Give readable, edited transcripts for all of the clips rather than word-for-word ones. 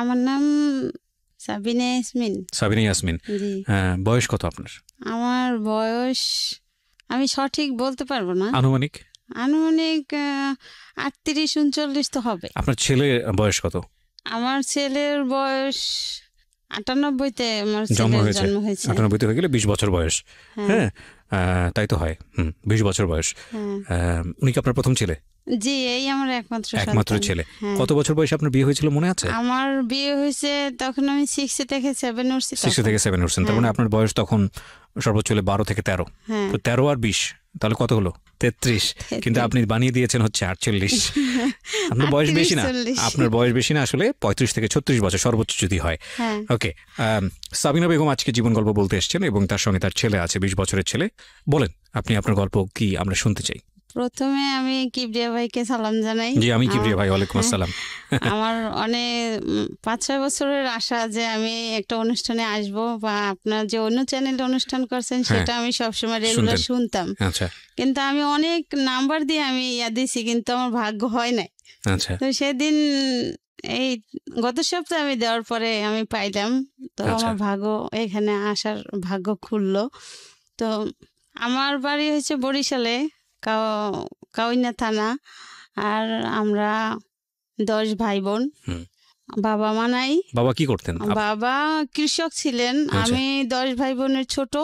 আমার নাম সাবিনা ইয়াসমিন। সাবিনা ইয়াসমিন, জি। বয়স কত আপনার? আমার বয়স আমি সঠিক বলতে পারবো না, আনুমানিক 38-39 তো হবে। আপনার ছেলের বয়স কত? আমার ছেলের বয়স 98-তে আমার জন্ম ছেলের হয়েছে। জন্ম হয়েছে। 98 হয়ে গেলে 20 বছর বয়স। হ্যাঁ, তাই তো হয়। 20 বছর বয়স। উনি কি আপনার প্রথম ছেলে? জি, এই আমার একমাত্র একমাত্র ছেলে। কত বছর বয়সে আপনার বিয়ে হয়েছিল মনে আছে? আমার বিয়ে হয়েছে তখন আমি 6 থেকে 7 উঠছি। 6 থেকে 7 উঠছেন, তার মানে আপনার বয়স তখন সর্বোচ্চ হলে 12 থেকে 13। তো 13 আর 20 তাহলে কত হলো? 33। কিন্তু আপনি বানিয়ে দিয়েছেন হচ্ছে 48। আপনার বয়স বেশি না, আপনার বয়স বেশি না, আসলে 35 থেকে 36 বছর সর্বোচ্চ যদি হয়। ওকে, সাবিনা বেগম আজকে জীবন গল্প বলতে এসেছেন এবং তার সঙ্গে তার ছেলে আছে, 20 বছরের ছেলে। বলেন আপনি আপনার গল্প কি, আমরা শুনতে চাই। প্রথমে আমি কিবরিয়া ভাইকে সালাম জানাই। জি, আমি কিবরিয়া ভাই। ওয়ালাইকুম আসসালাম। আমার অনেক 5-6 বছরের আশা যে আমি একটা অনুষ্ঠানে আসব, বা আপনার যে অন্য চ্যানেলে অনুষ্ঠান করছেন সেটা আমি সবসময় রেগুলার শুনতাম। আচ্ছা। কিন্তু আমি অনেক নাম্বার দিয়ে আমি দিছি, কিন্তু আমার ভাগ্য হয় নাই। আচ্ছা। তো সেদিন এই গত সপ্তাহে আমি দেওয়ার পরে আমি পাইলাম, তো আমার ভাগ্য, এখানে আসার ভাগ্য খুললো। তো আমার বাড়ি হচ্ছে বরিশালে, কাউইনা থানা। আর আমরা 10 ভাই বোন। বাবা মা নাই। বাবা কি করতেন? বাবা কৃষক ছিলেন। আমি 10 ভাই বোনের ছোট।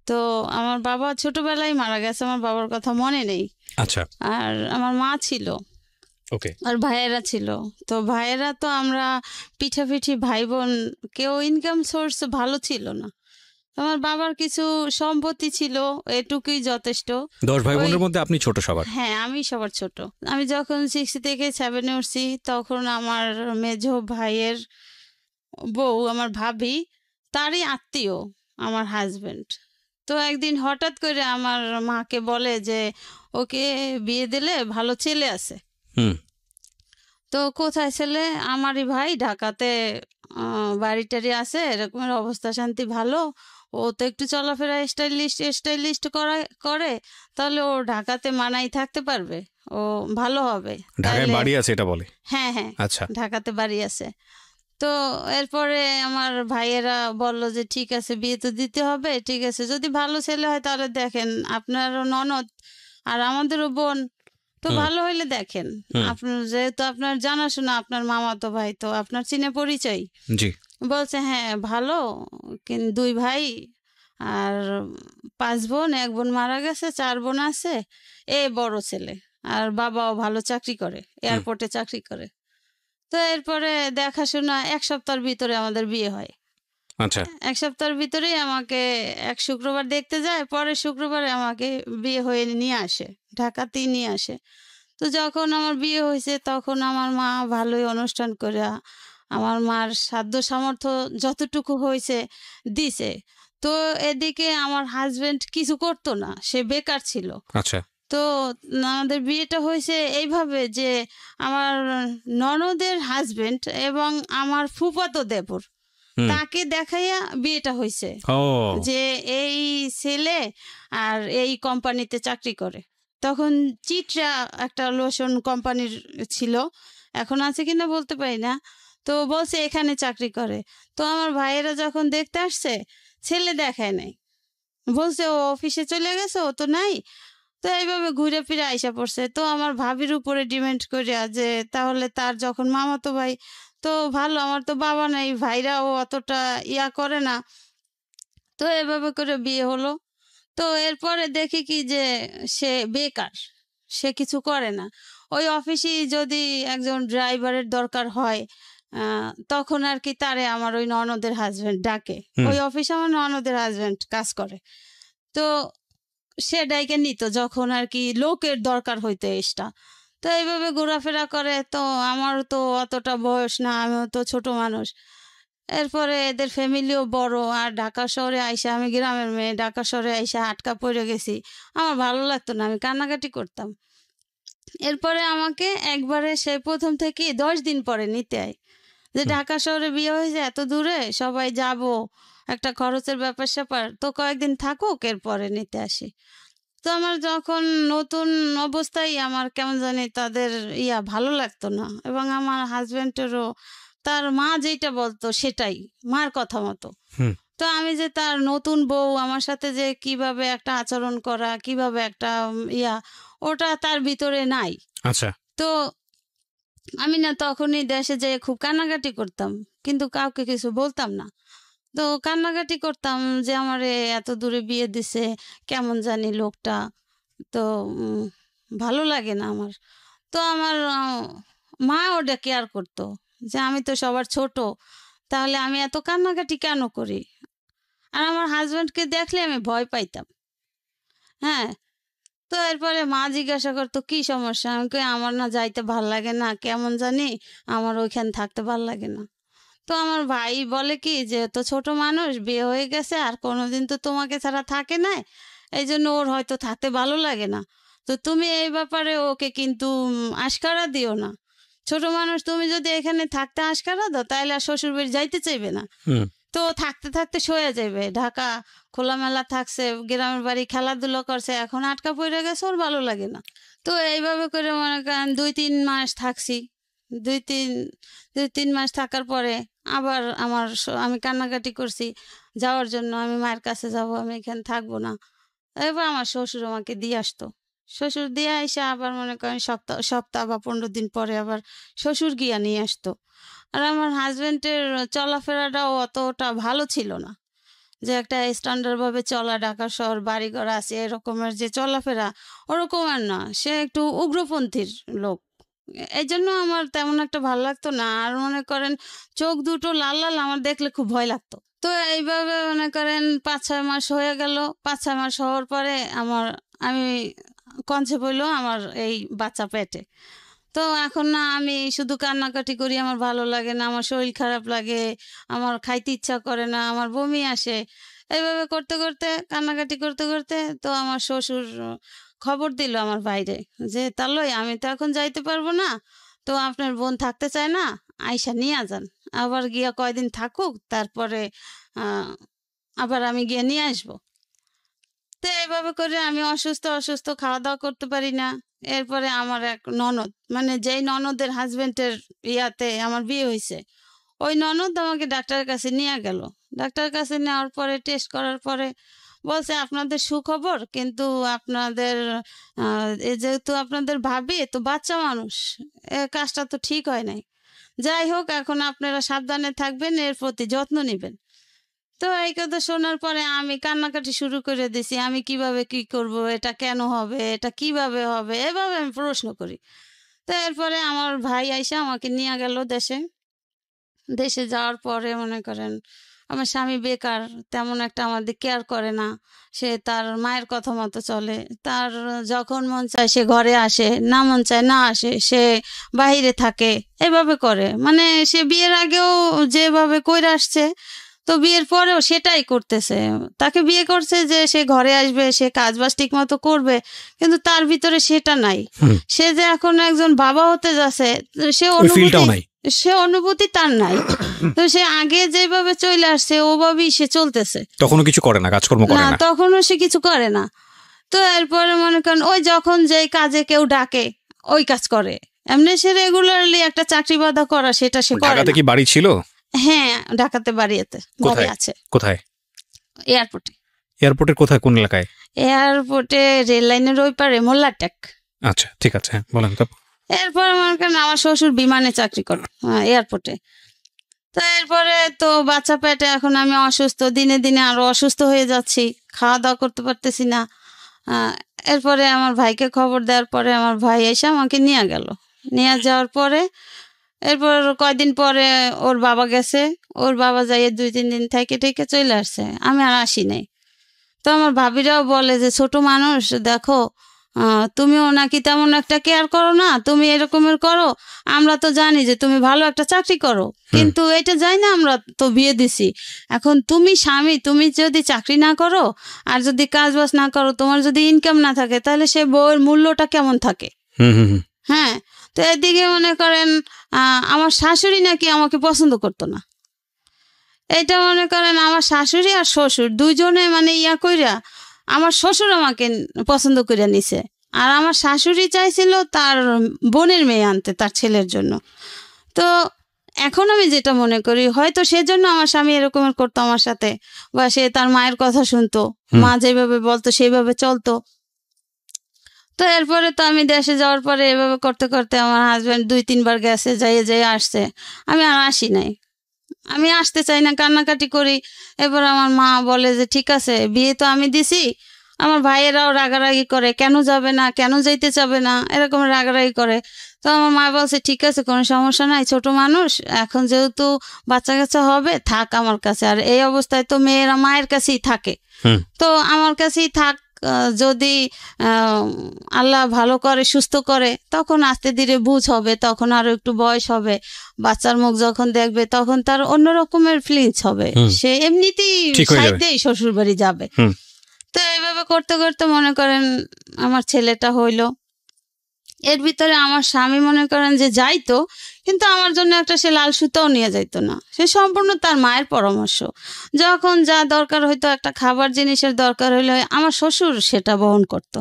তো আমার বাবা ছোটবেলায় মারা গেছে, আমার বাবার কথা মনে নেই। আচ্ছা। আর আমার মা ছিল। ওকে। আর ভাইয়েরা ছিল। তো ভাইয়েরা তো আমরা পিঠাপিঠি ভাই বোন, কেউ ইনকাম সোর্স ভালো ছিল না। আমার বাবার কিছু সম্পত্তি ছিল, এটুকুই যথেষ্ট। 10 ভাই বোনের মধ্যে আপনি ছোট সবার? হ্যাঁ, আমি সবার ছোট। আমি যখন 6 থেকে 7 উঠছি তখন আমার মেজো ভাইয়ের বউ, আমার ভাবি, তারই আত্মীয় আমার হাজবেন্ড। তো একদিন হঠাৎ করে আমার মাকে বলে যে ওকে বিয়ে দিলে ভালো ছেলে আছে। তো কোথায় ছেলে? আমারই ভাই, ঢাকাতে বাড়ি টাড়ি আছে, এরকমের অবস্থা শান্তি ভালো। ও তো একটু চলাফেরা স্টাইলিস্ট করে, তাহলে ও ঢাকাতে মানাই থাকতে পারবে, ও ভালো হবে। ঢাকায় বাড়ি আছে এটা বলে? হ্যাঁ হ্যাঁ, আচ্ছা, ঢাকাতে বাড়ি আছে। তো এরপরে আমার ভাইয়েরা বলল যে ঠিক আছে, বিয়ে তো দিতে হবে, ঠিক আছে, যদি ভালো ছেলে হয় তাহলে দেখেন, আপনারও ননদ আর আমাদেরও বোন, তো ভালো হইলে দেখেন। আপনার যেহেতু আপনার জানাশোনা, আপনার মামাতো ভাই, তো আপনার চিনে পরিচয়। জি। বলছে হ্যাঁ ভালো, কিন্তু 2 ভাই আর 5 বোন, 1 বোন মারা গেছে, 4 বোন আছে, এ বড় ছেলে। আর বাবাও ভালো চাকরি করে, এয়ারপোর্টে চাকরি করে। তো এরপরে দেখাশোনা 1 সপ্তাহের ভিতরে আমাদের বিয়ে হয়। আচ্ছা। 1 সপ্তাহের ভিতরেই আমাকে এক শুক্রবার দেখতে যায়, পরের শুক্রবারে আমাকে বিয়ে হয়ে নিয়ে আসে, ঢাকাতেই নিয়ে আসে। তো যখন আমার বিয়ে হয়েছে তখন আমার মা ভালোই অনুষ্ঠান করে আমার মার সাধ্য সামর্থ্য যতটুকু হয়েছে দিছে। তো এদিকে আমার হাজবেন্ড কিছু করতো না, সে বেকার ছিল। আচ্ছা। তো আমাদের বিয়েটা হয়েছে এইভাবে যে আমার ননদের হাজবেন্ড এবং আমার ফুফাতো দেবর, তাকে দেখাইয়া বিয়েটা হয়েছে যে এই ছেলে আর এই কোম্পানিতে চাকরি করে। তখন চিত্রা একটা লোশন কোম্পানির ছিল, এখন আছে কিনা বলতে পারি না। তো বলছে এখানে চাকরি করে। তো আমার ভাইয়েরা যখন দেখতে আসছে, ছেলে দেখায় নাই, বলছে ও অফিসে চলে গেছে, ও তো নাই। তো এইভাবে ঘুরে ফিরে আইসা পড়ছে। তো আমার ভাবির উপরে ডিমেন্ড করিয়া যে তাহলে তার যখন মামাতো ভাই তো ভালো, আমার তো বাবা নাই, ভাইরাও অতটা ইয়া করে না। তো এভাবে করে বিয়ে হলো। তো এরপরে দেখি কি যে সে বেকার, সে কিছু করে না। ওই অফিসে যদি একজন ড্রাইভারের দরকার হয় তখন আর কি তারে আমার ওই ননদের হাজবেন্ড ডাকে। ওই অফিসে আমার ননদের হাজবেন্ড কাজ করে। তো সে ডাইকে নিত যখন আর কি লোকের দরকার হইতো এক্সট্রা। তো এইভাবে ঘোরাফেরা করে। তো আমার তো অতটা বয়স না, আমিও তো ছোট মানুষ। এরপরে এদের ফ্যামিলিও বড়, আর ঢাকা শহরে আইসা, আমি গ্রামের মেয়ে, ঢাকা শহরে আইসা আটকা পড়ে গেছি। আমার ভালো লাগতো না, আমি কান্নাকাটি করতাম। এরপরে আমাকে একবারে সে প্রথম থেকে 10 দিন পরে নিতে আয়, যে ঢাকা শহরে বিয়ে হয়েছে, এত দূরে সবাই যাব, একটা খরচের ব্যাপার স্যাপার, তো কয়েকদিন থাকুক, এরপরে নিতে আসি। তো আমার যখন নতুন অবস্থায় আমার কেমন জানি তাদের ভালো লাগতো না, এবং আমার হাজবেন্ডেরও তার মা যেটা বলতো সেটাই, মার কথা মতো। তো আমি যে তার নতুন বউ, আমার সাথে যে কিভাবে একটা আচরণ করা, কিভাবে একটা ওটা তার ভিতরে নাই। আচ্ছা। তো আমি না তখনই দেশে যেয়ে খুব কান্নাকাটি করতাম, কিন্তু কাউকে কিছু বলতাম না। তো কান্নাকাটি করতাম যে আমার এত দূরে বিয়ে দিছে, কেমন জানি লোকটা, তো ভালো লাগে না আমার। তো আমার মা ওটা কেয়ার করতো যে আমি তো সবার ছোট, তাহলে আমি এত কান্নাকাটি কেন করি। আর আমার হাজব্যান্ডকে দেখলে আমি ভয় পাইতাম। হ্যাঁ, তো এরপরে মা জিজ্ঞাসা করতো কি সমস্যা, আমি কই আমার না যাইতে ভাল লাগে না, কেমন জানি আমার ওইখানে থাকতে ভাল লাগে না। তো আমার ভাই বলে কি যে তো ছোট মানুষ, বিয়ে হয়ে গেছে, আর কোনোদিন তো তোমাকে ছাড়া থাকে না, এই জন্য ওর হয়তো থাকতে ভালো লাগে না। তো তুমি এই ব্যাপারে ওকে কিন্তু আশকারা দিও না। ছোট মানুষ, তুমি যদি এখানে থাকতে আশকারা দাও তাহলে আর শ্বশুর বাড়ি যাইতে চাইবে না। তো থাকতে থাকতে সয়ে যাবে, ঢাকা খোলামেলা থাকছে, গ্রামের বাড়ি খেলাধুলো করছে, এখন আটকা পড়ে গেছে, ওর ভালো লাগে না। তো এইভাবে করে মনে করেন 2-3 মাস থাকছি। 2-3 মাস থাকার পরে আবার আমি কান্নাকাটি করছি যাওয়ার জন্য, আমি মায়ের কাছে যাব, আমি এখানে থাকবো না। এবার আমার শ্বশুর আমাকে দিয়ে আসতো। শ্বশুর দিয়ে এসে আবার মনে করেন সপ্তাহ বা 15 দিন পরে আবার শ্বশুর গিয়া নিয়ে আসতো। আর আমার হাজব্যান্ডের চলাফেরাটাও অতটা ভালো ছিল না, যে একটা স্ট্যান্ডার্ডভাবে চলা, ঢাকা শহর বাড়িঘর আছে এরকমের যে চলাফেরা, ওরকমের না। সে একটু উগ্রপন্থীর লোক, এই জন্য আমার তেমন একটা ভালো লাগতো না। আর মনে করেন চোখ দুটো লাল লাল, আমার দেখলে খুব ভয় লাগতো। তো এইভাবে মনে করেন 5-6 মাস হয়ে গেল। 5-6 মাস হওয়ার পরে আমি কনসেপ্ট হইলো আমার এই বাচ্চা পেটে। তো এখন না আমি শুধু কান্নাকাটি করি, আমার ভালো লাগে না, আমার শরীর খারাপ লাগে, আমার খাইতে ইচ্ছা করে না, আমার বমি আসে। এইভাবে করতে করতে, কান্নাকাটি করতে করতে, তো আমার শ্বশুর খবর দিল আমার বাইরে যে তাহলে আমি তো এখন যাইতে পারবো না, তো আপনার বোন থাকতে চায় না, আইসা নিয়ে যান, আবার গিয়া কয়দিন থাকুক, তারপরে আবার আমি গিয়ে নিয়ে আসবো। তো এইভাবে করে আমি অসুস্থ খাওয়া দাওয়া করতে পারি না। এরপরে আমার এক ননদ, মানে যেই ননদের হাজবেন্ডের ইয়াতে আমার বিয়ে হয়েছে, ওই ননদ আমাকে ডাক্তারের কাছে নিয়ে গেল। ডাক্তারের কাছে নেওয়ার পরে টেস্ট করার পরে বলছে আপনাদের সুখবর, কিন্তু আপনাদের যেহেতু আপনাদের ভাবি তো বাচ্চা মানুষ, কাজটা তো ঠিক হয় নাই। যাই হোক, এখন আপনারা সাবধানে থাকবেন, এর প্রতি যত্ন নেবেন। তো এই কথা শোনার পরে আমি কান্নাকাটি শুরু করে দিছি, আমি কিভাবে কি করব, এটা কেন হবে, এটা কিভাবে হবে, এভাবে আমি প্রশ্ন করি। তো এরপরে আমার ভাই আইসা আমাকে নিয়ে গেল দেশে যাওয়ার পরে মনে করেন আমার স্বামী বেকার, তেমন একটা আমাদের কেয়ার করে না, সে তার মায়ের কথা মতো চলে, তার যখন মন চায় সে ঘরে আসে, না মন চায় না আসে, সে বাইরে থাকে, এভাবে করে। মানে সে বিয়ের আগেও যেভাবে কইরা আসছে, তো বিয়ের পরেও সেটাই করতেছে। তাকে বিয়ে করছে যে সে ঘরে আসবে, সে কাজবাজ ঠিক মতো করবে, কিন্তু তার ভিতরে সেটা নাই। সে যে এখন একজন বাবা হতে যাচ্ছে, সে অনুভূতি তার নাই। তো সে আগে যেভাবে চলে আসছে ওভাবেই সে চলতেছে, তখনও কিছু করে না, কাজকর্ম করে না, তখনও সে কিছু করে না। তো এরপরে মনে করেন ওই যখন যেই কাজে কেউ ডাকে ওই কাজ করে, এমনি সে রেগুলারলি একটা চাকরি বাধা করা সেটা সে করে না। কি বাড়ি ছিল? হ্যাঁ, ঢাকাতে বাড়ি আছে। কোথায়? এয়ারপোর্টের কোথায়, কোন এলাকায়? এয়ারপোর্টে রেল লাইনের ওই পারে, মোল্লাটেক। আচ্ছা, ঠিক আছে, বলেন তো। এরপর মনে করেন আমার শ্বশুর বিমানে চাকরি করে এয়ারপোর্টে। তো এরপরে তো বাচ্চা পেটে, এখন আমি অসুস্থ, দিনে দিনে আরো অসুস্থ হয়ে যাচ্ছি, খাওয়া দাওয়া করতে পারতেছি না। এরপরে আমার ভাইকে খবর দেওয়ার পরে আমার ভাই এসে আমাকে নিয়ে গেল। নিয়ে যাওয়ার পরে এরপর কয়দিন পরে ওর বাবা গেছে, ওর বাবা যাইয়ে 2-3 দিন থেকে চলে আসছে, আমি আর আসি নাই। তো আমার ভাবিরাও বলে যে ছোট মানুষ, দেখো তুমিও নাকি তেমন একটা কেয়ার করো না, তুমি এরকমের করো, আমরা তো জানি যে তুমি ভালো একটা চাকরি করো, কিন্তু এটা যাই না, আমরা তো বিয়ে দিছি, এখন তুমি স্বামী, তুমি যদি চাকরি না করো আর যদি কাজবাজ না করো, তোমার যদি ইনকাম না থাকে, তাহলে সে বউয়ের মূল্যটা কেমন থাকে। হ্যাঁ, তো এদিকে মনে করেন আমার শাশুড়ি নাকি আমাকে পছন্দ করতো না। এটা মনে করেন আমার শাশুড়ি আর শ্বশুর দুইজনে মানে কইরা, আমার শ্বশুর আমাকে পছন্দ করে নিছে, আর আমার শাশুড়ি চাইছিল তার বোনের মেয়ে আনতে তার ছেলের জন্য। তো এখন আমি যেটা মনে করি হয়তো সেজন্য আমার স্বামী এরকম করতো আমার সাথে, বা সে তার মায়ের কথা শুনতো, মা যেভাবে বলতো সেইভাবে চলতো। তো এরপরে তো আমি দেশে যাওয়ার পরে এভাবে করতে করতে আমার হাজব্যান্ড 2-3 বার গেছে, যাইয়ে আসছে, আমি আর আসি নাই, আমি আসতে চাই না, কান্নাকাটি করি। এবার আমার মা বলে যে ঠিক আছে, বিয়ে তো আমি দিছি। আমার ভাইয়েরাও রাগারাগি করে, কেন যাবে না, কেন যাইতে চাবে না, এরকম রাগারাগি করে। তো আমার মা বলছে ঠিক আছে, কোনো সমস্যা নাই, ছোট মানুষ, এখন যেহেতু বাচ্চা কাচ্চা হবে, থাক আমার কাছে। আর এই অবস্থায় তো মেয়েরা মায়ের কাছেই থাকে, তো আমার কাছেই থাক। যদি আল্লাহ ভালো করে, সুস্থ করে, তখন আস্তে ধীরে বুঝ হবে, তখন আরো একটু বয়স হবে, বাচ্চার মুখ যখন দেখবে তখন তার অন্য রকমের ফিলিংস হবে, সে এমনিতেই সাইডেই শ্বশুর বাড়ি যাবে। তো এইভাবে করতে করতে মনে করেন আমার ছেলেটা হইলো। এর ভিতরে আমার স্বামী মনে করেন যে যাইতো, কিন্তু আমার জন্য একটা সে লাল সুতাও নিয়ে যাইতো না, সে সম্পূর্ণ তার মায়ের পরামর্শ। যখন যা দরকার হইতো, একটা খাবার জিনিসের দরকার হইলে আমার শ্বশুর সেটা বহন করতো।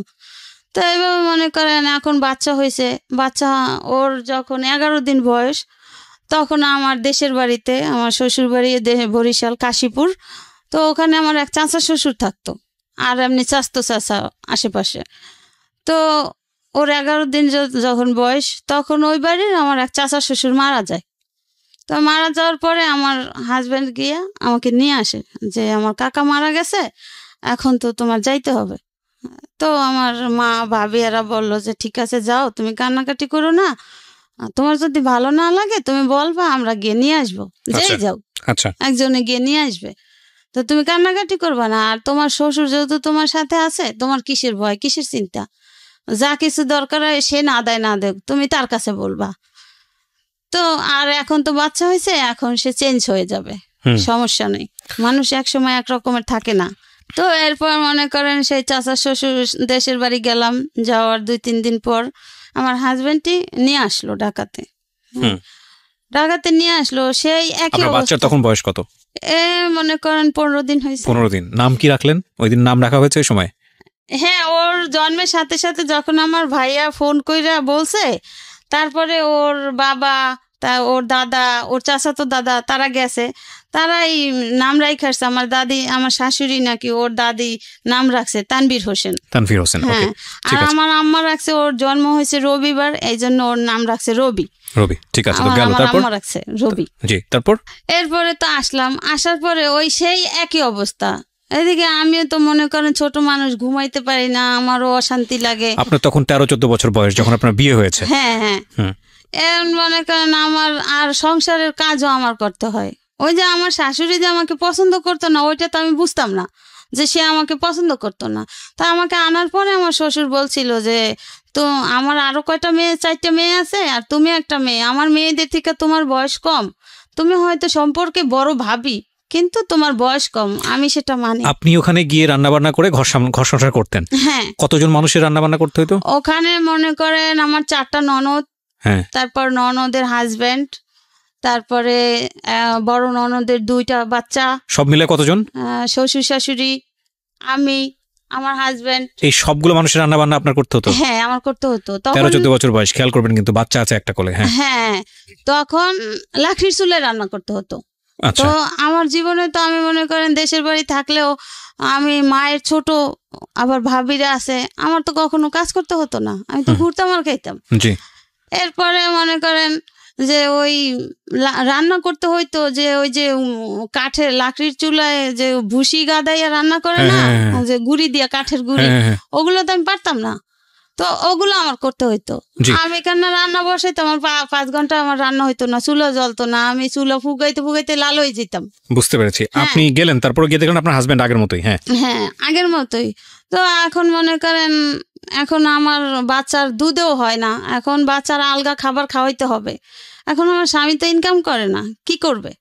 তো এইভাবে মনে করেন এখন বাচ্চা হয়েছে, বাচ্চা ওর যখন 11 দিন বয়স, তখন আমার দেশের বাড়িতে, আমার শ্বশুর বাড়ি বরিশাল কাশীপুর, তো ওখানে আমার এক চাচা শ্বশুর থাকতো, আর এমনি চাস্তো চাচা আশেপাশে। তো ওর 11 দিন যখন বয়স, তখন ওই বাড়ির আমার এক চাচা শ্বশুর মারা যায়। তো মারা যাওয়ার পরে আমার হাজব্যান্ড গিয়া আমাকে নিয়ে আসে যে আমার কাকা মারা গেছে, এখন তো তোমার যাইতে হবে। তো আমার মা ভাবি এরা বললো যে ঠিক আছে যাও, তুমি কান্নাকাটি করো না, তোমার যদি ভালো না লাগে তুমি বলবা, আমরা গিয়ে নিয়ে আসবো, যেই যাও একজনে গিয়ে নিয়ে আসবে, তো তুমি কান্নাকাটি করবা না। আর তোমার শ্বশুর যেহেতু তোমার সাথে আছে, তোমার কিসের ভয়, কিসের চিন্তা, যা কিছু দরকার হয় সে না দেয় না দেখ, তুমি তার কাছে বলবা। তো আর এখন তো বাচ্চা হয়েছে, এখন সে চেঞ্জ হয়ে যাবে, সমস্যা নেই, মানুষ একসময় এক রকমের থাকে না। তো এরপর মনে করেন সেই চাচা শ্বশুর দেশের বাড়ি গেলাম, যাওয়ার 2-3 দিন পর আমার হাজবেন্ডটি নিয়ে আসলো ঢাকাতে। ঢাকাতে নিয়ে আসলো, সেই একই অবস্থা। তখন বয়স কত? মনে করেন 15 দিন হয়েছে। 15 দিন। নাম কি রাখলেন? ওই দিন নাম রাখা হয়েছে ওই সময়? হ্যাঁ, ওর জন্মের সাথে সাথে যখন আমার ভাইয়া ফোন কইরা বলছে, তারপরে ওর বাবা, তা ওর দাদা, ওর চাচাতো দাদা, তারা গেছে, তারাই নাম রাইখাছে। আমার দাদি, আমার শাশুড়ি নাকি ওর দাদি নাম রাখছে তানভীর হোসেন। তানভীর হোসেন, হ্যাঁ। আর আমার আম্মা রাখছে, ওর জন্ম হয়েছে রবিবার, এই জন্য ওর নাম রাখছে রবি। রবি, ঠিক আছে। তো গেল, তারপর আম্মা রাখছে রবি। জি, তারপর এরপরে তো আসলাম, আসার পরে ওই সেই একই অবস্থা। এদিকে আমিও তো মনে করেন ছোট মানুষ, ঘুমাইতে পারি না, আমারও অশান্তি লাগে। আপনার তখন 13-14 বছর বয়স যখন আপনার বিয়ে হয়েছে? হ্যাঁ হ্যাঁ। মনে করেন আমার আর সংসারের কাজও আমার করতে হয়। ওই যে আমার শাশুড়ি যে আমাকে পছন্দ করতো না, ওইটা তো আমি বুঝতাম না যে সে আমাকে পছন্দ করতো না। তা আমাকে আনার পরে আমার শ্বশুর বলছিল যে তো আমার আরো কয়টা মেয়ে, 4টা মেয়ে আছে, আর তুমি একটা মেয়ে, আমার মেয়েদের থেকে তোমার বয়স কম, তুমি হয়তো সম্পর্কে বড় ভাবি, কিন্তু তোমার বয়স কম, আমি সেটা মানি। আপনি ওখানে গিয়ে রান্না বান্না করে ঘর সংসার করতেন? হ্যাঁ। কতজন মানুষের রান্না বান্না করতে হতো ওখানে? মনে করেন আমার 4টা ননদ, তারপর ননদের হাজবেন্ড, তারপরে বড় ননদের 2টা বাচ্চা, সব মিলে কতজন? শ্বশুর শাশুড়ি, আমি, আমার হাজবেন্ড, এই সবগুলো মানুষের রান্না বান্না আপনার করতে হতো? হ্যাঁ, আমার করতে হতো। 13-14 বছর বয়স, খেয়াল করবেন কিন্তু, বাচ্চা আছে একটা কোলে। হ্যাঁ, তখন লাকড়ির চুলে রান্না করতে হতো। তো আমার জীবনে তো আমি মনে করেন দেশের বাড়ি থাকলেও আমি মায়ের ছোট, আবার ভাবিরা আছে, আমার তো কখনো কাজ করতে হতো না, আমি তো ঘুরতাম আর খাইতাম। এরপরে মনে করেন যে ওই রান্না করতে হইতো, যে ওই যে কাঠের লাকড়ির চুলায় যে ভুসি গাদাইয়া রান্না করে না, যে গুড়ি দিয়া, কাঠের গুড়ি, ওগুলো তো আমি পারতাম না, তো ওগুলো আমার করতে হইতো। আমি কেন রান্না বসাইতাম, আমার 5 ঘন্টা আমার রান্না হইতো না, চুলা জ্বলতো না, আমি চুলা ফুগাইতে ফুগাইতে লাল হয়ে যেতাম। বুঝতে পেরেছি। আপনি গেলেন, তারপর গিয়ে দেখলেন আপনার হাজবেন্ড আগের মতোই? হ্যাঁ, আগের মতোই। তো এখন মনে করেন এখন আমার বাচ্চার দুধেও হয় না, এখন বাচ্চার আলগা খাবার খাওয়াইতে হবে। এখন আমার স্বামী তো ইনকাম করে না, কি করবে?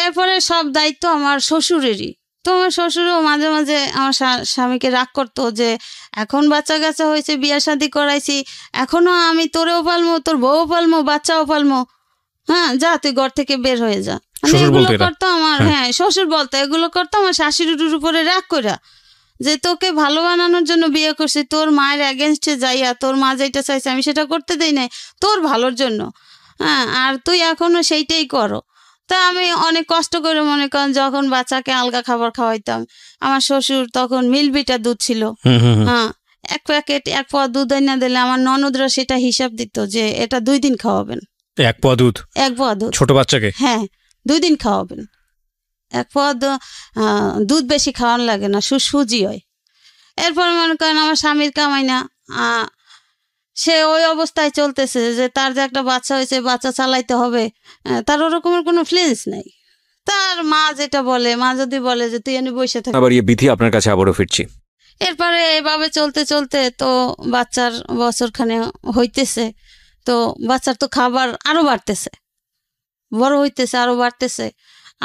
এরপরে সব দায়িত্ব আমার শ্বশুরেরই। তো আমার শ্বশুরও মাঝে মাঝে আমার স্বামীকে রাগ করতো যে এখন বাচ্চা কাচ্চা হয়েছে, বিয়ে শাদী করাইছি, এখনো আমি তোরেও পালমো, তোর বউও পালমো, বাচ্চাও পালমো, হ্যাঁ যা তুই ঘর থেকে বের হয়ে যা। এগুলো করতো আমার, হ্যাঁ শ্বশুর বলতো, এগুলো করতো আমার শাশুড়ির উপরে রাগ কইরা, যে তোকে ভালো বানানোর জন্য বিয়ে করছি, তোর মায়ের এগেনস্টে যাইয়া তোর মা যেটা চাইছে আমি সেটা করতে দেই নাই, তোর ভালোর জন্য। হ্যাঁ, আর তুই এখনো সেইটাই করো। তা আমি অনেক কষ্ট করে মনে করেন যখন বাচ্চাকে আলগা খাবার খাওয়াইতাম, আমার শ্বশুর তখন মিল্কভিটা দুধ ছিল, হ্যাঁ, এক প্যাকেট 1 পোয়া দুধ এনে দিলে আমার ননদরা সেটা হিসাব দিত যে এটা 2 দিন খাওয়াবেন। 1 পোয়া দুধ? 1 পোয়া দুধ ছোট বাচ্চাকে? হ্যাঁ, 2 দিন খাওয়াবেন। 1 পোয়া দুধ বেশি খাওয়ানো লাগে না, সুজি হয়। এরপর মনে করেন আমার স্বামীর কামাই না, সে ওই অবস্থায় চলতেছে যে তার যে একটা বাচ্চা হয়েছে, বাচ্চা চালাইতে হবে, তার ওরকমের কোনো ফিলিংস নেই। তার মা যেটা বলে, মা যদি বলে যে তুই এনে বসে থাক। আবার বিধি আপনার কাছে আবারও ফিরছি। এরপরে এভাবে চলতে চলতে তো বাচ্চার বছরখানে হইতেছে, তো বাচ্চার তো খাবার আরো বাড়তেছে, বড় হইতেছে, আরো বাড়তেছে,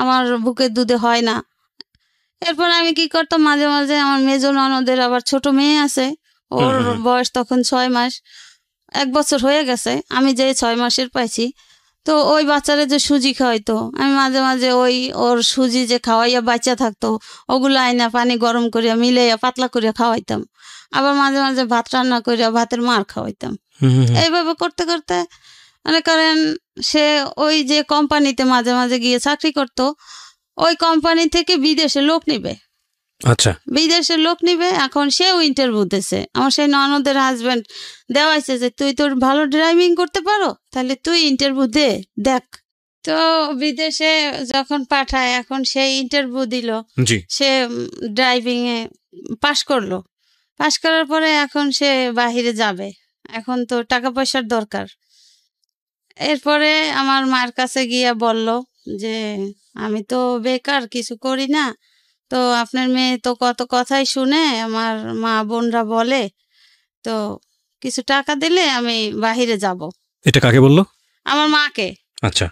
আমার বুকের দুধে হয় না। এরপর আমি কি করতাম, মাঝে মাঝে আমার মেজ ননদের আবার ছোট মেয়ে আছে, ওর বয়স তখন 6 মাস, 1 বছর হয়ে গেছে, আমি যে 6 মাসের পাইছি, তো ওই বাচ্চারা যে সুজি খাওয়াইতো, আমি মাঝে মাঝে ওর সুজি যে খাওয়াইয়া বাচ্চা থাকতো ওগুলো আইনা পানি গরম করিয়া মিলাইয়া পাতলা করিয়া খাওয়াইতাম। আবার মাঝে মাঝে ভাত রান্না করিয়া ভাতের মার খাওয়াইতাম। এইভাবে করতে করতে মনে করেন সে ওই যে কোম্পানিতে মাঝে মাঝে গিয়ে চাকরি করতো, ওই কোম্পানি থেকে বিদেশে লোক নিবে। আচ্ছা, বিদেশে লোক নিবে, এখন সেও ইন্টারভিউ দিছে। আমার সেই ননদের হাজবেন্ড দেওয়াইছে যে তুই তোর ভালো ড্রাইভিং করতে পারো, তাহলে তুই ইন্টারভিউ দেখ। তো বিদেশে যখন পাঠায়, এখন সেই ইন্টারভিউ দিল, সে ড্রাইভিং এ পাশ করলো। পাশ করার পরে এখন সে বাহিরে যাবে, এখন তো টাকা পয়সার দরকার। এরপরে আমার মার কাছে গিয়া বলল যে আমি তো বেকার, কিছু করি না, তো আপনার মেয়ে তো কত কথাই শুনে, আমার মা বোনরা বলে, তো কিছু টাকা দিলে আমি বাহিরে যাব। এটা কাকে বললো? আমার মাকে। আচ্ছা।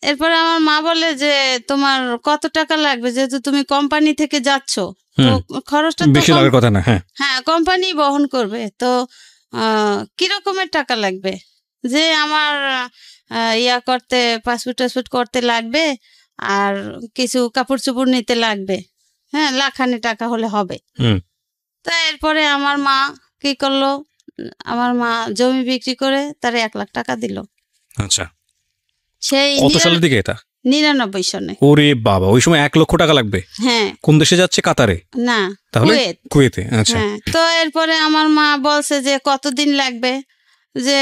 এরপরে আমার মা বলে যে তোমার কত টাকা লাগবে, যেহেতু তুমি কোম্পানি থেকে যাচ্ছ, তো খরচটা বেশি লাগার কথা না। হ্যাঁ, কোম্পানি বহন করবে, তো কিরকমের টাকা লাগবে? যে আমার করতে, পাসপোর্ট করতে লাগবে, আর কিছু কাপড় চোপড় নিতে লাগবে, হ্যাঁ, লাখানি টাকা হলে হবে। তা এরপরে আমার মা কি করলো, আমার মা জমি বিক্রি করে তার 1 লাখ টাকা দিল। আচ্ছা, সেই কত সালের দিকে এটা? 99 সনে। ওরে বাবা, ওই সময় 1 লক্ষ টাকা লাগবে? হ্যাঁ। কোন দেশে যাচ্ছে? কাতারে? না, তাহলে কুয়েতে। আচ্ছা। তো এরপরে আমার মা বলছে যে কতদিন লাগবে, যে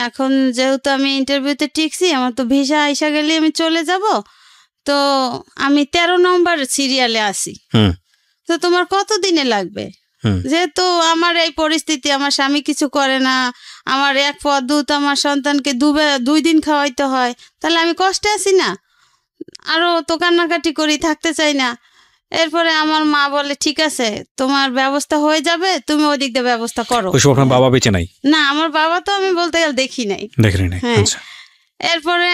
এখন যেহেতু আমি ইন্টারভিউতে টিকছি, আমার তো ভিসা আইসা গেলে আমি চলে যাব, তো আমি 13 নম্বর সিরিয়ালে আছি, তো তোমার কত দিনে লাগবে? যেহেতু আমার এই পরিস্থিতি, আমার স্বামী কিছু করে না, আমার 1 পোয়া দুধ আমার সন্তানকে 2 দিন খাওয়াইতে হয়, তাহলে আমি কষ্টে আছি না, আরো তো কান্নাকাটি করি, থাকতে চাই না। এরপরে আমার মা বলে ঠিক আছে, তোমার ব্যবস্থা হয়ে যাবে, তুমি ওদিক দিয়ে ব্যবস্থা করো। আপনার বাবা বেঁচে নাই? না, আমার বাবা তো আমি বলতে গেলে দেখি নাই। হ্যাঁ। এরপরে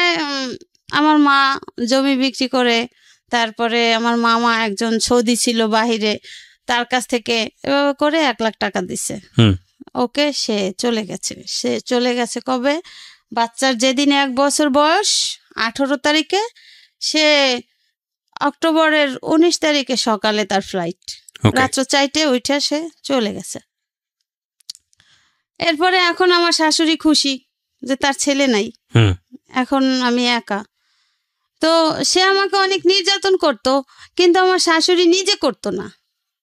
আমার মা জমি বিক্রি করে, তারপরে আমার মামা একজন সৌদি ছিল বাহিরে, তার কাছ থেকে এভাবে করে 1 লাখ টাকা দিছে ওকে। সে চলে গেছে কবে? বাচ্চার যেদিন 1 বছর বয়স, 18 তারিখে, সে অক্টোবরের 19 তারিখে সকালে তার ফ্লাইট, রাত্র 4টে উঠে সে চলে গেছে। এরপরে এখন আমার শাশুড়ি খুশি যে তার ছেলে নাই, এখন আমি একা। তো সে আমাকে অনেক নির্যাতন করত, কিন্তু আমার শাশুড়ি নিজে করতো না,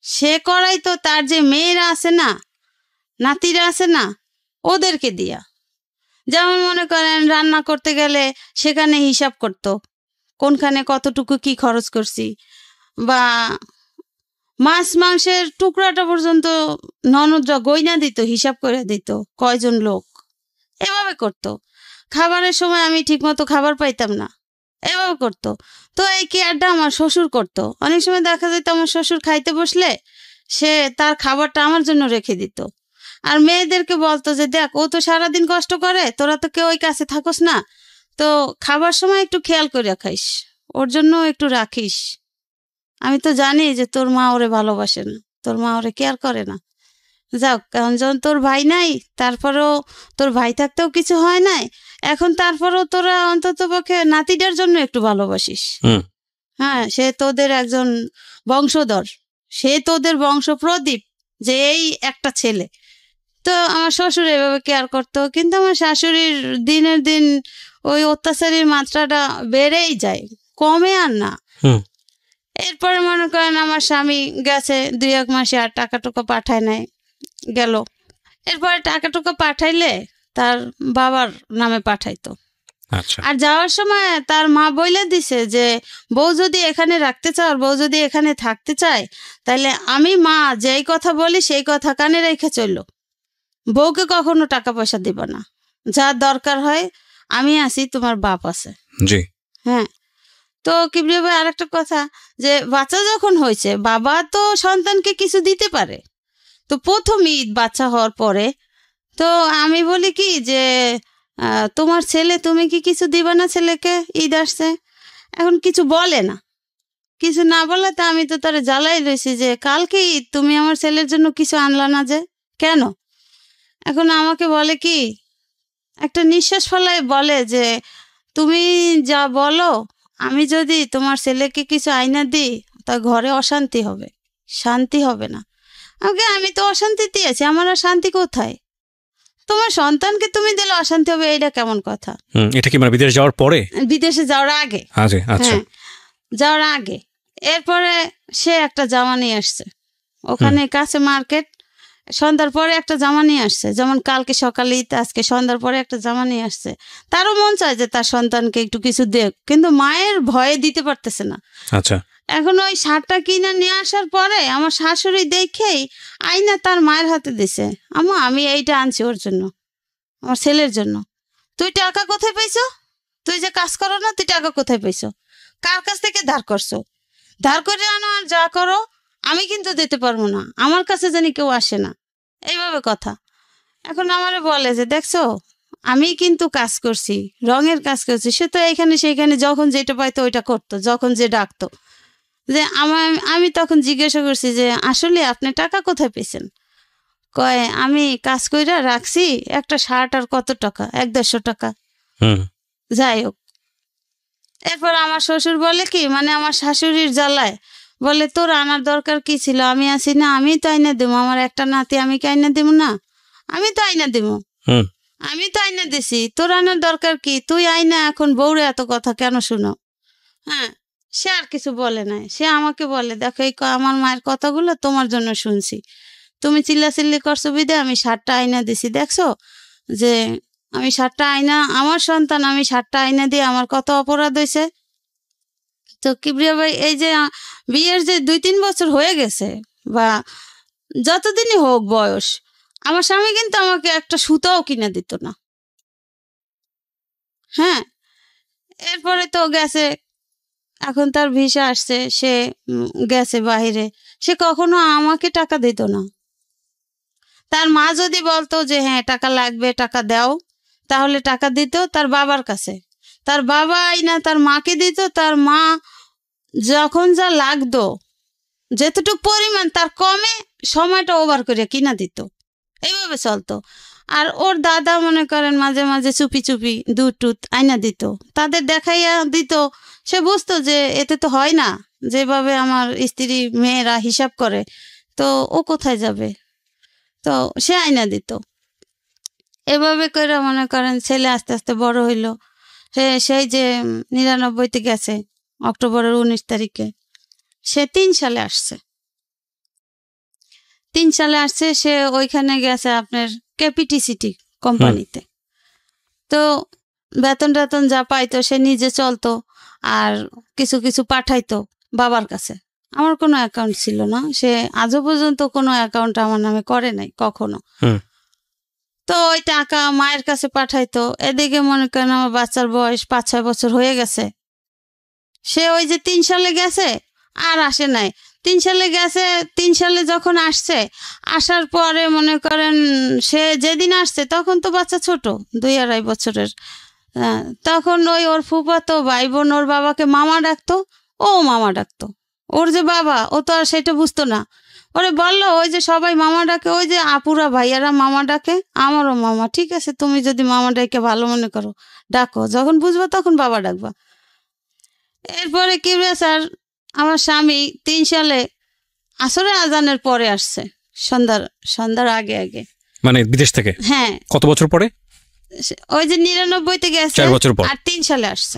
সে করাইতো তার যে মেয়েরা আছে না, নাতিরা আছে না, ওদেরকে দিয়া। যেমন মনে করেন রান্না করতে গেলে সেখানে হিসাব করতো, কোনখানে কতটুকু কি খরচ করছি, বা মাছ মাংসের টুকরাটা পর্যন্ত ননদরা গয়না দিত, হিসাব করে দিত কয়জন লোক, এভাবে করতো। খাবারের সময় আমি ঠিকমতো খাবার পাইতাম না, এভাবে করতো। তো এই কেয়ারটা আমার শ্বশুর করতো। অনেক সময় দেখা যেত আমার শ্বশুর খাইতে বসলে সে তার খাবারটা আমার জন্য রেখে দিত, আর মেয়েদেরকে বলতো যে দেখ, ও তো সারাদিন কষ্ট করে, তোরা তো কেউ ওই কাছে থাকোস না, তো খাবার সময় একটু খেয়াল করে খাইস, ওর জন্য একটু রাখিস। আমি তো জানি যে তোর মা ওরে ভালোবাসে না, তোর মা ওরে কেয়ার করে না। যাক, কারণ যখন তোর ভাই নাই, তারপরেও তোর ভাই থাকতেও কিছু হয় নাই, এখন তারপরেও তোরা অন্তত পক্ষে নাতিটার জন্য একটু ভালোবাসিস। হ্যাঁ, সে তোদের একজন বংশধর, সে তোদের বংশ প্রদীপ, যে এই একটা ছেলে, তো আমার শ্বশুর এভাবে কেয়ার করতো, কিন্তু আমার শাশুড়ির দিনের দিন ওই অত্যাচারের মাত্রাটা বেড়েই যায়, কমে আর না। এরপরে মনে করেন আমার স্বামী গেছে 2-1 মাসে, আর টাকা টুকা পাঠায় নাই, গেল। এরপরে টাকা টুকা পাঠাইলে তার বাবার নামে পাঠাইতো। আর যাওয়ার সময় তার মা বইলে দিছে যে বউ যদি এখানে রাখতে চাও, বউ যদি এখানে থাকতে চায়, তাহলে আমি মা যেই কথা বলি সেই কথা কানে রেখে চললো, বউকে কখনো টাকা পয়সা দিব না, যা দরকার হয় আমি আছি, তোমার বাপ আছে। জি হ্যাঁ। তো কিবরিয়া ভাই আরেকটা কথা, যে বাচ্চা যখন হয়েছে, বাবা তো সন্তানকে কিছু দিতে পারে। তো প্রথম ঈদ বাচ্চা হওয়ার পরে তো আমি বলি কি যে তোমার ছেলে, তুমি কি কিছু দিবা না ছেলেকে, ঈদ আসছে। এখন কিছু বলে না, কিছু না বলে তো আমি তো তারে জ্বালাই রয়েছি যে কালকে ঈদ, তুমি আমার ছেলের জন্য কিছু আনলা না যে, কেন? এখন আমাকে বলে কি, একটা নিঃশ্বাস ফেলায় বলে যে তুমি যা বলো, আমি যদি তোমার ছেলেকে কিছু আইনা দিই তা ঘরে অশান্তি হবে, শান্তি হবে না। আমি তো অশান্তি দিয়েছি, আমার আর শান্তি কোথায়? তোমার সন্তানকে তুমি দিলে অশান্তি হবে, এইটা কেমন কথা? এটা কি মানে বিদেশ যাওয়ার পরে? বিদেশে যাওয়ার আগে। হ্যাঁ, যাওয়ার আগে। এরপরে সে একটা জামা নিয়ে আসছে, ওখানে কাছে মার্কেট, সন্ধ্যার পরে একটা জামা নিয়ে আসছে, যেমন কালকে সকালে আজকে সন্ধ্যার পরে একটা জামা নিয়ে আসছে। তারও মন চায় যে তার সন্তানকে একটু কিছু দেখ, কিন্তু মায়ের ভয়ে দিতে পারতেছে না। আচ্ছা। এখন ওই শার্টটা কিনে নিয়ে আসার পরে আমার শাশুড়ি দেখেই আইনা তার মায়ের হাতে দিছে, আম্মা আমি এইটা আনছি ওর জন্য, আমার ছেলের জন্য। তুই টাকা কোথায় পাইছো? তুই যে কাজ করো না, তুই টাকা কোথায় পাইছো? কার কাছ থেকে ধার করছো? ধার করে আনো আর যা করো, আমি কিন্তু দিতে পারবো না, আমার কাছে জানি কেউ আসে না, এইভাবে কথা। এখন আমারে বলে যে দেখছো, আমি কিন্তু কাজ করছি, রঙের কাজ করছি। সে তো এইখানে সেইখানে যখন যেটা পাইতো ওইটা করতো, যখন যে ডাকতো। যে আমি তখন জিজ্ঞাসা করছি যে আসলে আপনি টাকা কোথায় পেয়েছেন? কয় আমি কাজ কইরা রাখছি, একটা শার্ট আর কত টাকা, 100-150 টাকা। যাই হোক, এরপর আমার শ্বশুর বলে কি, মানে আমার শাশুড়ির জ্বালায় বলে তোর আনার দরকার কি ছিল, আমি আছি না, আমি তো আইনা দেবো, আমার একটা নাতি, আমি কি আইনা দেবো না? আমি তো আইনা দেবো, আমি তো আইনা দিছি, তোর আনার দরকার কি? তুই আইনা এখন বউরে এত কথা কেন শুনো? হ্যাঁ, সে আর কিছু বলে নাই। সে আমাকে বলে দেখো, এই আমার মায়ের কথাগুলো তোমার জন্য শুনছি, তুমি চিল্লাচিল্লি করছো বিদে আমি শার্টটা আইনা দিছি, দেখছো যে আমি শার্টটা আইনা, আমার সন্তান, আমি শার্টটা আইনা দিয়ে আমার কত অপরাধ হয়েছে। তো কিবরিয়া ভাই, এই যে বিয়ের যে 2-3 বছর হয়ে গেছে বা যতদিনই হোক বয়স, আমার স্বামী কিন্তু আমাকে একটা সুতাও কিনে দিত না। হ্যাঁ, এরপরে তো গেছে, এখন তার ভিসা আসছে, সে গেছে বাহিরে, সে কখনো আমাকে টাকা দিত না। তার মা যদি বলতো যে হ্যাঁ টাকা লাগবে, টাকা দাও, তাহলে টাকা দিত তার বাবার কাছে, তার বাবা আইনা তার মাকে দিত, তার মা যখন যা লাগতো যেতটুকু পরিমাণ তার কমে সময়টা ওভার করে কিনা দিত, এইভাবে চলতো। আর ওর দাদা মনে করেন মাঝে মাঝে চুপি চুপি দুধ টুধ আইনা দিত, তাদের দেখাইয়া দিত। সে বুঝতো যে এতে তো হয় না, যেভাবে আমার স্ত্রী মেয়েরা হিসাব করে, তো ও কোথায় যাবে, তো সে আইনা দিত। এভাবে করে মনে করেন ছেলে আস্তে আস্তে বড় হইল। সেই যে 99-তে গেছে অক্টোবরের 19 তারিখে, সে 3 সালে আসছে। 3 সালে আসছে, সে ওইখানে গেছে আপনার ক্যাপিটিসিটি কোম্পানিতে। তো বেতন টেতন যা পাইতো সে নিজে চলতো, আর কিছু কিছু পাঠাইতো বাবার কাছে। আমার কোনো অ্যাকাউন্ট ছিল না, সে আজও পর্যন্ত কোনো অ্যাকাউন্ট আমার নামে করে নাই কখনো। তো ওই টাকা মায়ের কাছে পাঠাইতো। এদিকে মনে করেন আমার বাচ্চার বয়স 5-6 বছর হয়ে গেছে, সে ওই যে 3 সালে গেছে আর আসে নাই। 3 সালে গেছে, 3 সালে যখন আসছে, আসার পরে মনে করেন সে যেদিন আসছে তখন তো বাচ্চা ছোট, 2-2.5 বছরের। তখন ওই ওর ফুফাতো ভাই বোন ওর বাবাকে মামা ডাকতো, ও মামা ডাকতো। ওর যে বাবা, ও তো আর সেটা বুঝতো না। ওরে বললো ওই যে সবাই মামা ডাকে, ওই যে আপুরা ভাইয়ারা মামা ডাকে, আমারও মামা, ঠিক আছে তুমি যদি মামা ডাকে ভালো মনে করো ডাকো, যখন বুঝবা তখন বাবা ডাকবা। এরপরে কি স্যার, আমার স্বামী 3 সালে আসরে আজানের পরে আসছে, সন্ধ্যার আগে আগে। মানে বিদেশ থেকে? হ্যাঁ। কত বছর পরে? ওই যে 99-তে গেছে, 4 বছর পর, আর 3 সালে আসছে।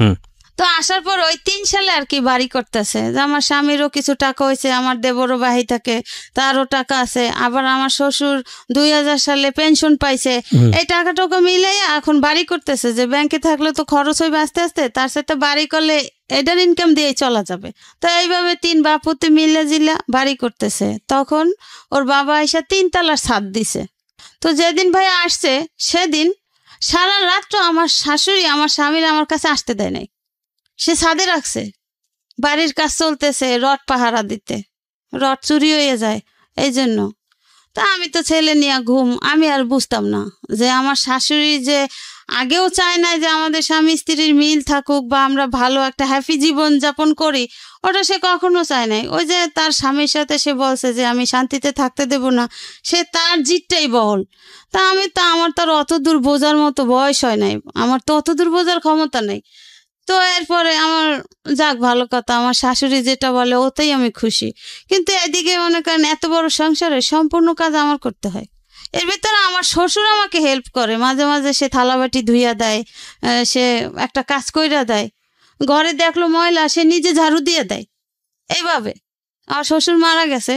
তো আসার পর ওই 3 সালে আর কি বাড়ি করতেছে, যে আমার স্বামীরও কিছু টাকা হয়েছে, আমার দেবরও বাহি থাকে, তারও টাকা আছে, আবার আমার শ্বশুর 2000 সালে পেনশন পাইছে, এই টাকা টাকা মিলে এখন বাড়ি করতেছে, যে ব্যাংকে থাকলে তো খরচ হইবে আস্তে আস্তে, তার সাথে বাড়ি করলে এটার ইনকাম দিয়ে চলা যাবে। তো এইভাবে 3 বাপুতে মিলে জিলা বাড়ি করতেছে। তখন ওর বাবা এসে 3 তলার ছাদ দিছে। তো যেদিন ভাই আসছে সেদিন সারা রাত্র আমার শাশুড়ি আমার স্বামীর আমার কাছে আসতে দেয় নাই, সে ছাদে রাখছে। বাড়ির কাজ চলতেছে, রড পাহারা দিতে, রড চুরি হয়ে যায় এই জন্য। তা আমি তো ছেলে নিয়ে ঘুম, আমি আর বুঝতাম না যে আমার শাশুড়ি যে আগেও চায় না যে আমাদের স্বামী স্ত্রীর মিল থাকুক বা আমরা ভালো একটা হ্যাপি জীবন যাপন করি, ওটা সে কখনো চায় নাই। ওই যে তার স্বামীর সাথে সে বলছে যে আমি শান্তিতে থাকতে দেব না, সে তার জিতটাই বহল। তা আমার তো আর অত দূর বোঝার মতো বয়স হয় নাই, আমার তো অত দূর বোঝার ক্ষমতা নেই। তো এরপরে আমার যাক ভালো কথা, আমার শাশুড়ি যেটা বলে ওতেই আমি খুশি। কিন্তু এদিকে মনে করেন এত বড় সংসারে সম্পূর্ণ কাজ আমার করতে হয়। এর ভিতরে আমার শ্বশুর আমাকে হেল্প করে, মাঝে মাঝে সে থালাবাটি ধুইয়া দেয়, সে একটা কাজ কইরা দেয়, ঘরে দেখলো ময়লা সে নিজে ঝাড়ু দিয়ে দেয়। এইভাবে আমার শ্বশুর মারা গেছে,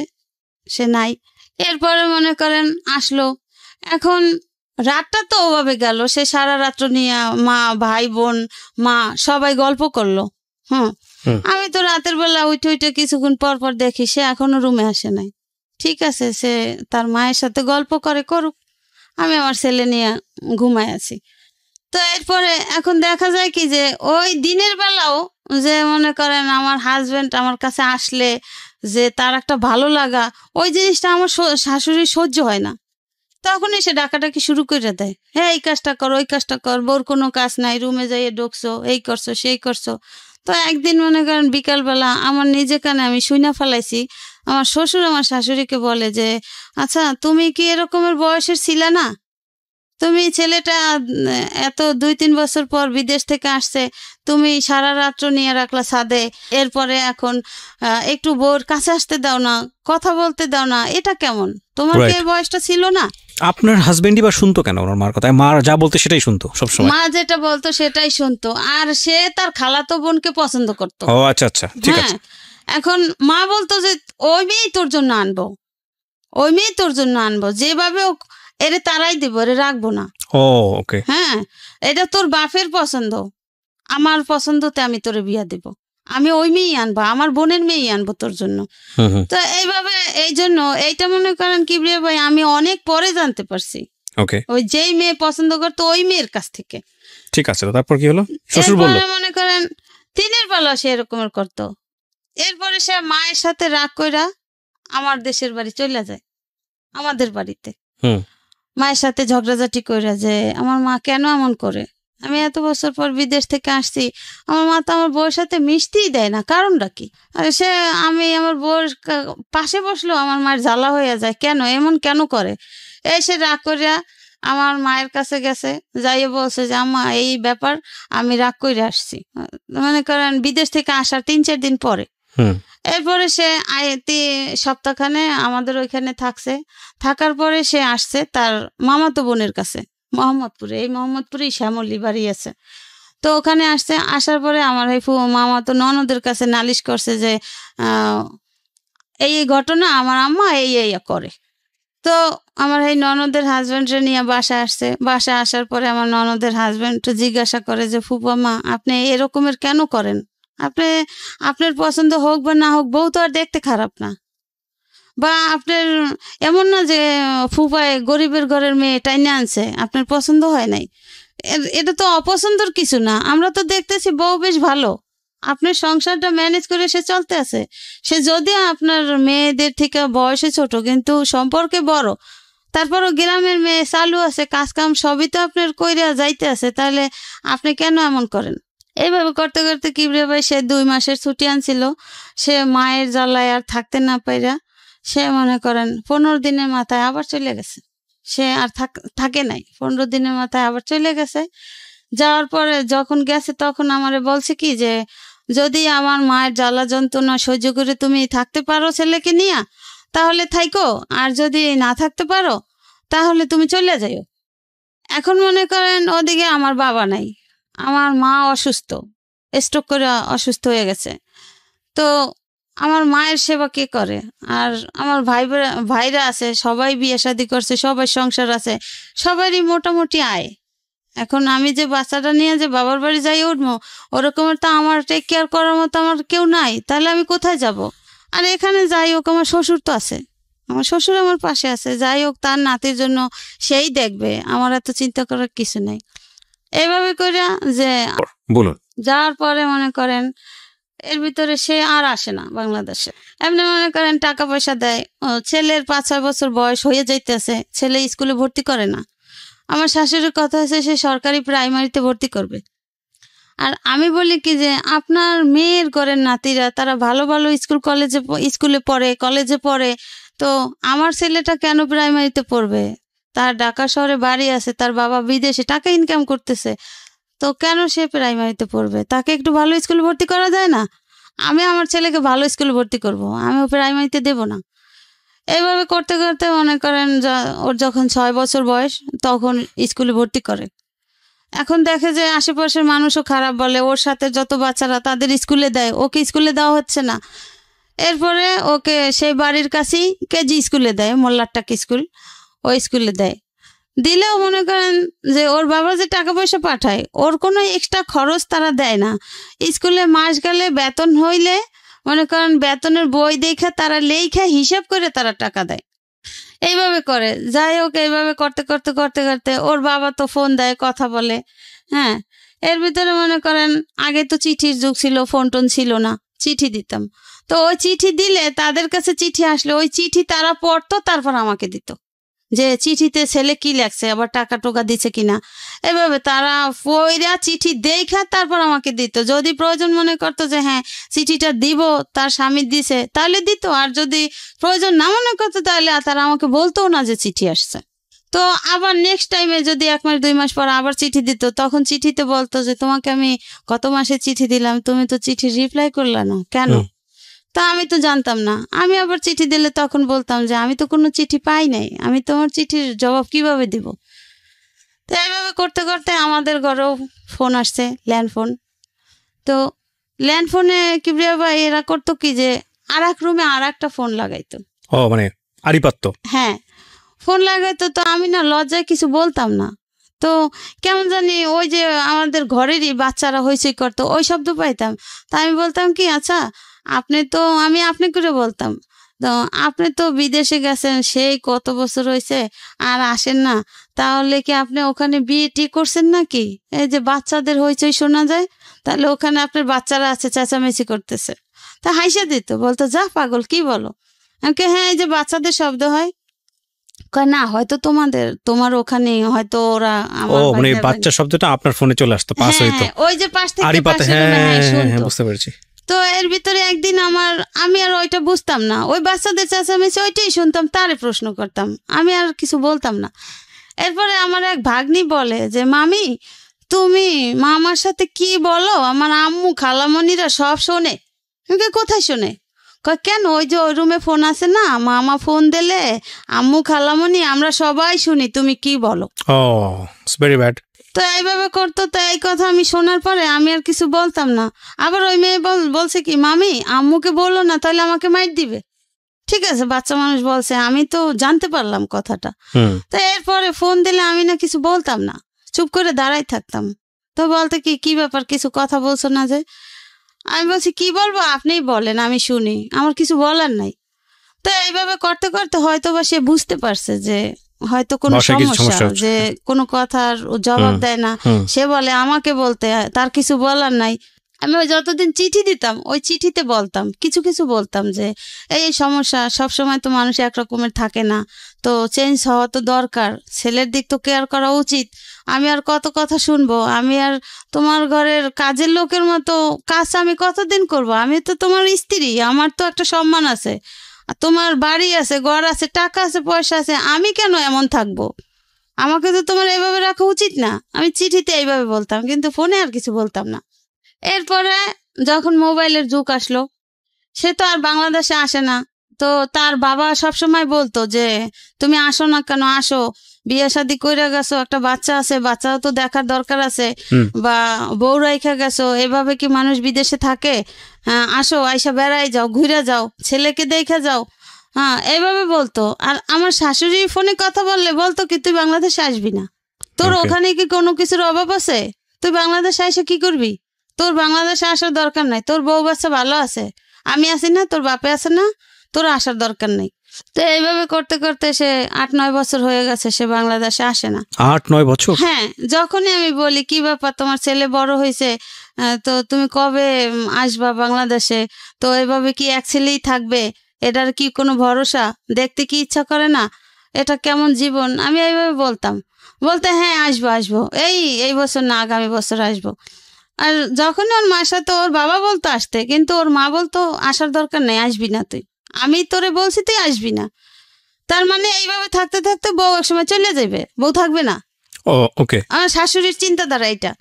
সে নাই। এরপরে মনে করেন আসলো, এখন রাতটা তো ওভাবে গেল, সে সারা রাত্র নিয়ে মা ভাই বোন মা সবাই গল্প করলো। আমি তো রাতের বেলা উঠে উঠে কিছুক্ষণ পর পর দেখি সে এখনো রুমে আসে নাই। ঠিক আছে, সে তার মায়ের সাথে গল্প করে করুক, আমি আমার ছেলে নিয়ে ঘুমায় আছি। তো এরপরে এখন দেখা যায় কি যে ওই দিনের বেলাও যে মনে করেন আমার হাজবেন্ড আমার কাছে আসলে যে তার একটা ভালো লাগা, ওই জিনিসটা আমার শাশুড়ি সহ্য হয় না। তখনই সে ডাকাডাকি শুরু করে দেয়, হ্যাঁ এই কাজটা কর ওই কাজটা কর, বোর কোনো কাজ নাই, রুমে যাইয়ে ঢুকছো, এই করছো সেই করছো। তো একদিন মনে করেন বিকালবেলা আমার নিজে কানে আমি শুইনা ফেলাইছি, আমার শ্বশুর আমার শাশুড়িকে বলে যে আচ্ছা তুমি কি এরকমের বয়সের ছিলে না, তুমি ছেলেটা এত 2-3 বছর পর বিদেশ থেকে আসছে, তুমি সারা রাত্র নিয়ে রাখলা ছাদে, এরপরে এখন একটু বউর কাছে আসতে দাও না, কথা বলতে দাও না, এটা কেমন, তোমার কি বয়সটা ছিল না? আপনার হাজবেন্ডই বা শুনতো কেন ওনার মার কথা? মা যা বলতো সেটাই শুনতো সবসময়? মা যেটা বলতো সেটাই শুনতো, আর সে তার খালাতো বোনকে পছন্দ করতো। ও আচ্ছা আচ্ছা, ঠিক আছে। এখন মা বলতো যে ওই মেয়েই তোর জন্য আনবো, ওই মেয়েই তোর জন্য আনবো, যেভাবে এরে তারাই দেবো, এরে রাখবো না। ও ওকে, হ্যাঁ এটা তোর বাপের পছন্দ, আমার পছন্দতে আমি তোরে বিয়া দেব, আমি ওই মেয়েই আনবো, আমার বোনের মেয়েই আনবো তোর জন্য। তো এইভাবে এই জন্য এইটা মনে করেন কিবরিয়া ভাই আমি অনেক পরে জানতে পারছি, ওকে, ওই যেই মেয়ে পছন্দ করতো ওই মেয়ের কাছ থেকে। ঠিক আছে, তারপর কি হলো? শ্বশুর বলল মনে করেন দিনের বেলা সে এরকমের করতো। এরপরে সে মায়ের সাথে রাগ কইরা আমার দেশের বাড়ি চলে যায়, আমাদের বাড়িতে মায়ের সাথে ঝগড়াঝাটি কইরা যে আমার মা কেন এমন করে, আমি এত বছর পর বিদেশ থেকে আসছি, আমার মা তো আমার বউয়ের সাথে মিশতেই দেয় না, কারণটা কি? আর সে আমি আমার বউয়ের পাশে বসলেও আমার মায়ের জ্বালা হয়ে যায়, কেন এমন কেন করে? এসে রাগ করিয়া আমার মায়ের কাছে গেছে, যাইয়ে বলছে যে আম্মা এই ব্যাপার, আমি রাগ করে আসছি, মনে করেন বিদেশ থেকে আসার 3-4 দিন পরে। এরপরে সে সপ্তাহখানে আমাদের ওইখানে থাকছে, থাকার পরে সে আসছে তার মামাতো বোনের কাছে মোহাম্মদপুরে, এই মোহাম্মদপুরেই শ্যামলী বাড়ি আছে। তো ওখানে আসছে, আসার পরে আমার এই মামাতো ননদের কাছে নালিশ করছে যে এই ঘটনা আমার আম্মা এই করে। তো আমার এই ননদের হাজব্যান্ডরে নিয়ে বাসায় আসছে, বাসায় আসার পরে আমার ননদের হাজব্যান্ড জিজ্ঞাসা করে যে ফুপা মা আপনি এরকমের কেন করেন, আপনার পছন্দ হোক বা না হোক বউ তো আর দেখতে খারাপ না, বা আপনার এমন না যে ফুপায় গরিবের ঘরের মেয়ে টাইনে আনছে আপনার পছন্দ হয় নাই, এটা তো অপছন্দর কিছু না, আমরা তো দেখতেছি বউ বেশ ভালো, আপনার সংসারটা ম্যানেজ করে সে চলতে আছে, সে যদিও আপনার মেয়েদের থেকে বয়সে ছোট কিন্তু সম্পর্কে বড়, তারপরও গ্রামের মেয়ে চালু আছে, কাজ কাম সবই তো আপনার কইরা যাইতে আছে, তাহলে আপনি কেন এমন করেন? এইভাবে করতে করতে কিবরিয়া ভাই সে 2 মাসের ছুটি আনছিল, সে মায়ের জ্বালায় আর থাকতে না পাইরা সে মনে করেন 15 দিনের মাথায় আবার চলে গেছে, সে আর থাকে নাই, 15 দিনের মাথায় আবার চলে গেছে। যাওয়ার পরে যখন গেছে তখন আমারে বলছে কি যে যদি আমার মায়ের জ্বালা যন্ত্রণা সহ্য করে তুমি থাকতে পারো ছেলেকে নিয়ে তাহলে থাইকো, আর যদি না থাকতে পারো তাহলে তুমি চলে যাইও। এখন মনে করেন ওদিকে আমার বাবা নাই, আমার মা অসুস্থ, স্ট্রোক করে অসুস্থ হয়ে গেছে। তো আমার মায়ের সেবা কে করে? আর আমার ভাইরা আছে, সবাই বিয়ে শাদী করছে, সবাই সংসার আছে, সবারই মোটামুটি আয়। এখন আমি যে বাচ্চাটা নিয়ে যে বাবার বাড়ি যাই উঠবো, ওরকমের তো আমার টেক কেয়ার করার মতো আমার কেউ নাই, তাহলে আমি কোথায় যাব? আর এখানে যাই হোক আমার শ্বশুর তো আছে, আমার শ্বশুর আমার পাশে আছে, যাই হোক তার নাতির জন্য সেই দেখবে, আমার এত চিন্তা করার কিছু নেই। এইভাবে করে যে বলুন, যাওয়ার পরে মনে করেন এর ভিতরে সে আর আসে না বাংলাদেশে। এমনি মনে করেন টাকা পয়সা দেয়, ছেলের 5-6 বছর বয়স হয়ে যাইতেছে, ছেলে স্কুলে ভর্তি করে না। আমার শাশুড়ির কথা আছে সে সরকারি প্রাইমারিতে ভর্তি করবে। আর আমি বলি কি যে আপনার মেয়ের ঘরের নাতিরা তারা ভালো ভালো স্কুলে পড়ে, কলেজে পড়ে, তো আমার ছেলেটা কেন প্রাইমারিতে পড়বে? তার ঢাকা শহরে বাড়ি আছে, তার বাবা বিদেশে টাকা ইনকাম করতেছে, তো কেন সে প্রাইমারিতে পড়বে? তাকে একটু ভালো স্কুলে ভর্তি করা যায় না? আমি আমার ছেলেকে ভালো স্কুলে ভর্তি করব, আমি প্রাইমারিতে দেব না। এইভাবে করতে করতে মনে করেন ওর যখন 6 বছর বয়স তখন স্কুলে ভর্তি করে। এখন দেখে যে আশেপাশের মানুষও খারাপ বলে, ওর সাথে যত বাচ্চারা তাদের স্কুলে দেয়, ওকে স্কুলে দেওয়া হচ্ছে না। এরপরে ওকে সেই বাড়ির কাছেই কেজি স্কুলে দেয়, মোল্লারটাক স্কুল, ওই স্কুলে দেয়। দিলেও মনে করেন যে ওর বাবা যে টাকা পয়সা পাঠায়, ওর কোনো এক্সট্রা খরচ তারা দেয় না। স্কুলে মাস গেলে বেতন হইলে মনে করেন বেতনের বই দেখে তারা লেখা হিসাব করে তারা টাকা দেয়। এইভাবে করে, যাই হোক এইভাবে করতে করতে করতে করতে ওর বাবা তো ফোন দেয়, কথা বলে। হ্যাঁ, এর ভিতরে মনে করেন আগে তো চিঠির যুগ ছিল, ফোন টোন ছিল না, চিঠি দিতাম। তো ওই চিঠি দিলে তাদের কাছে চিঠি আসলে ওই চিঠি তারা পড়তো, তারপর আমাকে দিত যে চিঠিতে ছেলে কি লেখছে, আবার টাকা টোকা দিছে কিনা। এভাবে তারা পয়রা চিঠি দেখা তারপর আমাকে দিত। যদি প্রয়োজন মনে করতো যে হ্যাঁ চিঠিটা দিব, তার স্বামী দিছে, তাহলে দিত। আর যদি প্রয়োজন না মনে করতো তাহলে তারা আমাকে বলতো না যে চিঠি আসছে। তো আবার নেক্সট টাইমে যদি 1 মাস 2 মাস পর আবার চিঠি দিত, তখন চিঠিতে বলতো যে তোমাকে আমি গত মাসে চিঠি দিলাম, তুমি তো চিঠি রিপ্লাই করলে না কেন? তা আমি তো জানতাম না। আমি আবার চিঠি দিলে তখন বলতাম যে আমি তো কোনো চিঠি পাই নাই, আমি তোমার চিঠির জবাব কিভাবে দিব? তো এইভাবে করতে করতে আমাদের ঘরেও ফোন আসছে, ল্যান্ড ফোন। তো ল্যান্ড ফোনে কিবরিয়া ভাই এরা করতো কি যে আর এক রুমে আর একটা ফোন লাগাইতো। ও মানে আড়িপাত্ত। হ্যাঁ, ফোন লাগাইতো। তো আমি না লজ্জায় কিছু বলতাম না। তো কেমন জানি ওই যে আমাদের ঘরেরই বাচ্চারা হইচই করতো, ওই শব্দ পাইতাম। তা আমি বলতাম কি, আচ্ছা আমি আপনি করে বলতাম, তো আপনি তো বিদেশে গেছেন সেই কত বছর হয়েছে আর আসেন না, তাহলে কি আপনি ওখানে বিয়ে টি করছেন নাকি? এই যে বাচ্চাদের হইচই শোনা যায়, তাহলে ওখানে আপনার বাচ্চারা আছে চেঁচামেচি করতেছে। তা হাইসা দিত, বলতো যা পাগল কি বলো? আমাকে হ্যাঁ এই যে বাচ্চাদের শব্দ হয়, না হয়তো তোমার ওখানে হয়তো ওরা মানে বাচ্চা শব্দটা আপনার ফোনে চলে আসতো, পাস হইতো ওই যে পাশ থেকে বুঝতে পেরেছি। তো এর ভিতরে একদিন আমি আর ওইটা বুঝতাম না, ওই বাচ্চাদের চেঁচামেচি ওইটাই শুনতাম, তারে প্রশ্ন করতাম, আমি আর কিছু বলতাম না। এরপরে আমার এক ভাগ্নি বলে যে মামি তুমি মামার সাথে কি বলো, আমার আম্মু খালামণিরা সব শোনে। কোথায় শোনে? কেন? ওই যে ওই রুমে ফোন আছে না, মামা ফোন দিলে আম্মু খালামণি আমরা সবাই শুনি তুমি কি বলো। It's very bad. তো এইভাবে করতো। তো এই কথা আমি শোনার পরে আমি আর কিছু বলতাম না। আবার ওই মেয়ে বলছে কি, মামি আম্মুকে বললো না, তাহলে আমাকে মাইর দিবে। ঠিক আছে, বাচ্চা মানুষ বলছে, আমি তো জানতে পারলাম কথাটা। তো এরপরে ফোন দিলে আমি না কিছু বলতাম না, চুপ করে দাঁড়াই থাকতাম। তো বলতে কি ব্যাপার, কিছু কথা বলছো না যে? আমি বলছি কি বলবো, আপনিই বলেন, আমি শুনি, আমার কিছু বলার নাই। তো এইভাবে করতে করতে হয়তো বা সে বুঝতে পারছে যে হয়তো কোনো সমস্যা, যে কোনো কথার জবাব দেয় না। সে বলে আমাকে বলতে, তার কিছু বলার নাই। আমি ওই যতদিন চিঠি দিতাম ওই চিঠিতে বলতাম, কিছু কিছু বলতাম যে এই সমস্যা, সবসময় তো মানুষ একরকমের থাকে না, তো চেঞ্জ হওয়া তো দরকার, ছেলের দিক তো কেয়ার করা উচিত। আমি আর কত কথা শুনবো? আমি আর তোমার ঘরের কাজের লোকের মতো কাজ আমি কতদিন করব? আমি তো তোমার স্ত্রী, আমার তো একটা সম্মান আছে, তোমার বাড়ি আছে, ঘর আছে, টাকা আছে, পয়সা আছে, আমি কেন এমন থাকবো? আমাকে তো তোমার এইভাবে রাখা উচিত না। আমি চিঠিতে এইভাবে বলতাম, কিন্তু ফোনে আর কিছু বলতাম না। এরপরে যখন মোবাইলের যুগ আসলো, সে তো আর বাংলাদেশে আসে না। তো তার বাবা সবসময় বলতো যে তুমি আসো না কেন, আসো, বিয়ে শাদী কইরা গেছো, একটা বাচ্চা আছে, বাচ্চাও তো দেখার দরকার আছে, বা বউ রাইখা গেছো, এভাবে কি মানুষ বিদেশে থাকে? আসো, আইসা বেড়াই যাও, ঘুরে যাও, ছেলেকে দেখে যাও, হ্যাঁ এইভাবে বলতো। আর আমার শাশুড়ি ফোনে কথা বললে বলতো কি, তুই বাংলাদেশে আসবি না, তোর ওখানে কি কোনো কিছুর অভাব আছে? তুই বাংলাদেশে এসে কি করবি? তোর বাংলাদেশে আসার দরকার নাই, তোর বউ বাচ্চা ভালো আছে, আমি আছি না, তোর বাপে আছে না, তোর আসার দরকার নেই। তো এইভাবে করতে করতে সে 8-9 বছর হয়ে গেছে, সে বাংলাদেশে আসে না। 8-9 বছর? হ্যাঁ, যখনই আমি বলি কি ব্যাপার, তোমার ছেলে বড় হয়েছে, তো তুমি কবে আসবা বাংলাদেশে? তো এভাবে কি এক ছেলেই থাকবে? এটার কি কোনো ভরসা? দেখতে কি ইচ্ছা করে না? এটা কেমন জীবন? আমি এইভাবে বলতাম, বলতে হ্যাঁ আসবো আসবো, এই বছর না আগামী বছর আসবো। আর যখন ওর মার সাথে ওর বাবা বলতো আসতে, কিন্তু ওর মা বলতো আসার দরকার নেই, আসবি না তুই, আমি তোরে বলছি তুই আসবি না। তার মানে এইভাবে থাকতে থাকতে বউ একসময় চলে যাবে, বউ থাকবে না। ওকে, আমার শাশুড়ির চিন্তাধারা এটা।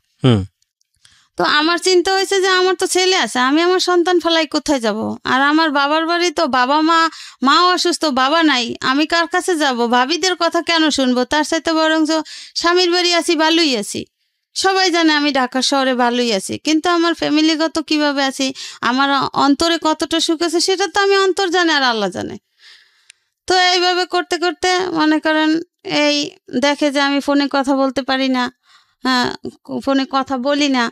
তো আমার চিন্তা হয়েছে যে আমার তো ছেলে আছে, আমি আমার সন্তান ফেলাই কোথায় যাব? আর আমার বাবার বাড়ি তো বাবা মাও অসুস্থ, বাবা নাই, আমি কার কাছে যাব? ভাবিদের কথা কেন শুনবো? তার সাথে বরং স্বামীর বাড়ি আছি, ভালোই আছি, সবাই জানে আমি ঢাকা শহরে ভালোই আছি, কিন্তু আমার ফ্যামিলিগত কিভাবে আছি, আমার অন্তরে কতটা সুখ আছে, সেটা তো আমি অন্তর জানে আর আল্লাহ জানে। তো এইভাবে করতে করতে মনে করেন এই দেখে যে আমি ফোনে কথা বলতে পারি না, ফোনে কথা বলি না,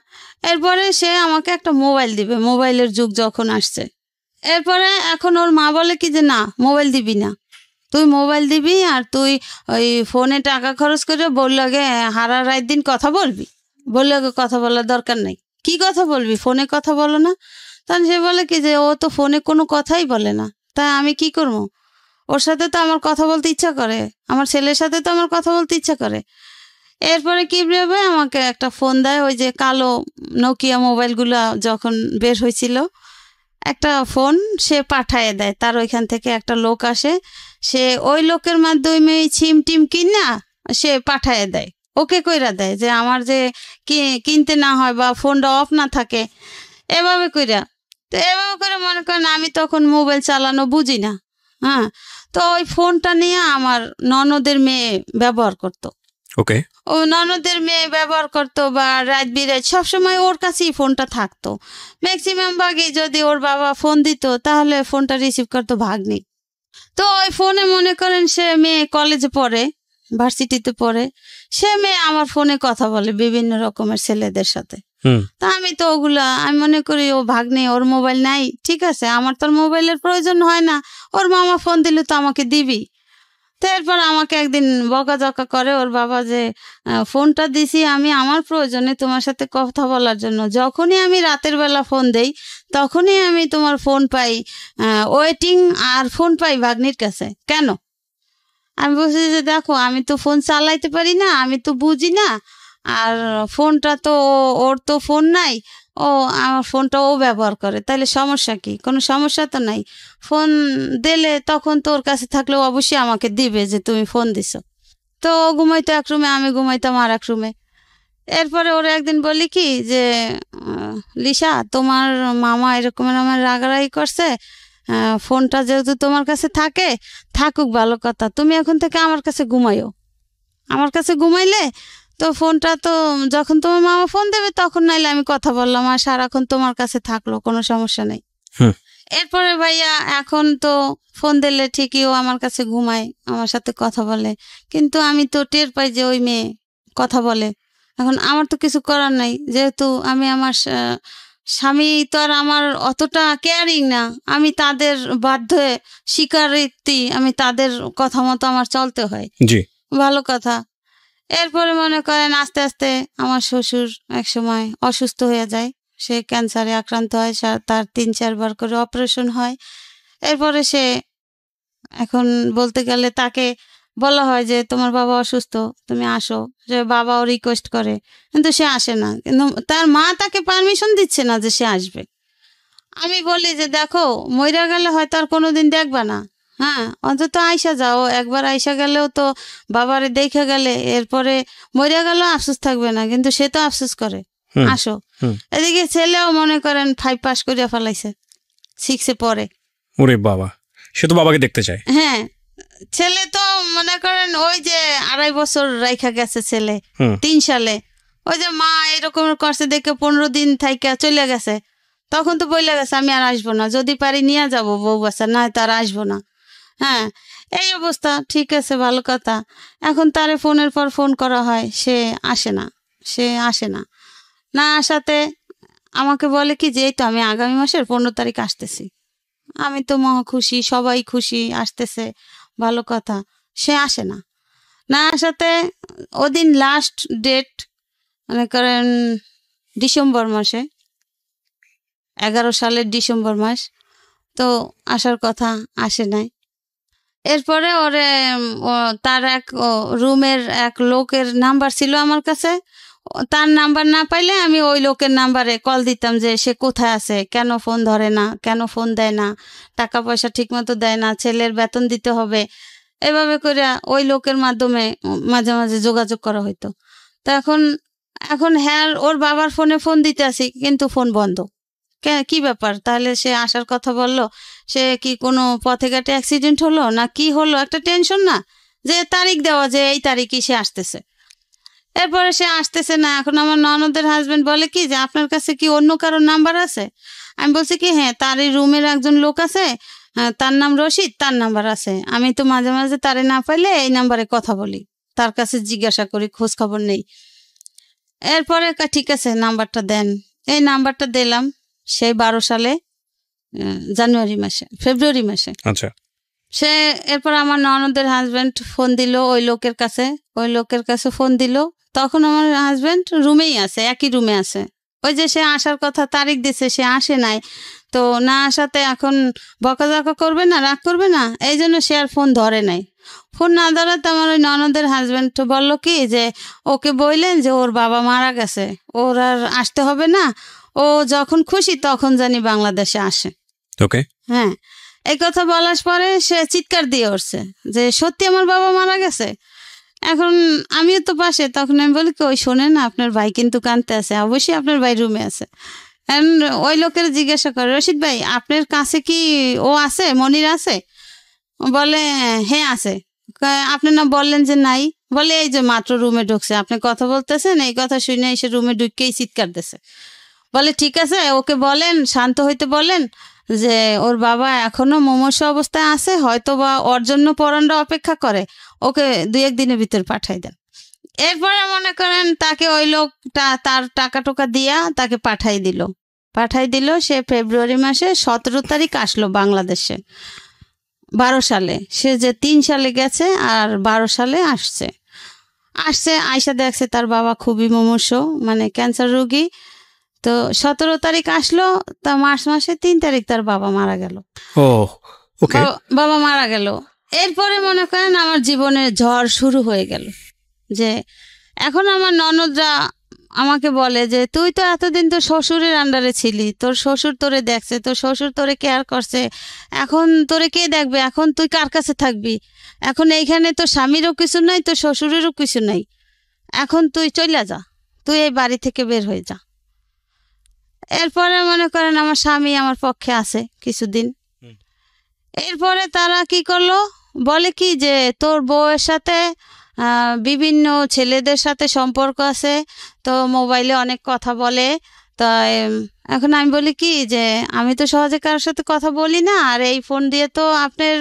এরপরে সে আমাকে একটা মোবাইল দিবে, মোবাইলের যুগ যখন আসছে। এরপরে এখন ওর মা বলে কি যে না, মোবাইল দিবি না, তুই মোবাইল দিবি আর তুই ওই ফোনে টাকা খরচ করে বললাগে হারা রাত দিন কথা বলবি, বললাগে কথা বলার দরকার নেই, কি কথা বলবি, ফোনে কথা বলো না। তখন সে বলে কি যে ও তো ফোনে কোনো কথাই বলে না, তাই আমি কি করবো? ওর সাথে তো আমার কথা বলতে ইচ্ছা করে, আমার ছেলের সাথে তো আমার কথা বলতে ইচ্ছা করে। এরপরে কি ভেবে আমাকে একটা ফোন দেয়, ওই যে কালো নোকিয়া মোবাইলগুলো যখন বের হয়েছিল, একটা ফোন সে পাঠায় দেয়, তার ওইখান থেকে একটা লোক আসে, সে ওই লোকের মাধ্যমে সিম টিম কিনা সে পাঠায় দেয়, ওকে কইরা দেয় যে আমার যে কিনতে না হয় বা ফোনটা অফ না থাকে, এভাবে কইরা। তো এভাবে করে মনে করেন আমি তখন মোবাইল চালানো বুঝি না, হ্যাঁ। তো ওই ফোনটা নিয়ে আমার ননদের মেয়ে ব্যবহার করতো। ওকে, ও ননদের মেয়ে ব্যবহার করতো, বা রাত বিরাত সবসময় ওর কাছেই ফোনটা থাকতো। ম্যাক্সিমাম ভাগে যদি ওর বাবা ফোন দিত তাহলে ফোনটা রিসিভ করতো ভাগ্নি। তো ওই ফোনে মনে করেন সে মেয়ে কলেজে পড়ে, ভার্সিটিতে পড়ে, সে মেয়ে আমার ফোনে কথা বলে বিভিন্ন রকমের ছেলেদের সাথে। তা আমি তো ওগুলা আমি মনে করি ও ভাগ্নি, ওর মোবাইল নাই, ঠিক আছে, আমার তোর মোবাইলের প্রয়োজন হয় না, ওর মামা ফোন দিলে তো আমাকে দিবি। তো এরপর আমাকে একদিন বকাঝকা করে ওর বাবা যে ফোনটা দিছি আমি আমার প্রয়োজনে তোমার সাথে কথা বলার জন্য, যখনই আমি রাতের বেলা ফোন দেই তখনই আমি তোমার ফোন পাই ওয়েটিং, আর ফোন পাই ভাগ্নির কাছে, কেন? আমি বলছি যে দেখো আমি তো ফোন চালাইতে পারি না, আমি তো বুঝি না, আর ফোনটা তো ওর তো ফোন নাই, ও আমার ফোনটা ও ব্যবহার করে, তাহলে সমস্যা কি? কোনো সমস্যা তো নাই, ফোন দিলে তখন তো ওর কাছে থাকলেও অবশ্যই আমাকে দিবে যে তুমি ফোন দিছো। তো ও ঘুমাইতো এক রুমে, আমি ঘুমাইতাম আর এক রুমে। এরপরে ওরা একদিন বলি কি যে লিসা, তোমার মামা এরকম আমার রাগারাগি করছে, ফোনটা যেহেতু তোমার কাছে থাকে, থাকুক ভালো কথা, তুমি এখন থেকে আমার কাছে ঘুমাইও, আমার কাছে ঘুমাইলে তো ফোনটা তো যখন তোমার মামা ফোন দেবে তখন নাইলে আমি কথা বললাম, আর সারাক্ষণ তোমার কাছে থাকলো, কোনো সমস্যা নেই। এরপরে ভাইয়া এখন তো ফোন দিলে ঠিকই ও আমার কাছে ঘুমায়, আমার সাথে কথা বলে, কিন্তু আমি তো টের পাই যে ওই মেয়ে কথা বলে। এখন আমার তো কিছু করার নাই, যেহেতু আমি আমার স্বামী তো আর আমার অতটা কেয়ারিং না, আমি তাদের বাধ্য স্বীকারোক্তি, আমি তাদের কথা মতো আমার চলতে হয়। জি, ভালো কথা। এরপরে মনে করেন আস্তে আস্তে আমার শ্বশুর এক সময় অসুস্থ হয়ে যায়, সে ক্যান্সারে আক্রান্ত হয়, তার 3-4 বার করে অপারেশন হয়। এরপরে সে এখন বলতে গেলে তাকে বলা হয় যে তোমার বাবা অসুস্থ, তুমি আসো, যে বাবাও রিকোয়েস্ট করে, কিন্তু সে আসে না, কিন্তু তার মা তাকে পারমিশন দিচ্ছে না যে সে আসবে। আমি বলি যে দেখো মইরা গেলে হয়তো আর কোনোদিন দেখবা না, হ্যাঁ, অন্তত আইসা যাও একবার, আইসা গেলেও তো বাবারে দেখে গেলে, এরপরে মইরা গেলেও আফসোস থাকবে না, কিন্তু সে তো আফসোস করে, আসো। এদিকে ছেলেও মনে করেন 5 পাস করিয়া ফেলাইছে, 6-এ পড়ে। ওরে বাবা, সে তো বাবাকে দেখতে চায়। হ্যাঁ, ছেলে তো মনে করেন ওই যে 2.5 বছর রাইখা গেছে ছেলে 3 সালে, ওই যে মা এরকম করছে দেখে 15 দিন থাইকা চলে গেছে, তখন তো বইলে গেছে আমি আর আসবো না, যদি পারি নিয়ে যাবো বউ বাচ্চা, না তার আসবো না। হ্যাঁ, এই অবস্থা। ঠিক আছে, ভালো কথা। এখন তারে ফোনের পর ফোন করা হয়, সে আসে না, না আসাতে আমাকে বলে কি যে এই তো আমি আগামী মাসের 15 তারিখ আসতেছি। আমি তো মহা খুশি, সবাই খুশি, আসতেছে, ভালো কথা। সে আসে না, না আসাতে ওদিন লাস্ট ডেট মনে করেন ডিসেম্বর মাসে, 11 সালের ডিসেম্বর মাস, তো আসার কথা, আসে নাই। এরপরে ওরে তার এক রুমের এক লোকের নাম্বার ছিল আমার কাছে, তার নাম্বার না পাইলে আমি ওই লোকের নাম্বারে কল দিতাম যে সে কোথায় আছে, কেন ফোন ধরে না, কেন ফোন দেয় না, টাকা পয়সা ঠিক মতো দেয় না, ছেলের বেতন দিতে হবে, এভাবে করে ওই লোকের মাধ্যমে মাঝে মাঝে যোগাযোগ করা হইতো। তো এখন হ্যাঁ ওর বাবার ফোনে ফোন দিতে আসি, কিন্তু ফোন বন্ধ। কি ব্যাপার, তাহলে সে আসার কথা বললো, সে কি কোনো পথে ঘাটে অ্যাক্সিডেন্ট হলো না কি হলো, একটা টেনশন না, যে তারিখ দেওয়া যে এই তারিখই সে আসতেছে। এরপরে সে আসতেছে না। এখন আমার ননদের হাজবেন্ড বলে কি যে আপনার কাছে কি অন্য কারোর নাম্বার আছে? আমি বলছি কি হ্যাঁ, তার এই রুমের একজন লোক আছে, তার নাম রশিদ, তার নাম্বার আছে, আমি তো মাঝে মাঝে তারে না পাইলে এই নাম্বারে কথা বলি, তার কাছে জিজ্ঞাসা করি, খোঁজ খবর নেই। এরপরে ঠিক আছে নাম্বারটা দেন, এই নাম্বারটা দিলাম সেই 12 সালে ফেব্রুয়ারি মাসে। আচ্ছা, সে এরপর আমার ননদের হাজবেন্ড ফোন দিল ওই লোকের কাছে ফোন দিল। তখন আমার হাজবেন্ড রুমেই আছে, একই রুমে আছে। ওই যে সে আসার কথা তারিখ দিছে, সে আসে নাই, তো না আসাতে এখন বকাঝকা করবে না, রাগ করবে না, এই জন্য সে আর ফোন ধরে নাই। ফোন না ধরাতে আমার ওই ননদের হাজবেন্ড বলল কি যে ওকে বললেন যে ওর বাবা মারা গেছে, ওর আর আসতে হবে না, ও যখন খুশি তখন জানি বাংলাদেশে আসে। ওকে, হ্যাঁ, এই কথা বলার পরে সে চিৎকার দিয়ে উঠছে যে সত্যি আমার বাবা মারা গেছে। এখন আমিও তো পাশে, তখন আমি বলি কি ওই শোনেন না, আপনার ভাই কিন্তু কাঁদতে আছে, অবশ্যই আপনার ভাই রুমে আছে। ওই লোকের জিজ্ঞাসা করে রশিদ ভাই আপনার কাছে কি ও আছে, মনির আছে? বলে হ্যাঁ আছে। আপনি না বললেন যে নাই? বলে এই যে মাত্র রুমে ঢুকছে, আপনি কথা বলতেছেন, এই কথা শুনে এসে রুমে ঢুকেই চিৎকার দিছে। বলে ঠিক আছে, ওকে বলেন, শান্ত হইতে বলেন যে ওর বাবা এখনো মুমূর্ষু অবস্থায় আছে, হয়তো বা ওর জন্য পরাণরা অপেক্ষা করে, ওকে 2-1 দিনের ভিতর পাঠাই দেন। এরপরে মনে করেন তাকে ওই লোকটা তার টাকা টোকা দিয়া তাকে পাঠাই দিল। সে ফেব্রুয়ারি মাসে 17 তারিখ আসলো বাংলাদেশে 12 সালে। সে যে 3 সালে গেছে আর 12 সালে আসছে আইসা দেখছে তার বাবা খুবই মুমূর্ষু, মানে ক্যান্সার রোগী। তো 17 তারিখ আসলো, তা মার্চ মাসে 3 তারিখ তার বাবা মারা গেল। বাবা মারা গেল। এরপরে মনে করেন আমার জীবনের ঝড় শুরু হয়ে গেল। যে এখন আমার ননদরা আমাকে বলে যে তুই তো এতদিন তো শ্বশুরের আন্ডারে ছিলি, তোর শ্বশুর তোরে দেখছে, তোর শ্বশুর তোরে কেয়ার করছে, এখন তোরে কে দেখবে, এখন তুই কার কাছে থাকবি? এখন এইখানে তো স্বামীরও কিছু নাই, তোর শ্বশুরেরও কিছু নাই, এখন তুই চলে যা, তুই এই বাড়ি থেকে বের হয়ে যা। এরপরে মনে করেন আমার স্বামী আমার পক্ষে আছে কিছুদিন। এরপরে তারা কি করলো, বলে কি যে তোর বউয়ের সাথে বিভিন্ন ছেলেদের সাথে সম্পর্ক আছে, তো মোবাইলে অনেক কথা বলে। তাই এখন আমি বলি কি যে আমি তো সহজে কারোর সাথে কথা বলি না, আর এই ফোন দিয়ে তো আপনার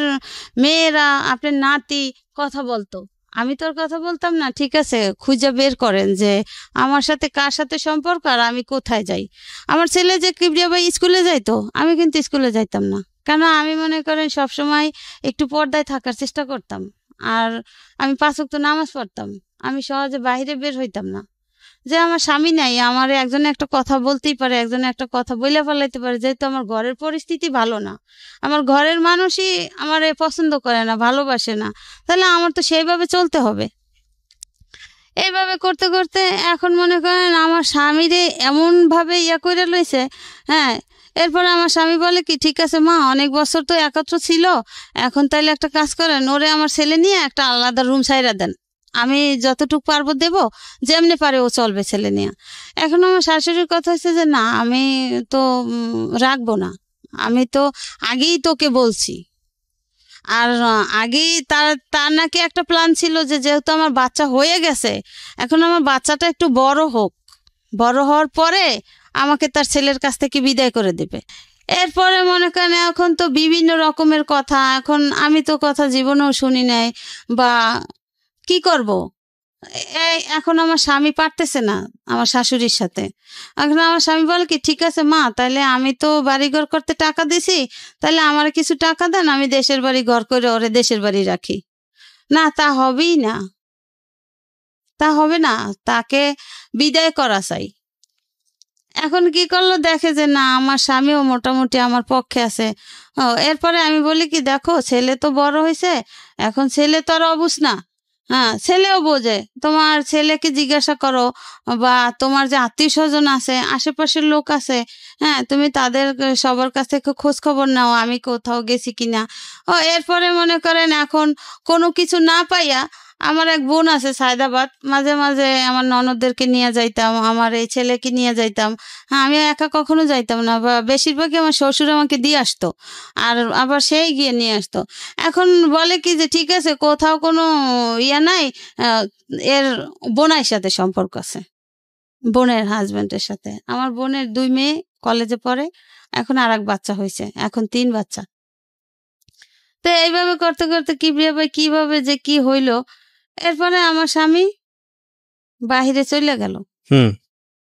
মেয়েরা, আপনার নাতি কথা বলতো, আমি তোর কথা বলতাম না। ঠিক আছে, খুঁজে বের করেন যে আমার সাথে কার সাথে সম্পর্ক আর আমি কোথায় যাই। আমার ছেলে যে কিবরিয়া ভাই স্কুলে যাইতো, আমি কিন্তু স্কুলে যাইতাম না, কেন আমি মনে করেন সবসময় একটু পর্দায় থাকার চেষ্টা করতাম, আর আমি 5 ওয়াক্ত নামাজ পড়তাম, আমি সহজে বাইরে বের হইতাম না। যে আমার স্বামী নাই, আমার একজনে একটা কথা বলতেই পারে, একজনে একটা কথা বলে ফেলাইতে পারে, যেহেতু আমার ঘরের পরিস্থিতি ভালো না, আমার ঘরের মানুষই আমার পছন্দ করে না, ভালোবাসে না, তাহলে আমার তো সেইভাবে চলতে হবে। এইভাবে করতে করতে এখন মনে করেন আমার স্বামীরে এমনভাবে করে লইছে। হ্যাঁ, এরপরে আমার স্বামী বলে কি ঠিক আছে মা, অনেক বছর তো একত্র ছিল, এখন তাইলে একটা কাজ করেন, ওরে আমার ছেলে নিয়ে একটা আলাদা রুম ছাইরা দেন, আমি যতটুকু পারবো দেব, যেমনি পারে ও চলবে ছেলে নিয়ে। এখন আমার শাশুড়ির কথা হচ্ছে যে না, আমি তো রাখবো না, আমি তো আগেই তোকে বলছি, আর আগেই তার নাকি একটা প্ল্যান ছিল যে যেহেতু আমার বাচ্চা হয়ে গেছে, এখন আমার বাচ্চাটা একটু বড় হোক, বড় হওয়ার পরে আমাকে তার ছেলের কাছ থেকে বিদায় করে দেবে। এরপরে মনে করেন এখন তো বিভিন্ন রকমের কথা, এখন আমি তো কথা জীবনেও শুনি নাই বা কি করব। এখন আমার স্বামী পারতেছে না আমার শাশুড়ির সাথে। এখন আমার স্বামী বলে কি, ঠিক আছে মা, তাহলে আমি তো বাড়িঘর করতে টাকা দিছি, তাহলে আমার কিছু টাকা দেন, আমি দেশের বাড়ি ঘর করে ওরে দেশের বাড়ি রাখি। না, তা হবেই না, তা হবে না, তাকে বিদায় করা চাই। এখন কি করলো, দেখে যে না আমার স্বামীও মোটামুটি আমার পক্ষে আছে। এরপরে আমি বলি কি, দেখো ছেলে তো বড় হয়েছে, এখন ছেলে তো আর অবুঝ না, হ্যাঁ ছেলেও বোঝে। তোমার ছেলেকে জিজ্ঞাসা করো বা তোমার যে আত্মীয় স্বজন আছে, আশেপাশের লোক আছে, হ্যাঁ তুমি তাদের সবার কাছ থেকে খোঁজ খবর নাও আমি কোথাও গেছি কিনা। এরপরে মনে করেন এখন কোনো কিছু না পাইয়া আমার এক বোন আছে সায়দাবাদ, মাঝে মাঝে আমার ননদদেরকে নিয়ে যাইতাম, আমার এই ছেলেকে নিয়ে যাইতাম। হ্যাঁ আমি একা কখনো যাইতাম না, বা বেশিরভাগই আমার শ্বশুর আমাকে দিয়ে আসতো, আর আবার সেই গিয়ে নিয়ে আসতো। এখন বলে কি যে ঠিক আছে, কোথাও কোনো ইয়া নাই, এর বোনের সাথে সম্পর্ক আছে, বোনের হাজবেন্ডের সাথে। আমার বোনের 2 মেয়ে কলেজে পড়ে, এখন আর এক বাচ্চা হয়েছে, এখন 3 বাচ্চা। তো এইভাবে করতে করতে কিভাবে যে কি হইলো, এরপরে আমার স্বামী বাহিরে চলে গেল।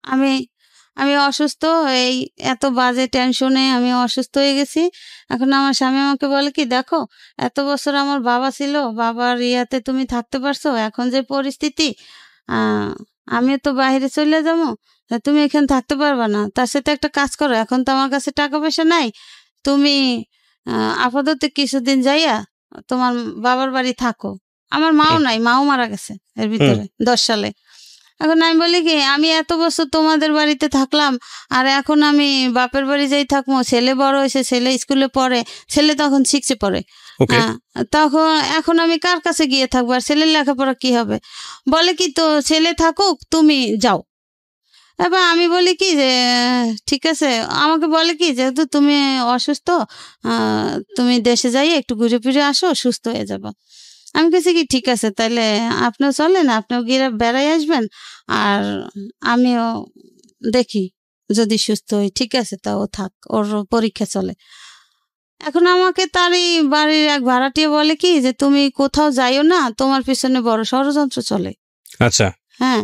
আমি আমি অসুস্থ, এই এত বাজে টেনশনে আমি অসুস্থ হয়ে গেছি। এখন আমার স্বামী আমাকে বলে কি, দেখো এত বছর আমার বাবা ছিল, বাবার ইয়াতে তুমি থাকতে পারছো, এখন যে পরিস্থিতি আমিও তো বাইরে চলে যাবো, তুমি এখানে থাকতে পারবা না। তার সাথে একটা কাজ করো, এখন তো আমার কাছে টাকা পয়সা নাই, তুমি আপাতত কিছুদিন যাইয়া তোমার বাবার বাড়ি থাকো। আমার মাও নাই, মাও মারা গেছে এর ভিতরে 10 সালে। এখন আমি বলি কি, আমি এত বছর তোমাদের বাড়িতে থাকলাম, আর এখন আমি বাপের বাড়ি যাই থাকবো, ছেলে বড় হয়েছে, ছেলে স্কুলে পড়ে, ছেলে তখন 6-এ পড়ে, তখন এখন আমি কার কাছে গিয়ে থাকবো, আর ছেলের লেখাপড়া কি হবে। বলে কি, তো ছেলে থাকুক, তুমি যাও। এবার আমি বলি কি যে ঠিক আছে, আমাকে বলে কি যেহেতু তুমি অসুস্থ, তুমি দেশে যাই একটু ঘুরে ফিরে আসো, সুস্থ হয়ে যাবো। আমি কেছি কি ঠিক আছে, তাহলে আপনিও চলেন, আপনিও গিয়ে বেড়াই আসবেন, আর আমিও দেখি যদি সুস্থ হই, ঠিক আছে তাও থাক, ওর পরীক্ষা চলে। এখন আমাকে তার এই বাড়ির এক ভাড়াটিয়া বলে কি যে তুমি কোথাও যাইও না, তোমার পিছনে বড় ষড়যন্ত্র চলে। আচ্ছা, হ্যাঁ।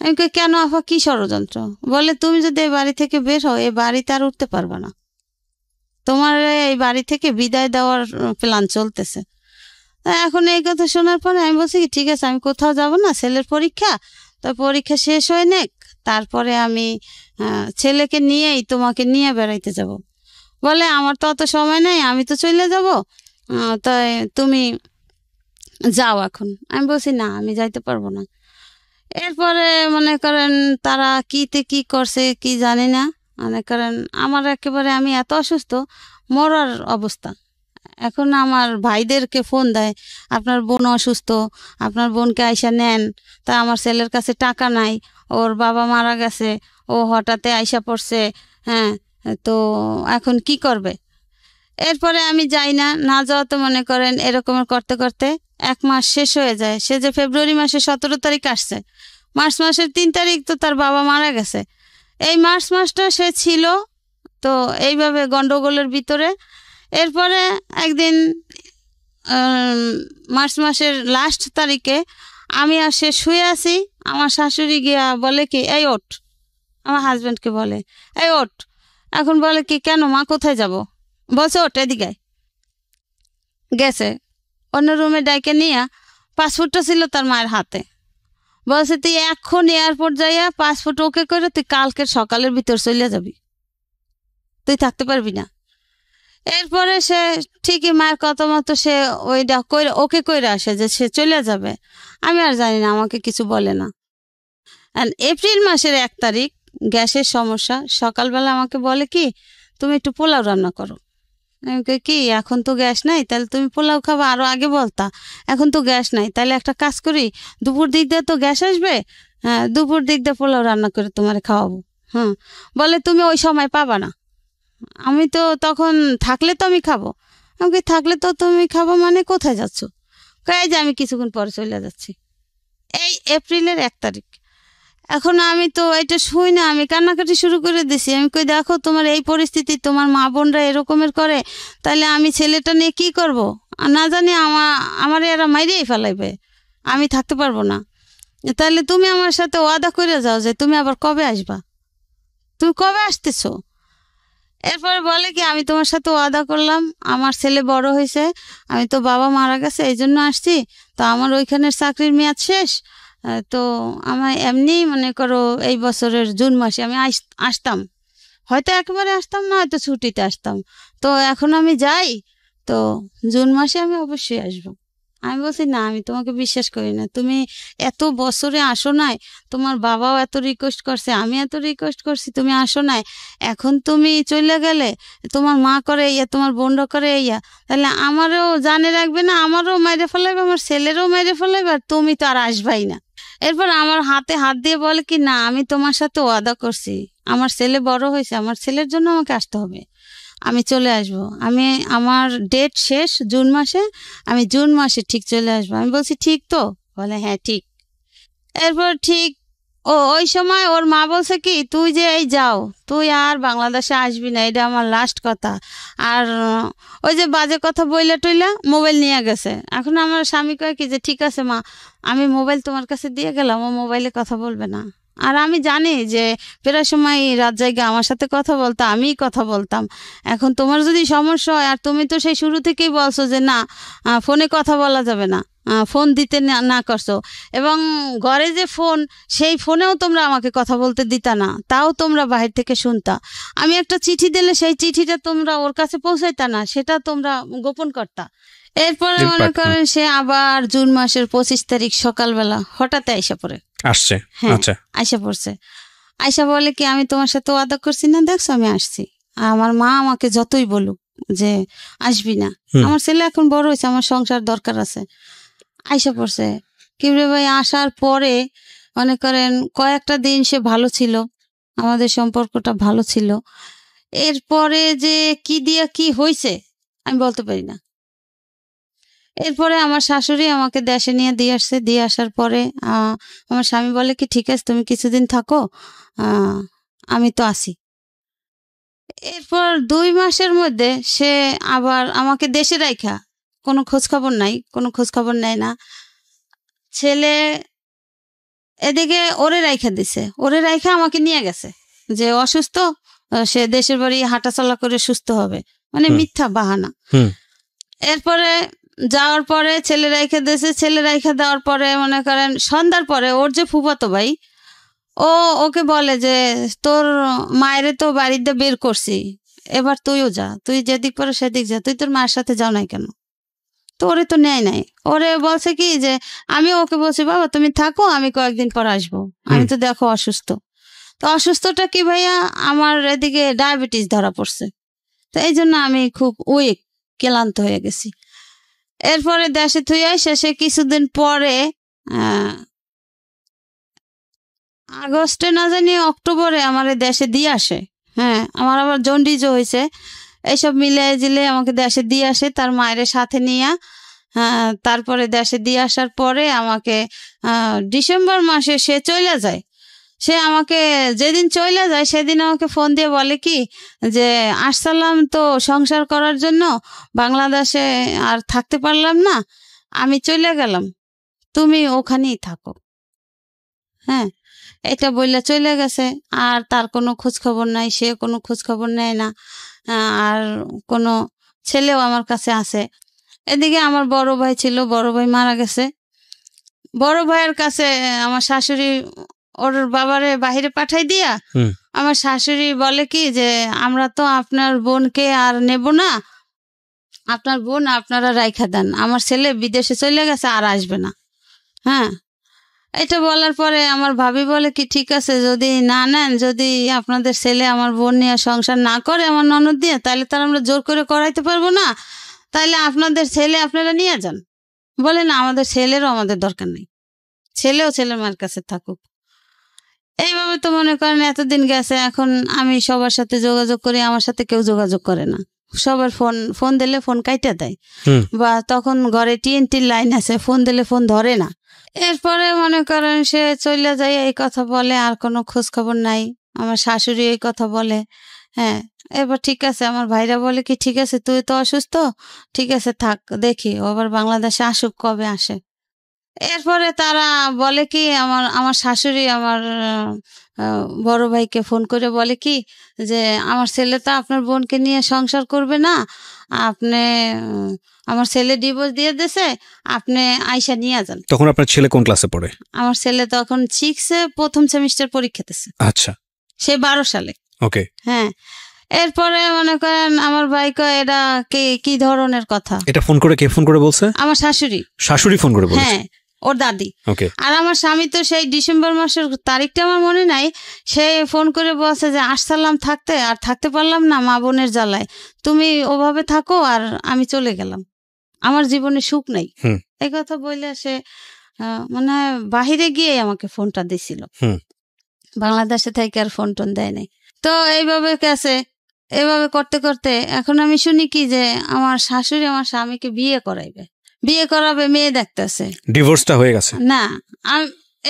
আমি কই, কেন আপা, কি ষড়যন্ত্র? বলে তুমি যদি এই বাড়ি থেকে বের হও, এই বাড়িতে আর উঠতে পারবে না, তোমার এই বাড়ি থেকে বিদায় দেওয়ার প্ল্যান চলতেছে। এখন এই কথা শোনার পরে আমি বলছি কি ঠিক আছে, আমি কোথাও যাব না, ছেলের পরীক্ষা, তো পরীক্ষা শেষ হয়ে নেক, তারপরে আমি ছেলেকে নিয়েই তোমাকে নিয়ে বেড়াইতে যাব। বলে আমার তো অত সময় নেই, আমি তো চলে যাব, তাই তুমি যাও এখন। আমি বলছি না, আমি যাইতে পারবো না। এরপরে মনে করেন তারা কি করছে কি জানি না, মনে করেন আমার একেবারে আমি এত অসুস্থ, মরার অবস্থা। এখন আমার ভাইদেরকে ফোন দেয়, আপনার বোন অসুস্থ, আপনার বোনকে আইসা নেন। তা আমার ছেলের কাছে টাকা নাই, ওর বাবা মারা গেছে, ও হঠাৎ আইসা পড়ছে, হ্যাঁ তো এখন কি করবে। এরপরে আমি যাই না যাওয়াতে মনে করেন এরকমের করতে করতে 1 মাস শেষ হয়ে যায়। সে যে ফেব্রুয়ারি মাসে 17 তারিখ আসছে, মার্চ মাসের 3 তারিখ তো তার বাবা মারা গেছে। এই মার্চ মাসটা সে ছিল তো এইভাবে গন্ডগোলের ভিতরে। এরপরে একদিন মার্চ মাসের লাস্ট তারিখে আমি আর সে শুয়ে আছি, আমার শাশুড়ি গিয়া বলে কি, এই ওঠ, আমার হাজব্যান্ডকে বলে এই ওঠ। এখন বলে কি, কেন মা, কোথায় যাব? বলছে ওঠ, এদিকে গেছে অন্য রুমে ডাইকে নিয়ে, পাসপোর্টটা ছিল তার মায়ের হাতে। বলছে তুই এখন এয়ারপোর্ট যাইয়া পাসপোর্ট ওকে করে তুই কালকের সকালের ভিতর চলে যাবি, তুই থাকতে পারবি না। এরপরে সে ঠিকই মায়ের কথা মতো সে ওইটা ওকে কইরা আসে যে সে চলে যাবে। আমি আর জানি না, আমাকে কিছু বলে না। এপ্রিল মাসের 1 তারিখ গ্যাসের সমস্যা, সকালবেলা আমাকে বলে কি, তুমি একটু পোলাও রান্না করো। আমি কই কি, এখন তো গ্যাস নাই, তাহলে তুমি পোলাও খাবা, আরো আগে বলতা, এখন তো গ্যাস নাই, তাহলে একটা কাজ করি, দুপুর দিক দিয়ে তো গ্যাস আসবে, হ্যাঁ দুপুর দিক দিয়ে পোলাও রান্না করে তোমার খাওয়াবো। হ্যাঁ, বলে তুমি ওই সময় পাবা না। আমি তো তখন থাকলে তো আমি খাবো। আমাকে থাকলে তো তুমি খাবো, মানে কোথায় যাচ্ছ? কয়ে যে আমি কিছুক্ষণ পরে চলে যাচ্ছি। এই এপ্রিলের 1 তারিখ। এখন আমি তো এটা শুই না, আমি কান্নাকাটি শুরু করে দিছি। আমি কই দেখো তোমার এই পরিস্থিতি, তোমার মা বোনরা এরকমের করে, তাহলে আমি ছেলেটা নিয়ে কি করব? না জানি আমার এরা মাইরেই ফেলাইবে, আমি থাকতে পারবো না। তাহলে তুমি আমার সাথে ওয়াদা করে যাও যে তুমি আবার কবে আসবা, তুমি কবে আসতেছো? এরপরে বলে কি আমি তোমার সাথে ওয়াদা করলাম, আমার ছেলে বড় হয়েছে, আমি তো বাবা মারা গেছে এই জন্য আসছি, তো আমার ওইখানের চাকরির মেয়াদ শেষ, তো আমার এমনি মনে করো এই বছরের জুন মাসে আমি আসতাম, হয়তো একেবারে আসতাম না, হয়তো ছুটিতে আসতাম, তো এখন আমি যাই, তো জুন মাসে আমি অবশ্যই আসবো। আমি বলছি না, আমি তোমাকে বিশ্বাস করি না, তুমি এত বছরে আসো নাই, তোমার বাবাও এত রিকোয়েস্ট করছে, আমি এত রিকোয়েস্ট করছি, তুমি আসো নাই, এখন তুমি চলে গেলে, তোমার মা করে ইয়া, তোমার বোনরা করে ইয়া, তাহলে আমারও জানে রাখবে না, আমারও মেরে ফেলাইবে, আমার ছেলেরও মেরে ফেলাইবে, আর তুমি তো আর আসবাই না। এরপর আমার হাতে হাত দিয়ে বলে কি না, আমি তোমার সাথে ওয়াদা করছি, আমার ছেলে বড় হয়েছে, আমার ছেলের জন্য আমাকে আসতে হবে, আমি চলে আসব, আমি আমার ডেট শেষ জুন মাসে, আমি জুন মাসে ঠিক চলে আসবো। আমি বলছি ঠিক তো? বলে হ্যাঁ ঠিক। এরপর ঠিক ওই সময় ওর মা বলছে কি তুই যে এই যাও, তুই আর বাংলাদেশে আসবি না, এটা আমার লাস্ট কথা। আর ওই যে বাজে কথা বইলা টইলা মোবাইল নিয়ে গেছে। এখন আমার স্বামী কয় কি যে ঠিক আছে মা, আমি মোবাইল তোমার কাছে দিয়ে গেলাম, ও মোবাইলে কথা বলবে না। আর আমি জানি যে প্রায় সময় রাত জায়গা আমার সাথে কথা বলতো, আমিই কথা বলতাম। এখন তোমার যদি সমস্যা হয়, আর তুমি তো সেই শুরু থেকেই বলছো যে না ফোনে কথা বলা যাবে না, ফোন দিতে না করছো, এবং ঘরে যে ফোন, সেই ফোনেও তোমরা আমাকে কথা বলতে দিতা না, তাও তোমরা বাহির থেকে শুনতা। আমি একটা চিঠি দিলে সেই চিঠিটা তোমরা ওর কাছে পৌঁছাইতা না, সেটা তোমরা গোপন করতা। এরপরে মনে করেন সে আবার জুন মাসের 25 তারিখ সকালবেলা হঠাৎ আইসা পড়ে আসছে। আচ্ছা, আইসা পড়ছে। আইসা বলে কি আমি তোমার সাথে ওয়াদা করছি না, দেখছো আমি আসছি। আমার মা আমাকে যতই বলুক যে আসবি না, আমার ছেলে এখন বড় হয়েছে, আমার সংসার দরকার আছে। আইসা পড়ছে কিবরে ভাই। আসার পরে মনে করেন কয়েকটা দিন সে ভালো ছিল, আমাদের সম্পর্কটা ভালো ছিল। এরপরে যে কি দিয়া কি হয়েছে আমি বলতে পারি না। এরপরে আমার শাশুড়ি আমাকে দেশে নিয়ে দিয়ে আসছে। দিয়ে আসার পরে আমার স্বামী বলে কি ঠিক আছে তুমি কিছুদিন থাকো, আমি তো আসি। এরপর 2 মাসের মধ্যে সে আবার আমাকে দেশে রাইখা, কোনো খোঁজখবর নাই, কোনো খোঁজখবর নেয় না। ছেলে এদিকে ওরে রাইখা দিছে, ওরে রাইখা আমাকে নিয়ে গেছে যে অসুস্থ, সে দেশের বাড়ি হাঁটাচলা করে সুস্থ হবে, মানে মিথ্যা বাহানা। এরপরে যাওয়ার পরে ছেলে রাইখা দিয়েছে। ছেলে রাইখা দেওয়ার পরে মনে করেন সন্ধ্যার পরে ওর যে ফুফাতো ভাই, ওকে বলে যে তোর মায়েরে তো বাড়িতে বের করছি, এবার তুইও যা, তুই যেদিক পরে সেদিক যা, তুই তোর মায়ের সাথে যাও নাই কেন? তো ওরে তো নেয় নাই। ওরে বলছে কি যে আমি ওকে বলছি বাবা তুমি থাকো, আমি কয়েকদিন পর আসবো, আমি তো দেখো অসুস্থ। তো অসুস্থটা কি ভাইয়া, আমার এদিকে ডায়াবেটিস ধরা পড়ছে, তো এই জন্য আমি খুব উইক, ক্লান্ত হয়ে গেছি। এরপরে দেশে থুই আসে সে কিছুদিন পরে আগস্টে না জানি অক্টোবরে আমার দেশে দিয়ে আসে। হ্যাঁ, আমার আবার জন্ডিসও হয়েছে। এইসব মিলে জিলে আমাকে দেশে দিয়ে আসে তার মায়ের সাথে নিয়ে। তারপরে দেশে দিয়ে আসার পরে আমাকে ডিসেম্বর মাসে সে চলে যায়। সে আমাকে যেদিন চলে যায় সেদিন আমাকে ফোন দিয়ে বলে কি যে আসসালাম তো সংসার করার জন্য, বাংলাদেশে আর থাকতে পারলাম না, আমি চলে গেলাম, তুমি ওখানেই থাকো। হ্যাঁ, এটা বললে চলে গেছে। আর তার কোনো খোঁজ খবর নাই, সে কোনো খোঁজ খবর নেয় না। আর কোনো ছেলেও আমার কাছে আছে। এদিকে আমার বড় ভাই ছিল, বড় ভাই মারা গেছে। বড় ভাইয়ের কাছে আমার শাশুড়ি ওর বাবারে বাহিরে পাঠাই দিয়া আমার শাশুড়ি বলে কি যে আমরা তো আপনার বোনকে আর নেব না, আপনার বোন আপনারা রাইখা দেন, আমার ছেলে বিদেশে চলে গেছে আর আসবে না। হ্যাঁ, এটা বলার পরে আমার ভাবি বলে কি ঠিক আছে যদি না নেন, যদি আপনাদের ছেলে আমার বোন নিয়ে সংসার না করে আমার ননদ দিয়ে, তাহলে তার আমরা জোর করে করাইতে পারবো না, তাহলে আপনাদের ছেলে আপনারা নিয়ে যান। বলে না আমাদের ছেলেরও আমাদের দরকার নেই, ছেলেও ছেলের মার কাছে থাকুক। এইভাবে তো মনে করেন এতদিন গেছে, এখন আমি সবার সাথে যোগাযোগ করি, আমার সাথে কেউ যোগাযোগ করে না। সবার ফোন দিলে ফোন কাইটা দেয়, বা তখন ঘরে TNT লাইন আছে, ফোন দিলে ফোন ধরে না। এরপরে মনে করেন সে চলে যায়, এই কথা বলে, আর কোনো খোঁজ খবর নাই। আমার শাশুড়ি এই কথা বলে। হ্যাঁ, এবার ঠিক আছে, আমার ভাইরা বলে কি ঠিক আছে তুই তো অসুস্থ, ঠিক আছে থাক, দেখি ও আবার বাংলাদেশে আসুক, কবে আসে। এরপরে তারা বলে কি, আমার শাশুড়ি আমার বড় ভাইকে ফোন করে বলে কি যে আমার ছেলে তো আপনার বোনকে নিয়ে সংসার করবে না, আপনি আমার ছেলে ডিভোর্স দিয়ে দিয়েছে, আপনি আইসা নিয়ে যান। তখন আপনার ছেলে কোন ক্লাসে পড়ে? আমার ছেলে তখন 6-এ প্রথম সেমিস্টার পরীক্ষা দিতেছে। আচ্ছা, সে 12 সালে। ওকে। হ্যাঁ, এরপরে মনে করেন আমার ভাই কয় এটা কি ধরনের কথা। এটা ফোন করে কে ফোন করে বলছে? আমার শাশুড়ি ফোন করে বলছে। হ্যাঁ, ওর দাদি। আর আমার স্বামী তো সেই ডিসেম্বর মাসের তারিখটা আমার মনে নাই, সে ফোন করে বলছে যে আসসালাম থাকতে পারলাম না মা বোনের জ্বালায়, তুমি ওভাবে থাকো আর আমি চলে গেলাম, আমার জীবনে সুখ নাই। এই কথা বললে সে মনে হয় বাহিরে গিয়ে আমাকে ফোনটা দিছিল, বাংলাদেশে থেকে আর ফোন টোন দেয় নাই। তো এইভাবে গেছে, এইভাবে করতে করতে এখন আমি শুনি কি যে আমার শাশুড়ি আমার স্বামীকে বিয়ে করাবে, মেয়ে দেখতেছে, ডিভোর্সটা হয়ে গেছে। না,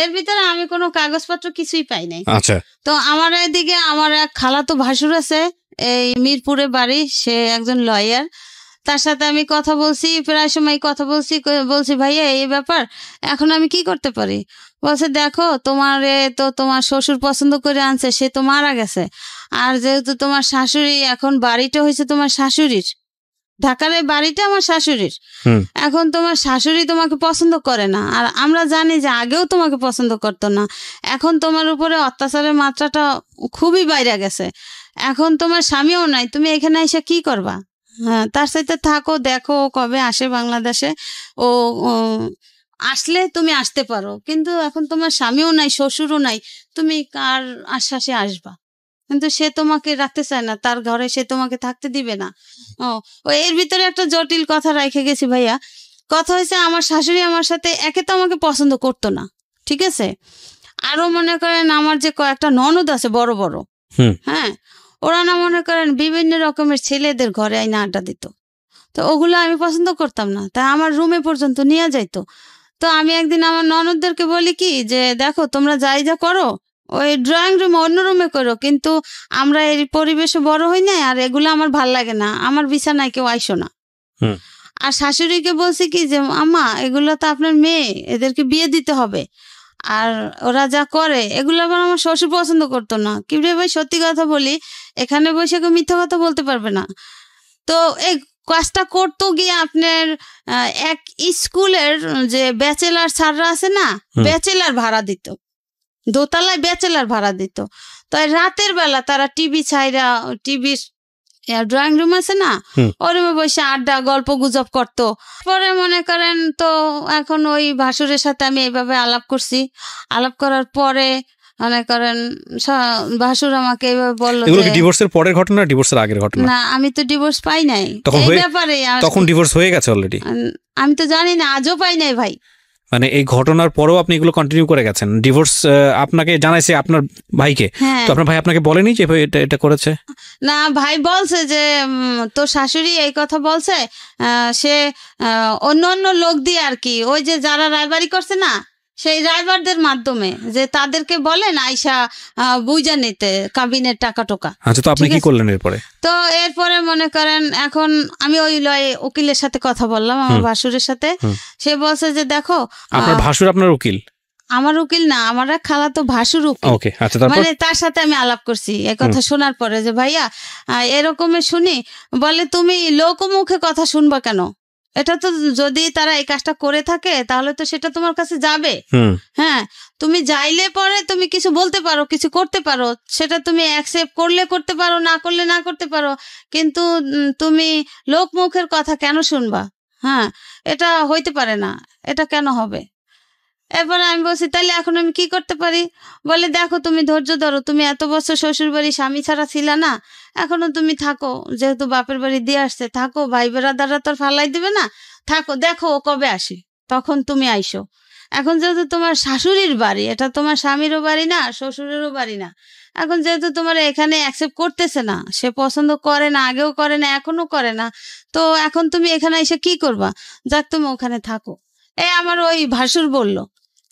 এর ভিতরে আমি কোনো কাগজপত্র কিছুই পাই নাই। আচ্ছা। তো আমার এদিকে আমার এক খালাতো ভাসুর আছে, এই মিরপুরে বাড়ি, সে একজন লয়ার, তার সাথে আমি কথা বলছি, প্রায় সময় কথা বলছি ভাইয়া এই ব্যাপার, এখন আমি কি করতে পারি? বলছে দেখো তোমার শ্বশুর পছন্দ করে আনছে, সে তো মারা গেছে, আর যেহেতু তোমার শাশুড়ি, এখন বাড়িটা হয়েছে তোমার শাশুড়ির, ঢাকার এই বাড়িটা আমার শাশুড়ির, এখন তোমার শাশুড়ি তোমাকে পছন্দ করে না, আর আমরা জানি যে আগেও তোমাকে পছন্দ করতো না, এখন তোমার উপরে অত্যাচারের মাত্রাটা খুবই বাইরে গেছে, এখন তোমার স্বামীও নাই, তুমি এখানে এসে কি করবা? হ্যাঁ, তার সাথে থাকো, দেখো কবে আসে বাংলাদেশে, ও আসলে তুমি আসতে পারো, কিন্তু এখন তোমার স্বামীও নাই, শ্বশুরও নাই, তুমি কার আশ্বাসে আসবা? কিন্তু সে তোমাকে রাখতে চায় না, তার ঘরে সে তোমাকে থাকতে দিবে না। ও এর ভিতরে একটা জটিল কথা রেখে গেছি ভাইয়া। কথা হয়েছে আমার শাশুড়ি আমার সাথে একে তো আমাকে পছন্দ করতো না, ঠিক আছে, আরো মনে করেন আমার যে কয়েকটা ননদ আছে বড় বড়, হ্যাঁ, ওরা না মনে করেন বিভিন্ন রকমের ছেলেদের ঘরে আইনা আড্ডা দিত, তো ওগুলো আমি পছন্দ করতাম না, তাই আমার রুমে পর্যন্ত নিয়ে যাইতো। তো আমি একদিন আমার ননদদেরকে বলি কি যে দেখো তোমরা যা করো ওই ড্রয়িং রুমে, অন্য রুমে করো, কিন্তু আমরা এই পরিবেশে বড় হই না, আর এগুলো আমার ভাল লাগে না, আমার বিছানায় কেউ আইসো না। আর শাশুড়িকে বলছি কি যে আম্মা এগুলো তো আপনার মেয়ে, এদেরকে বিয়ে দিতে হবে, আর ওরা যা করে এগুলো আবার আমার শ্বশুর পছন্দ করতো না। কি রে ভাই, সত্যি কথা বলি, এখানে বসে কেউ মিথ্যা কথা বলতে পারবে না। তো এই কাজটা করতো গিয়ে আপনার এক স্কুলের যে ব্যাচেলার স্যাররা আছে না, ব্যাচেলার ভাড়া দিত, দোতলায় ব্যাচেলার ভাড়া দিত। তো রাতের বেলা তারা টিভি ড্রয়িং রুম আছে না, ওর রুমে বসে আড্ডা গল্প গুজব করতো। পরে মনে করেন তো এখন ওই ভাসুরের সাথে আমি এইভাবে আলাপ করছি, আলাপ করার পরে মনে করেন ভাসুর আমাকে এইভাবে বললো, ডিভোর্সের পরের ঘটনা, ডিভোর্সের আগের ঘটনা? না, আমি তো ডিভোর্স পাই নাই, এই ব্যাপারে তখন ডিভোর্স হয়ে গেছে অলরেডি? আমি তো জানি না, আজও পাই নাই ভাই। মানে এই ঘটনার পরেও আপনি এগুলো কন্টিনিউ করে গেছেন? ডিভোর্স আপনাকে জানাইছে আপনার ভাইকে? তো আপনার ভাই আপনাকে বলেনি যে এটা করেছে? না, ভাই বলছে যে তোর শাশুড়ি এই কথা বলছে, সে অন্য লোক দিয়ে আর কি, ওই যে যারা রায়বাড়ি করছে না, সেই রাইবারদের মাধ্যমে যে তাদেরকে বলেন আইসা বুঝা নিতে কাবিনের টাকা টোকা। আচ্ছা, তো আপনি কি করলেন এরপরে? তো এরপরে মনে করেন এখন আমি ওই উকিলের সাথে কথা বললাম, আমার ভাসুরের সাথে। সে বলছে যে দেখো, আপনার ভাসুর আপনার উকিল? আমার উকিল না, আমার এক খালাতো ভাসুর উকিল। ওকে, আচ্ছা, তারপর? মানে তার সাথে আমি আলাপ করছি এই কথা শোনার পরে যে ভাইয়া এরকমের শুনি, বলে তুমি লোকমুখে কথা শুনবা কেন? এটা তো যদি তারা এই কাজটা করে থাকে তাহলে তো সেটা তোমার কাছে যাবে। হ্যাঁ, তুমি যাইলে পরে তুমি কিছু বলতে পারো, কিছু করতে পারো, সেটা তুমি অ্যাকসেপ্ট করলে করতে পারো, না করলে না করতে পারো, কিন্তু তুমি লোক মুখের কথা কেন শুনবা? হ্যাঁ, এটা হইতে পারে না, এটা কেন হবে? এরপরে আমি বলছি তাহলে এখন আমি কি করতে পারি? বলে দেখো তুমি ধৈর্য ধরো, তুমি এত বছর শ্বশুর বাড়ি স্বামী ছাড়া ছিল না, এখনো তুমি থাকো, যেহেতু বাপের বাড়ি দিয়ে আসছে, থাকো, ভাই বেড়াদাররা তোর ফালাই দিবে না, থাকো, দেখো ও কবে আসে, তখন তুমি আইসো। এখন যেহেতু তোমার শাশুড়ির বাড়ি, এটা তোমার স্বামীরও বাড়ি না, শ্বশুরেরও বাড়ি না, এখন যেহেতু তোমার এখানে অ্যাকসেপ্ট করতেছে না, সে পছন্দ করে না, আগেও করে না, এখনো করে না, তো এখন তুমি এখানে এসে কি করবা? যাক তুমি ওখানে থাকো। আমার ওই ভাসুর বলল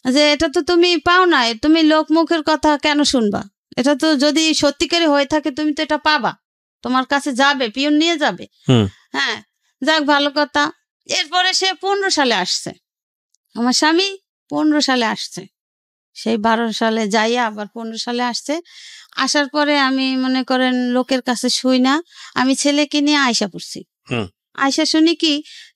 যে এটা তো তুমি পাও না, তুমি লোকমুখের কথা কেন শুনবা? এটা তো যদি সত্যিকারে হয়ে থাকে তুমি তো এটা পাবা, তোমার কাছে যাবে, পিয়ন নিয়ে যাবে। হ্যাঁ, যাক ভালো কথা। এরপরে সে 15 সালে আসছে, আমার স্বামী 15 সালে আসছে, সেই 12 সালে যাইয়া আবার 15 সালে আসছে। আসার পরে আমি মনে করেন লোকের কাছে শুই না, আমি ছেলেকে নিয়ে আয়সা পড়ছি। আয়সা শুনি কি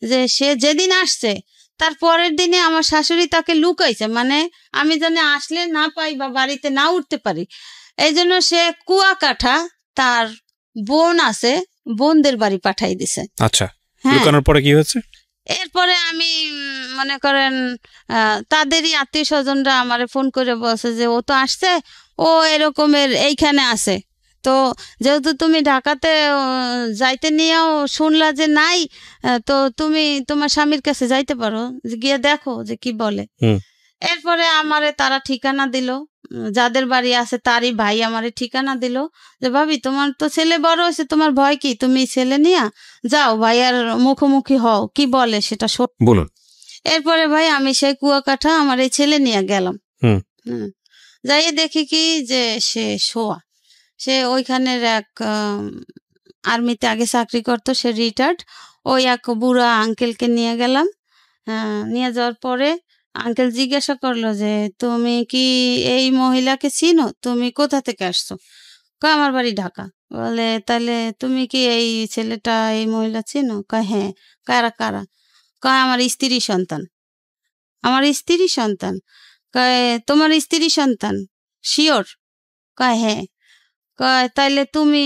যে সে যেদিন আসছে তার পরের দিনে আমার শাশুড়ি তাকে লুকাইছে, মানে আমি জানি আসলে না পাই বা বাড়িতে না উঠতে পারি, এই জন্য সে কুয়াকাটা তার বোন আছে, বোনদের বাড়ি পাঠাই দিছে। আচ্ছা, লুকানোর পরে কি হয়েছে? এরপরে আমি মনে করেন তাদেরই আত্মীয় স্বজনরা আমারে ফোন করে বলছে যে ও তো আসছে, ও এরকমের এইখানে আছে, তো যেহেতু তুমি ঢাকাতে যাইতে নিয়েও শুনলা যে নাই, তো তুমি তোমার স্বামীর কাছে যাইতে পারো, গিয়ে দেখো যে কি বলে। এরপরে আমারে তারা ঠিকানা দিল, যাদের বাড়ি আছে তারই ভাই আমারে ঠিকানা দিল যে ভাবি তোমার তো ছেলে বড় হয়েছে, তোমার ভয় কি, তুমি ছেলে নিয়ে যাও ভাইয়ার মুখোমুখি হও, কি বলে সেটা বলুন। এরপরে ভাই আমি সেই কুয়াকাটা আমার এই ছেলে নিয়ে গেলাম। যাইয়ে দেখি কি যে সে শোয়া, সে ওইখানের এক আর্মিতে আগে চাকরি করতো, সে রিটায়ার্ড, ওই এক বুড়া আঙ্কেলকে নিয়ে গেলাম। নিয়ে যাওয়ার পরে আঙ্কেল জিজ্ঞাসা করলো যে তুমি কি এই মহিলাকে চিনো, তুমি কোথা থেকে আসছো? কয় আমার বাড়ি ঢাকা। বলে তাহলে তুমি কি এই ছেলেটা এই মহিলা চিনো? কয় হ্যাঁ। কারা কারা? কয় আমার স্ত্রী সন্তান। আমার স্ত্রী সন্তান? কয় তোমার স্ত্রী সন্তান শিওর? কয় হ্যাঁ। কয় তাইলে তুমি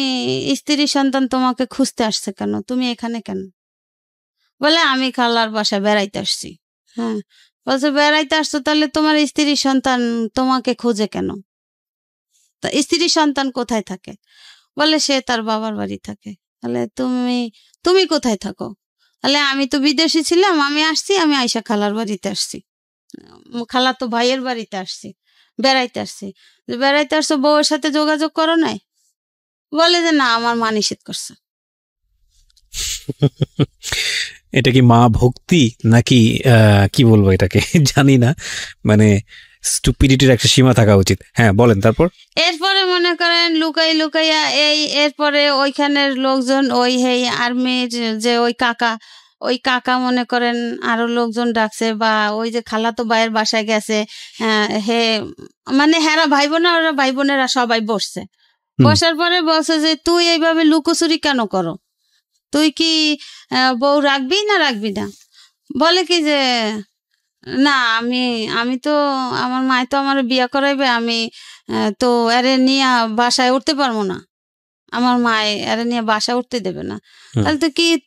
স্ত্রী সন্তান তোমাকে খুঁজতে আসছে কেন, তুমি এখানে কেন? বলে আমি খালার বাসায় বেড়াইতে আসছি। হ্যাঁ, বলছে বেড়াইতে আসছো, তাহলে তোমার স্ত্রী সন্তান তোমাকে খোঁজে কেন? তা স্ত্রী সন্তান কোথায় থাকে? বলে সে তার বাবার বাড়ি থাকে। তাহলে তুমি কোথায় থাকো? তাহলে আমি তো বিদেশি ছিলাম, আমি আসছি, আমি আয়সা খালার বাড়িতে আসছি, খালা তো ভাইয়ের বাড়িতে আসছি, বেড়াইতে আসছি। বেড়াইতে আসছো, বউয়ের সাথে যোগাযোগ করো নাই? বলে যে না, আমার মা নিষেধ করছে। এটা কি মা ভক্তি নাকি কি বলবো এটাকে জানি না, মানে স্টুপিডিটির একটা সীমা থাকা উচিত। হ্যাঁ বলেন তারপর। এরপরে মনে করেন লুকাইয়া এরপরে ওইখানের লোকজন, ওই আর্মির যে ওই কাকা মনে করেন আরো লোকজন ডাকছে, বা ওই যে খালাতো ভাইয়ের বাসায় গেছে, মানে হেরা ভাই বোনা, ওরা ভাই বোনেরা সবাই বসছে। বসার পরে বলছে যে তুই এইভাবে লুকোচুরি কেন করো, তুই কি বউ রাখবি না রাখবি না? বলে কি যে না, আমি তো আমার মায় তো আমার বিয়ে করাইবে, আমি তো এরে নিয়ে বাসায় উঠতে পারবো না, আমার মায় এরে নিয়ে বাসায় উঠতে দেবে না। তাহলে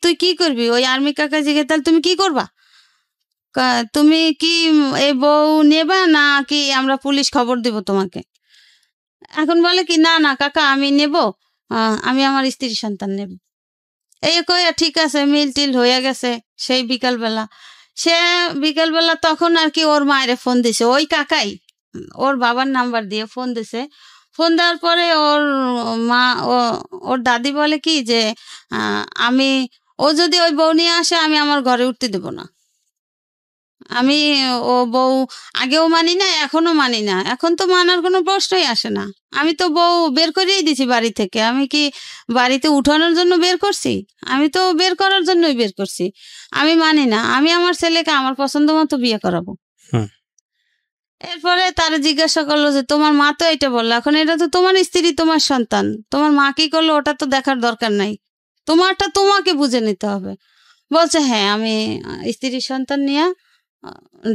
তুই কি করবি? ওই আর্মি কাকা জিগে তাহলে তুমি কি করবা? তুমি কি এই বউ নেবা না কি আমরা পুলিশ খবর দিব তোমাকে? এখন বলে কি না না কাকা আমি নেব, আমি আমার স্ত্রী সন্তান নেব। এই কইয়া ঠিক আছে, মিল টিল হয়ে গেছে। সেই বিকালবেলা তখন আর কি ওর মায়ের ফোন দিছে, ওই কাকাই ওর বাবার নাম্বার দিয়ে ফোন দিছে। ফোন দেওয়ার পরে ওর মা ওর দাদি বলে কি যে ও যদি ওই বউ নিয়ে আসে আমি আমার ঘরে উঠতে দেব না। আমি ও বউ আগেও মানি না, এখনো মানি না, এখন তো মানার কোনো প্রশ্নই আসে না। আমি তো বউ বের করেই দিছি বাড়ি থেকে, আমি কি বাড়িতে উঠানোর জন্য বের করছি? আমি তো বের করার জন্যই বের করছি। আমি মানি না, আমি আমার ছেলেকে আমার পছন্দ মতো বিয়ে করাবো। এরপরে তারা জিজ্ঞাসা করলো যে তোমার মা তো এটা বললো, এখন এটা তো তোমার স্ত্রী, তোমার সন্তান, তোমার মা কি করলো ওটা তো দেখার দরকার নাই, তোমারটা তোমাকে বুঝে নিতে হবে। বলছে হ্যাঁ আমি স্ত্রীর সন্তান নিয়ে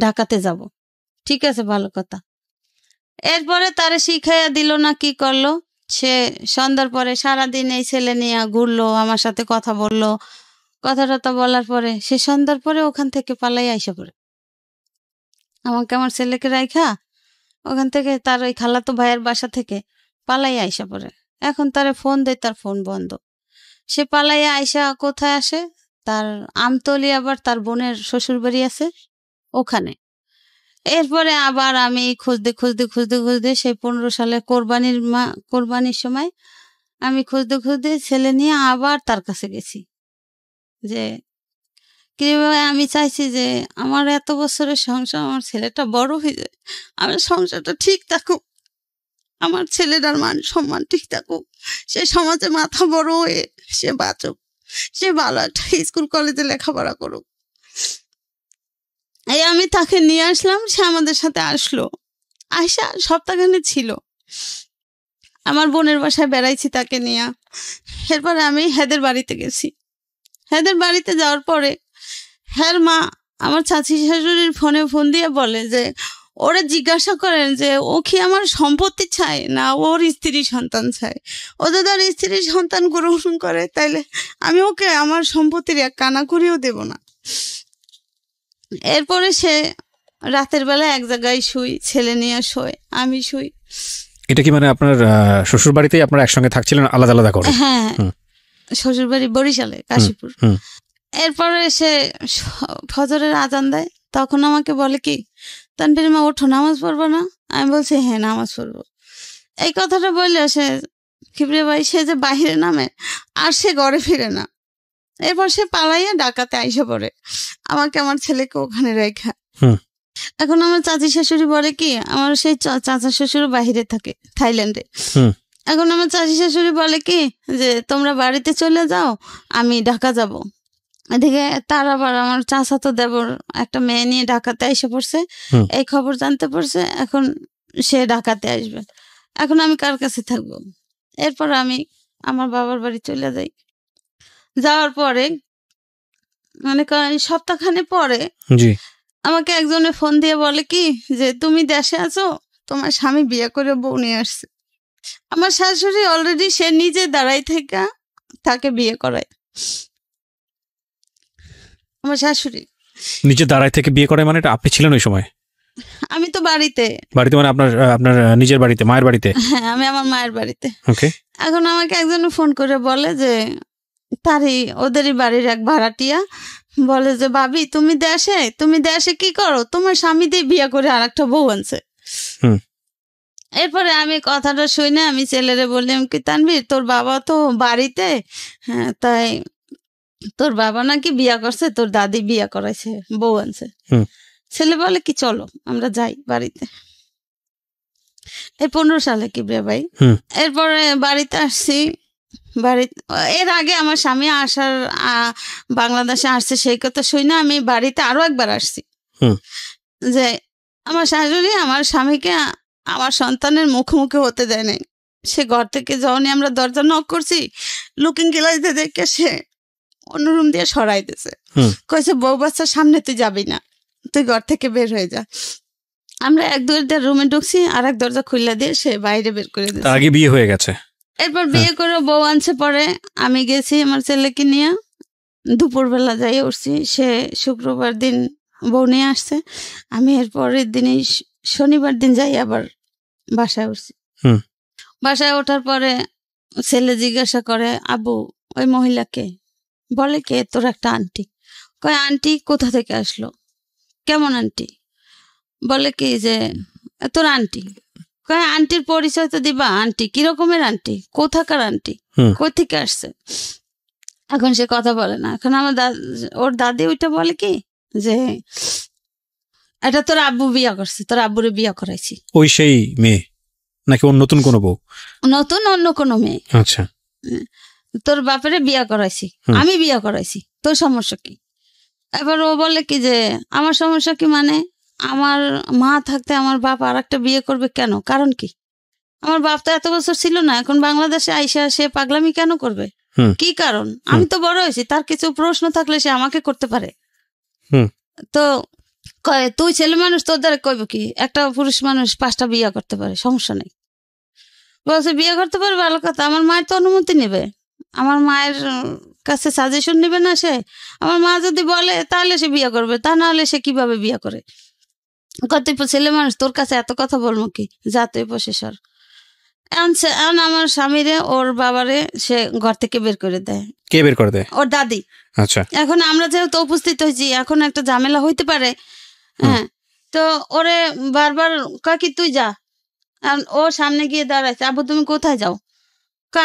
ঢাকাতে যাব। ঠিক আছে, ভালো কথা। এরপরে তারে শিখাইয়া দিল না কি করলো, সে সন্ধ্যার পরে সারাদিন এই ছেলে নিয়ে ঘুরলো, আমার সাথে কথা বললো, কথা বলার পরে সে সন্ধ্যার পরে ওখান থেকে পালাই আইসা পড়ে। আমাকে আমার ছেলেকে রাইখা ওখান থেকে তার ওই খালাতো ভাইয়ের বাসা থেকে পালাই আইসা পড়ে। এখন তারে ফোন দেয়, তার ফোন বন্ধ। সে পালাইয়া আইসা কোথায় আসে? তার আমতলি, আবার তার বোনের শ্বশুর বাড়ি আছে ওখানে। এরপরে আবার আমি খুঁজতে খুঁজতে খুঁজতে খুঁজতে সেই 15 সালে কোরবানির সময় আমি খুঁজতে খুঁজতে ছেলে নিয়ে আবার তার কাছে গেছি যে কিভাবে আমি চাইছি যে আমার এত বছরের সংসার, আমার ছেলেটা বড় হয়ে যায়, আমার সংসারটা ঠিক থাকুক, আমার ছেলেটার মান সম্মান ঠিক থাকুক, সে সমাজে মাথা বড় হয়ে সে বাঁচুক, সে ভালো একটা স্কুল কলেজে লেখাপড়া করুক। এই আমি তাকে নিয়ে আসলাম, সে আমাদের সাথে আসলো, আয়সা সপ্তাহখানে ছিল। আমার বোনের বাসায় বেড়াইছি তাকে নিয়ে। এরপরে আমি হেদের বাড়িতে গেছি। হেদের বাড়িতে যাওয়ার পরে হ্যার মা আমার চাচি শাশুড়ির ফোন দিয়ে বলে যে ওরা জিজ্ঞাসা করেন যে ও কি আমার সম্পত্তি চায় না ওর স্ত্রী সন্তান চায়। ও যদি আর স্ত্রী সন্তান গ্রহণ করে তাইলে আমি ওকে আমার সম্পত্তির এক কানা করেও দেব না। এরপরে সে রাতের বেলা এক জায়গায় শুই, ছেলে নিয়ে শোয়, আমি শুই। এটা কি মানে আপনার শ্বশুর বাড়িতেই আপনারা একসঙ্গে থাকছিলেন আলাদা আলাদা করে? হ্যাঁ, শ্বশুর বাড়ি বরিশালে, কাশীপুর। এরপরে সে ফজরের আজান দেয়, তখন আমাকে বলে কি তানভীর মা ওঠো, নামাজ পড়বো না? আমি বলছি হ্যাঁ নামাজ পড়বো। এই কথাটা বললে সে কিবরিয়া ভাই সে যে বাহিরে নামে আর সে ঘরে ফিরে না। এরপর সে পালাইয়া ডাকাতে আইসা পড়ে, আমাকে আমার ছেলেকে ওখানে রেখা। এখন আমার চাচি শাশুড়ি বলে কি, আমার সেই চাচা শ্বশুর বাহিরে থাকে থাইল্যান্ডে। এখন আমার চাচি শাশুড়ি বলে কি যে তোমরা বাড়িতে চলে যাও, আমি ঢাকা যাব। এদিকে তার আবার আমার চাচাতো দেবর একটা মেয়ে নিয়ে ঢাকাতে এসে পড়ছে, এই খবর জানতে পারছে, এখন সে ঢাকাতে আসবে। এখন আমি কার কাছে থাকবো? এরপর আমি আমার বাবার বাড়ি চলে যাই। যাওয়ার পরে মানে সপ্তাহখানে পরে আমাকে একজনে ফোন দিয়ে বলে কি যে তুমি দেশে আছো, তোমার স্বামী বিয়ে করে বউ নিয়ে আসছে। আমার শাশুড়ি অলরেডি সে নিজে দাঁড়াই থেকে তাকে বিয়ে করায়। আমার শাশুড়ি নিজে দাঁড়াই থেকে বিয়ে করে? মানে আপনি ছিলেন ওই সময়? আমি তো বাড়িতে মানে আপনার নিজের বাড়িতে, মায়ের বাড়িতে? হ্যাঁ, আমি আমার মায়ের বাড়িতে। ওকে। এখন আমাকে একজন ফোন করে বলে যে ওদেরই বাড়ির এক ভাড়াটিয়া বলে যে ভাবি তুমি দেশে কি করো, তোমার স্বামী দিয়ে বিয়ে করে আর একটা বউ আনছে। এরপরে আমি কথাটা শুনে আমি ছেলেরে বললাম কি তানভীর তোর বাবা তো বাড়িতে, হ্যাঁ তাই তোর বাবা নাকি বিয়া করছে, তোর দাদি বিয়া করাইছে, বউ আনছে। ছেলে বলে কি চলো আমরা যাই বাড়িতে। এই 15 সালে কি রে ভাই। এরপরে বাড়িতে আসছি। এর আগে আমার স্বামী আসার বাংলাদেশে আসছে সেই কথা শুই না আমি বাড়িতে আরো একবার আসছি যে আমার শাশুড়ি আমার স্বামীকে আমার সন্তানের মুখোমুখি হতে দেয় নাই। সে ঘর থেকে যখনই আমরা দরজা নক করছি লুকিং গ্লাস দিয়ে দেখে সে অন্য রুম দিয়ে সরাই দিয়েছে, কইছে বউ বাচ্চার সামনে তুই যাবি না, তুই ঘর থেকে বের হয়ে যা। আমরা এক দরজা রুমে ঢুকছি, আর এক দরজা খুলে দিয়ে সে বাইরে বের করে দিয়েছে। আগে বিয়ে হয়ে গেছে। এরপর বিয়ে করে বউ আনছে। পরে আমি গেছি আমার ছেলেকে নিয়ে, দুপুরবেলা যাই উঠছি। সে শুক্রবার দিন বউ নিয়ে আসছে, আমি এর পরের দিনই শনিবার দিন যাই আবার বাসায় উঠছি। বাসায় ওঠার পরে ছেলে জিজ্ঞাসা করে আবু ওই মহিলাকে? বলে কে? তোর একটা আন্টি। কয় আন্টি কোথা থেকে আসলো? কেমন আন্টি? বলে কি যে তোর আন্টি। কয় আন্টির পরিচয় তো দিবা, আন্টি কিরকমের আন্টি, কোথাকার আন্টি, কই থেকে আসছে? এখন সে কথা বলে না। এখন আমার ওর দাদি ওইটা বলে কি যে এটা তোর আব্বু বিয়া করছে, তোর আব্বুরে বিয়া করাইছি। ওই সেই মেয়ে নাকি নতুন কোনো বউ? নতুন অন্য কোনো মেয়ে। আচ্ছা। তোর বাপেরে বিয়া করাইছি, আমি বিয়া করাইছি, তোর সমস্যা কি? এবার ও বলে কি যে আমার সমস্যা কি মানে আমার মা থাকতে আমার বাপ আর একটা বিয়ে করবে কেন? কারণ কি? আমার বাপ তো এত বছর ছিল না, এখন বাংলাদেশে আইসা সে পাগলামি কেন করবে? কি কারণ? আমি তো বড় হয়েছি, তার কিছু প্রশ্ন থাকলে সে আমাকে করতে পারে। তো কয় তুই ছেলে মানুষ, তোর দ্বারা কইব কি? একটা পুরুষ মানুষ 5টা বিয়ে করতে পারে, সমস্যা নেই। বলছে বিয়ে করতে পারে, ভালো কথা। আমার মায়ের তো অনুমতি নেবে, আমার মায়ের কাছে সাজেশন নেবে না সে? আমার মা যদি বলে তাহলে সে বিয়ে করবে, তা না হলে সে কিভাবে বিয়ে করে? কত ছেলে মানুষ, তোর কাছে এত কথা বলবো কি? যা তুই প্রসেসর। এখন আমার স্বামীরে ওর বাবারে সে ঘর থেকে বের করে দেয়। কে বের করে দেয়? ওর দাদি। আচ্ছা। এখন আমরা যেহেতু উপস্থিত হয়েছি, এখন একটা ঝামেলা হইতে পারে। হ্যাঁ, তো ওরে বারবার কাকি তুই যা, ও সামনে গিয়ে দাঁড়াইছে, আব্বু তুমি কোথায় যাও?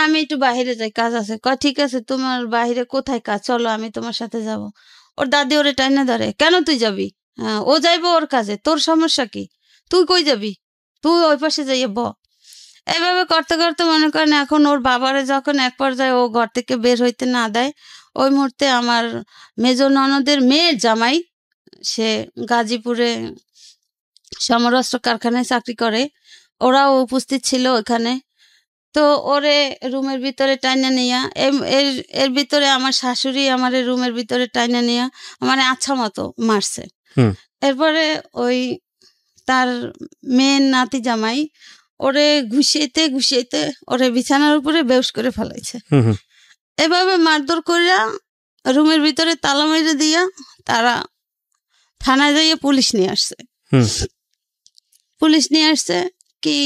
আমি একটু বাহিরে যাই, কাজ আছে। ঠিক আছে, তোমার বাহিরে কোথায় কাজ, চলো আমি তোমার সাথে যাব। ওর দাদি ওরে টাইনা ধরে, কেন তুই যাবি? ও যাইবো ওর কাজে, তোর সমস্যা কি? তুই কই যাবি? তুই ওই পাশে যাইয়ে ব। এইভাবে করতে করতে মনে করেন এখন ওর বাবারে যখন এক পর্যায়ে ও ঘর থেকে বের হইতে না দেয়, ওই মুহূর্তে আমার মেজ ননদের মেয়ের জামাই, সে গাজীপুরে সমরাস্ত্র কারখানায় চাকরি করে, ওরাও উপস্থিত ছিল ওখানে। তো ওরে রুমের ভিতরে টাইনা নিয়া এর ভিতরে আমার শাশুড়ি আমার রুমের ভিতরে টাইনা নিয়া আমার আচ্ছা মতো মারছে। এরপরে ওই তার মেয়ের নাতি জামাই ওরে ঘুষিয়েতে ঘুষিয়েতে ওরে বিছানার উপরে বেউস করে ফেলাইছে। এভাবে মারধর করিয়া রুমের ভিতরে তালা মেরে দিয়া তারা থানায় যাইয়ে পুলিশ নিয়ে আসছে। পুলিশ নিয়ে আসছে, কি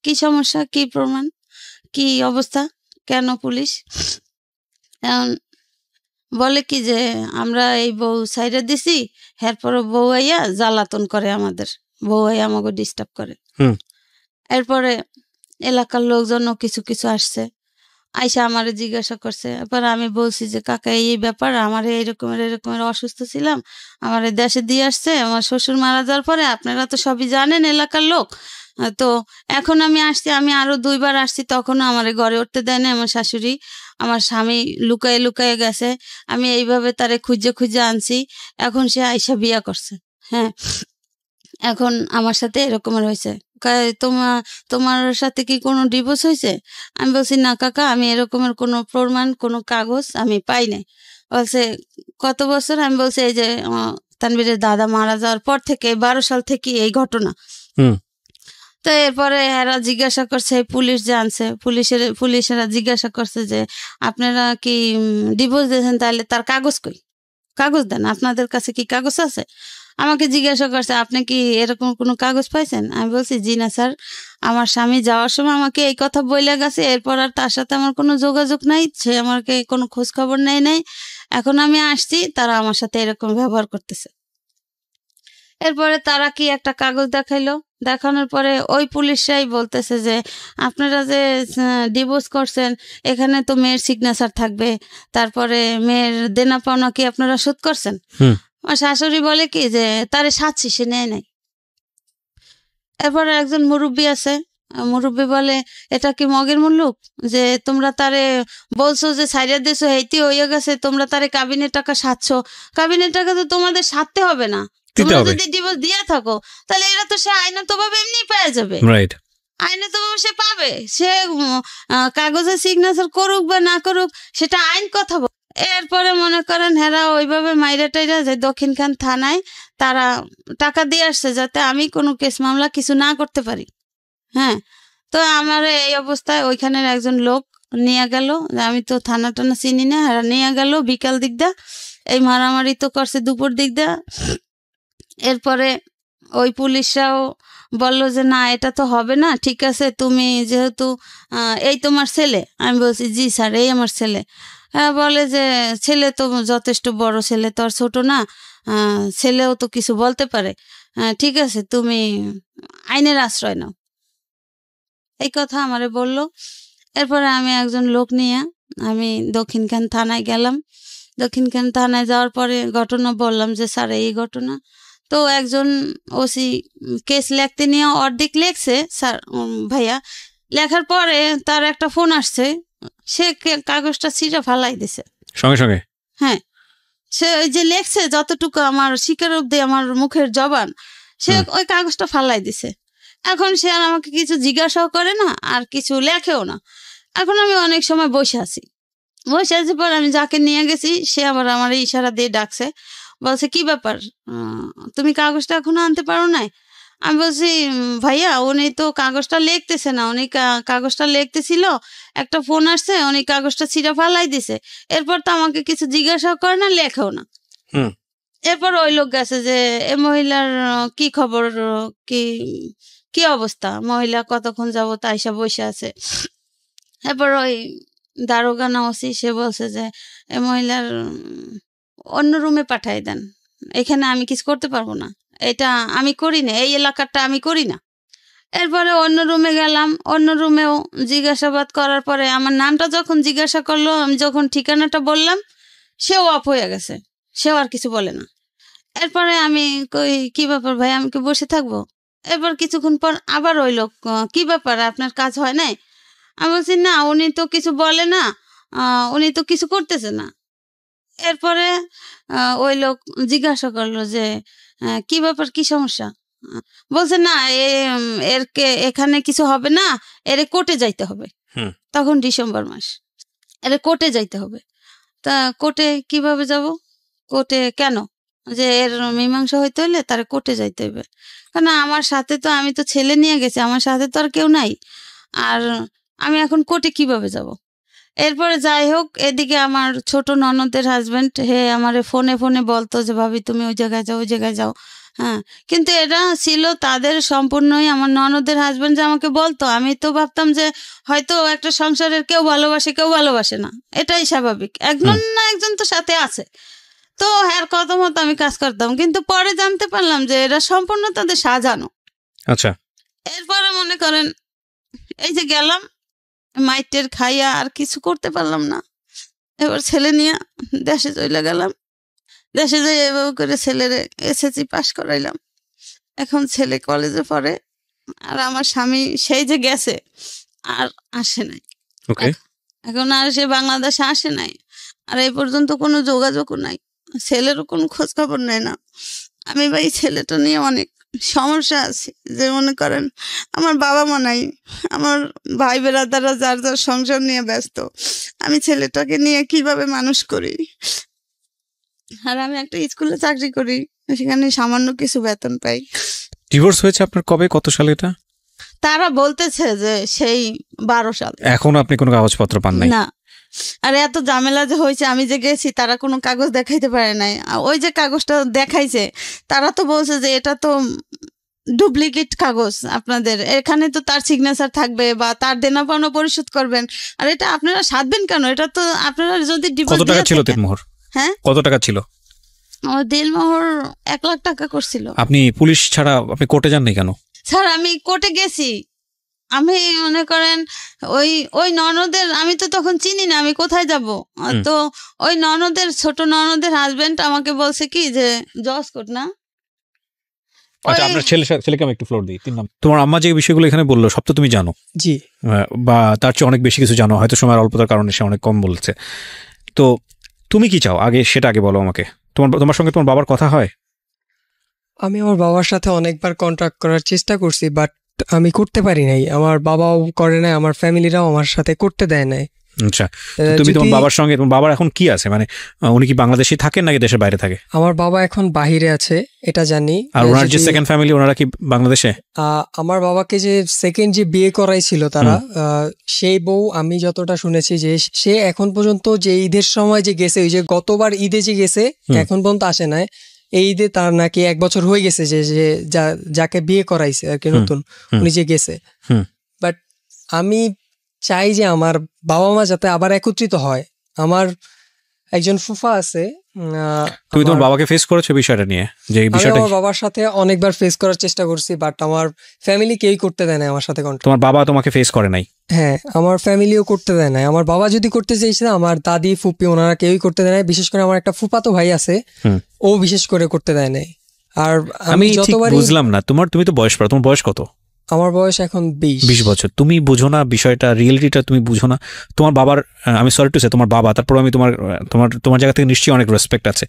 কি সমস্যা, কি প্রমাণ, কি অবস্থা, কেন পুলিশ? এখন বলে কি যে আমরা এই বউ সাইডে দিছি, এরপরে বউ আইয়া জ্বালাতন করে, আমাদের বউ আইয়া আমাকে ডিস্টার্ব করে। এরপরে এলাকার লোকজনও কিছু কিছু আসছে, আইসা আমারে জিজ্ঞাসা করছে। এরপর আমি বলছি যে কাকা এই ব্যাপার, আমার এরকমের অসুস্থ ছিলাম, আমার দেশে দিয়ে আসছে, আমার শ্বশুর মারা যাওয়ার পরে, আপনারা তো সবই জানেন এলাকার লোক, তো এখন আমি আসছি, আমি আরো 2 বার আসছি, তখনও আমার ঘরে উঠতে দেয় না আমার শাশুড়ি, আমার স্বামী লুকায়ে লুকায়ে গেছে, আমি এইভাবে তারে খুঁজে খুঁজে আনছি, এখন সে আইসা বিয়া করছে। হ্যাঁ, এখন আমার সাথে এরকমের হয়েছে, তোমার সাথে কি কোনো ডিভোর্স হয়েছে? আমি বলছি না কাকা, আমি এরকমের কোনো প্রমাণ, কোনো কাগজ আমি পাই নাই। বলছে কত বছর? আমি বলছি এই যে তানভীরের দাদা মারা যাওয়ার পর থেকে 12 সাল থেকে এই ঘটনা। তো এরপরে এরা জিজ্ঞাসা করছে, পুলিশ জানছে, পুলিশেরা জিজ্ঞাসা করছে যে আপনারা কি ডিভোর্স দিয়েছেন, তাহলে তার কাগজ কই, কাগজ দেন, আপনাদের কাছে কি কাগজ আছে? আমাকে জিজ্ঞাসা করছে আপনি কি এরকম কোনো কাগজ পাইছেন? আমি বলছি জি না স্যার, আমার স্বামী যাওয়ার সময় আমাকে এই কথা বইলে গেছে, এরপর আর তার সাথে আমার কোনো যোগাযোগ নাই, সে আমাকে কোনো খোঁজ খবর নেয় নাই, এখন আমি আসছি, তারা আমার সাথে এরকম ব্যবহার করতেছে। এরপরে তারা কি একটা কাগজ দেখাইলো, দেখানোর পরে ওই পুলিশরাই বলতেছে যে আপনারা যে ডিভোর্স করছেন, এখানে তো মেয়ের সিগনেচার থাকবে, তারপরে মেয়ের দেনা পাওনা কি আপনারা শোধ করছেন? আমার শাশুড়ি বলে কি যে তারে সাচ্ছি, সে নেয় নাই। এরপরে একজন মুরব্বী আছে, মুরব্বী বলে এটা কি মগের মুল্লুক যে তোমরা তারে বলছো যে সাইডে দিছো, হেইতে হইয়া গেছে, তোমরা তারে কাবিনের টাকা সাচ্ছ, কাবিনের টাকা তো তোমাদের সারতে হবে না, তোমরা যদি ডিভোর্স দিয়ে থাকো তাহলে এরা তো সে আইনতভাবে এমনি পেয়ে যাবে, আইনতভাবে সে পাবে, সে কাগজে সিগনেচার করুক বা না করুক সেটা আইন কথা। এরপরে মনে করেন হেরা ওইভাবে মাইরা টাইরা যে দক্ষিণখান থানায় তারা টাকা দিয়ে আসছে যাতে আমি কোনো কেস মামলা কিছু না করতে পারি। হ্যাঁ, তো আমার এই অবস্থায় ওইখানের একজন লোক নিয়ে গেল, আমি তো থানা টানা চিনি না, হেরা নিয়ে গেল বিকাল দিক দা, এই মারামারি তো করছে দুপুর দিক দা। এরপরে ওই পুলিশরাও বললো যে না এটা তো হবে না, ঠিক আছে তুমি যেহেতু এই তোমার ছেলে, আমি বলছি জি স্যার এই আমার ছেলে। বলে যে ছেলে তো যথেষ্ট বড়, ছেলে তো আর ছোট না, ছেলেও তো কিছু বলতে পারে, ঠিক আছে তুমি আইনের আশ্রয় নাও, এই কথা আমারে বলল। এরপরে আমি একজন লোক নিয়ে আমি দক্ষিণখান থানায় গেলাম। দক্ষিণখান থানায় যাওয়ার পরে ঘটনা বললাম যে স্যার এই ঘটনা। তো একজন ওসি কেস লিখতে নিয়ে অর্ধেক লেখছে স্যার ভাইয়া, লেখার পরে তার একটা ফোন আসছে, সে কাগজটা ছিঁড়ে ফালাই দিছে সঙ্গে সঙ্গে। হ্যাঁ, সে ওই যে লেখছে যতটুকু আমার শিকার অব্দি আমার মুখের জবান, সে ওই কাগজটা ফালাই দিছে। এখন সে আর আমাকে কিছু জিজ্ঞাসাও করে না আর কিছু লেখেও না। এখন আমি অনেক সময় বসে আছি পর আমি যাকে নিয়ে গেছি সে আবার আমার ইশারা দিয়ে ডাকছে, বলছে কি ব্যাপার তুমি কাগজটা এখনো আনতে পারো নাই? আমি বলছি ভাইয়া উনি তো কাগজটা লিখতেছে না, উনি কাগজটা লিখতেছিল, একটা ফোন আসছে, উনি কাগজটা ছিঁড়া ফালাই দিছে, এরপর তো আমাকে কিছু জিজ্ঞাসা করে না, লেখেও না। এরপর ওই লোক গেছে যে এ মহিলার কি খবর, কি কি অবস্থা, মহিলা কতক্ষণ যাবত আইসা বসে আছে। এরপর ওই দারোগা না ওসি সে বলছে যে এ মহিলার অন্য রুমে পাঠাই দেন, এখানে আমি কিছু করতে পারবো না, এটা আমি করি না, এই এলাকাটা আমি করি না। এরপরে অন্য রুমে গেলাম, অন্য রুমেও জিজ্ঞাসাবাদ করার পরে আমার নামটা যখন জিজ্ঞাসা করলো, আমি যখন ঠিকানাটা বললাম, সেও অফ হয়ে গেছে, সেও আর কিছু বলে না। এরপরে আমি কই কি ব্যাপার ভাই, আমি কি বসে থাকবো? এরপর কিছুক্ষণ পর আবার ওই লোক, কি ব্যাপার আপনার কাজ হয় নাই? আমি বলছি না, উনি তো কিছু বলে না, উনি তো কিছু করতেছে না। এরপরে ওই লোক জিজ্ঞাসা করলো যে কি ব্যাপার, কি সমস্যা? বলছে না, এখানে কিছু হবে না, এর কোর্টে যাইতে হবে। তখন ডিসেম্বর মাস, এর কোর্টে যাইতে হবে। তা কোর্টে কিভাবে যাব? কোর্টে কেন? যে এর মীমাংসা হইতে হলে তার কোর্টে যাইতে হবে। কারণ আমার সাথে তো, আমি তো ছেলে নিয়ে গেছি, আমার সাথে তো আর কেউ নাই, আর আমি এখন কোর্টে কিভাবে যাব? এরপরে যাই হোক, এদিকে আমার ছোট ননদের হাজবেন্ড আমার ফোনে ফোনে বলতো যে ভাবি তুমি ওই জায়গায় যাও, ওই জায়গায় যাও। হ্যাঁ, কিন্তু এটা ছিল তাদের সম্পূর্ণই, আমার ননদের হাজবেন্ড যে আমাকে বলতো, আমি তো ভাবতাম যে হয়তো একটা সংসারের কেউ ভালোবাসে, কেউ ভালোবাসে না, এটাই স্বাভাবিক, একজন না একজন তো সাথে আছে। তো এর কথা মতো আমি কাজ করতাম, কিন্তু পরে জানতে পারলাম যে এরা সম্পূর্ণ তাদের সাজানো। আচ্ছা। এরপরে মনে করেন এই যে গেলাম, মাইটের খাইয়া আর কিছু করতে পারলাম না। এবার ছেলে নিয়ে দেশে চলে গেলাম। দেশে যাই এভাবে করে ছেলের এসএসসি পাস করাইলাম। এখন ছেলে কলেজে পড়ে, আর আমার স্বামী সেই যে গেছে আর আসে নাই। এখন আর সে বাংলাদেশে আসে নাই, আর এই পর্যন্ত কোনো যোগাযোগও নাই, ছেলেরও কোনো খোঁজ খবর নেয় না। আমি ভাই ছেলেটা নিয়ে অনেক সমস্যা আছে, যে মনে করেন আমার বাবা মা নাই, আমার ভাই বেরাদাররা যার যার সংসার নিয়ে ব্যস্ত, আমি ছেলেটাকে নিয়ে কিভাবে মানুষ করি? আর আমি একটা স্কুলে চাকরি করি, সেখানে সামান্য কিছু বেতন পাই। ডিভোর্স হয়েছে আপনার কবে, কত সালে এটা? তারা বলতেছে যে সেই 12 সাল। এখন আপনি কোনো কাগজপত্র পান নাই? না। আর এত ঝামেলা যে হয়েছে, আমি যে গেছি তারা কোনো কাগজ দেখাইতে পারে নাই। ওই যে কাগজটা দেখাইছে, তারা তো বলছে যে এটা তো ডুপ্লিকেট কাগজ, আপনাদের এখানে তো তার সিগনেচার থাকবে বা তার দেনা পাওনা পরিশোধ করবেন, আর এটা আপনারা সাধবেন কেন? এটা তো আপনারা যদি কত টাকা ছিল দিলমোহর? হ্যাঁ, কত টাকা ছিল? আমার দিলমোহর 1 লাখ টাকা করছিল। আপনি পুলিশ ছাড়া আপনি কোর্টে যাননি কেন? স্যার আমি কোর্টে গেছি, আমি মনে করেন ওই ননদের, আমি তো তখন চিনি না আমি কোথায় যাব। তো ওই ননদের, ছোট ননদের হাজবেন্ড আমাকে বলছে কি যে জজ কোর্ট না। আচ্ছা, আপনার ছেলেকে আমি একটু ফ্লোর দিই। তোমার আম্মা যে বিষয়গুলো এখানে বললো সব তো তুমি জানো? জি। বা তার চেয়ে অনেক বেশি কিছু জানো, হয়তো সময়ের অল্পতার কারণে সে অনেক কম বলছে। তো তুমি কি চাও আগে সেটা আগে বলো আমাকে। তোমার সঙ্গে তোমার বাবার কথা হয়? আমি আমার বাবার সাথে অনেকবার কন্ট্যাক্ট করার চেষ্টা করছি, বাট আমি করতে পারি নাই। আমার বাবাও করে নাই, আমার ফ্যামিলিরাও আমার সাথে করতে দেয় নাই। আচ্ছা, তুমি তোমার বাবার সঙ্গে, তোমার বাবার এখন কি আছে, মানে উনি কি বাংলাদেশে থাকেন নাকি দেশের বাইরে থাকে? আমার বাবা এখন বাহিরে আছে, এটা জানি। আর ওনার যে সেকেন্ড ফ্যামিলি, ওনারা কি বাংলাদেশে? আমার বাবাকে যে সেকেন্ড যে বিয়ে করাইছিল তারা, সেই বউ আমি যতটা শুনেছি যে সে এখন পর্যন্ত যে ঈদের সময় যে গেছে, ওই যে গতবার ঈদে যে গেছে, এখন পর্যন্ত আসে নাই। এই ঈদে তার নাকি 1 বছর হয়ে গেছে যে যাকে বিয়ে করাইছে আর কি নতুন, উনি যে গেছে। বাট আমি চাই যে আমার বাবা মা যাতে আবার একত্রিত হয়। আমার একজন ফুফা আছে। তুমি তোমার বাবাকে ফেস করেছো বিষয়টা নিয়ে? যে বিষয়টা আমার বাবার সাথে অনেকবার ফেস করার চেষ্টা করছি, বাট আমার ফ্যামিলি কেউই করতে দেয় না আমার সাথে কন্ট্যাক্ট। তোমার বাবা তোমাকে ফেস করে নাই? হ্যাঁ, আমার ফ্যামিলিও করতে দেয় না। আমার বাবা যদি করতে চাইছে, আমার দাদি ফুপি ওনারা কেউই করতে দেয় না। বিশেষ করে আমার একটা ফুফাতো ভাই আছে, ও বিশেষ করে করতে দেয় নাই। আর আমি যতবার বুঝলাম না, তুমি তো বয়স পড়া, তোমার বয়স কত? আমার বয়স এখন 20 বছর। তুমি বুঝো না বিষয়টা, রিয়েলিটিটা তুমি বুঝো না। তোমার বাবার, আমি সরি টু সে, তোমার বাবা, তারপর আমি তোমার জায়গা থেকে নিশ্চয়ই অনেক রেসপেক্ট আছে।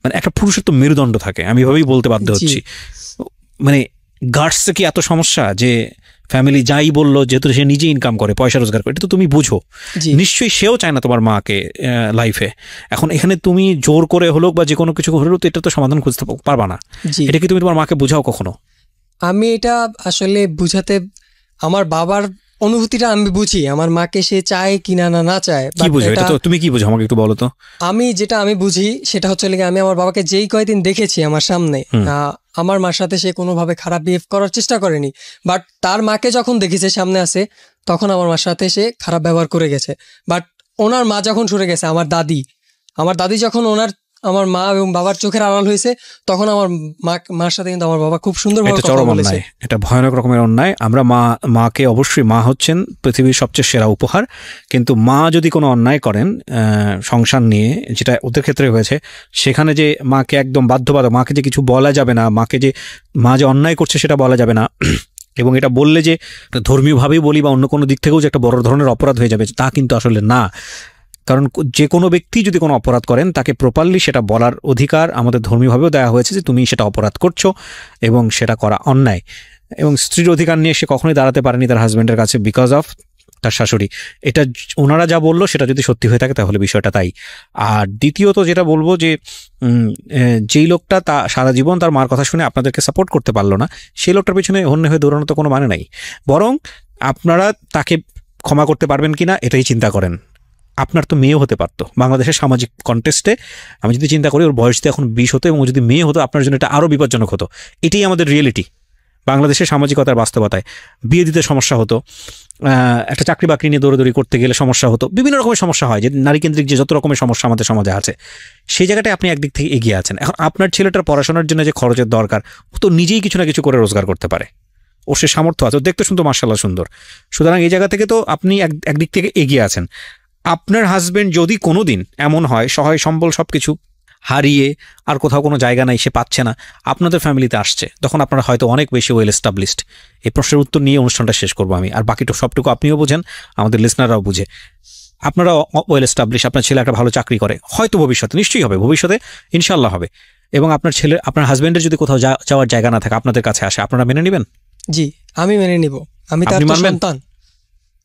মানে একটা পুরুষের তো মেরুদণ্ড থাকে, আমি এভাবেই বলতে বাধ্য হচ্ছি। মানে গার্ডসে কি এত সমস্যা যে ফ্যামিলি যাই বললো, যেহেতু সে নিজে ইনকাম করে, পয়সা রোজগার করে, এটা তো তুমি বুঝো। নিশ্চয়ই সেও চায় না তোমার মাকে লাইফে। এখন এখানে তুমি জোর করে হলো বা যে কোনো কিছু হলেও তো এটা তো সমাধান খুঁজতে পারবা না। এটা কি তুমি তোমার মাকে বুঝাও কখনো? আমি এটা আসলে বুঝাতে, আমার বাবার অনুভূতিটা আমি বুঝি, আমার মাকে সে চায় কিনা না চায়। কি বুঝো এটা? তো তুমি কি বুঝো আমাকে একটু বলো তো। আমি বুঝি সেটা হচ্ছে আমি আমার বাবাকে যেই কয়দিন দেখেছি আমার সামনে, আমার মার সাথে সে কোনোভাবে খারাপ বিহেভ করার চেষ্টা করেনি, বাট তার মাকে যখন দেখেছে সামনে আছে, তখন আমার মার সাথে সে খারাপ ব্যবহার করে গেছে। বাট ওনার মা যখন সরে গেছে, আমার দাদি যখন ওনার আমার মা এবং বাবার চোখের আড়াল হয়েছে, তখন আমার মার সাথে কিন্তু আমার বাবা খুব সুন্দরভাবে কথা বলেছে। এটা ভয়ানক রকমের অন্যায়। আমরা মাকে অবশ্যই, মা হচ্ছেন পৃথিবীর সবচেয়ে সেরা উপহার, কিন্তু মা যদি কোনো অন্যায় করেন সংসার নিয়ে, যেটা ওদের ক্ষেত্রে হয়েছে, সেখানে যে মাকে একদম বাধ্যবাধক, মাকে যে কিছু বলা যাবে না, মা যে অন্যায় করছে সেটা বলা যাবে না, এবং এটা বললে যে ধর্মীয়ভাবেই বলি বা অন্য কোনো দিক থেকেও যে একটা বড় ধরনের অপরাধ হয়ে যাবে, তা কিন্তু আসলে না। কারণ যে কোনো ব্যক্তি যদি কোনো অপরাধ করেন তাকে প্রপারলি সেটা বলার অধিকার আমাদের ধর্মীয়ভাবেও দেওয়া হয়েছে যে তুমি সেটা অপরাধ করছো এবং সেটা করা অন্যায়। এবং স্ত্রীর অধিকার নিয়ে সে কখনোই দাঁড়াতে পারেনি তার হাজব্যান্ডের কাছে বিকজ অফ তার শাশুড়ি। এটা ওনারা যা বললো সেটা যদি সত্যি হয়ে থাকে তাহলে বিষয়টা তাই। আর দ্বিতীয়ত যেটা বলবো যে যেই লোকটা তা সারা জীবন তার মার কথা শুনে আপনাদেরকে সাপোর্ট করতে পারলো না, সেই লোকটার পিছনে হন্যে হয়ে দৌড়ানো তো কোনো মানে নাই। বরং আপনারা তাকে ক্ষমা করতে পারবেন কিনা এটাই চিন্তা করেন। আপনার তো মেয়েও হতে পারতো বাংলাদেশের সামাজিক কন্টেস্টে। আমি যদি চিন্তা করি ওর বয়স এখন 20 হতো এবং যদি মেয়ে হতো আপনার জন্য এটা আরও বিপজ্জনক হতো। এটাই আমাদের রিয়েলিটি, বাংলাদেশের সামাজিকতার বাস্তবতায়। বিয়ে দিতে সমস্যা হতো, একটা চাকরি বাকরি নিয়ে দৌড়াদৌড়ি করতে গেলে সমস্যা হতো, বিভিন্ন রকমের সমস্যা হয়, যে নারীকেন্দ্রিক যে যত রকমের সমস্যা আমাদের সমাজে আছে, সেই জায়গাটায় আপনি একদিক থেকে এগিয়ে আছেন। এখন আপনার ছেলেটার পড়াশোনার জন্য যে খরচের দরকার, ও তো নিজেই কিছু না কিছু করে রোজগার করতে পারে, ও সে সামর্থ্য আছে, দেখতে শুনতো মাশাআল্লাহ সুন্দর। সুতরাং এই জায়গা থেকে তো আপনি একদিক থেকে এগিয়ে আছেন। আপনার হাজবেন্ড যদি কোনো দিন এমন হয় সহায় সম্বল সব কিছু হারিয়ে আর কোথাও কোনো জায়গা নাই, সে পাচ্ছে না, আপনাদের ফ্যামিলিতে আসছে, তখন আপনারা হয়তো অনেক বেশি ওয়েল এস্টাবলিশড। এই প্রশ্নের উত্তর নিয়ে অনুষ্ঠানটা শেষ করবো আমি, আর বাকিটা সবটুকু আপনিও বুঝেন, আমাদের লিসনাররাও বুঝে। আপনারা ওয়েল এস্টাবলিশ, আপনার ছেলে একটা ভালো চাকরি করে, হয়তো ভবিষ্যতে, নিশ্চয়ই হবে, ভবিষ্যতে ইনশাল্লাহ হবে, এবং আপনার হাজবেন্ডের যদি কোথাও যাওয়ার জায়গা না থাকে আপনাদের কাছে আসে, আপনারা মেনে নেবেন? জি, আমি মেনে নিব। আমি তার সন্তান।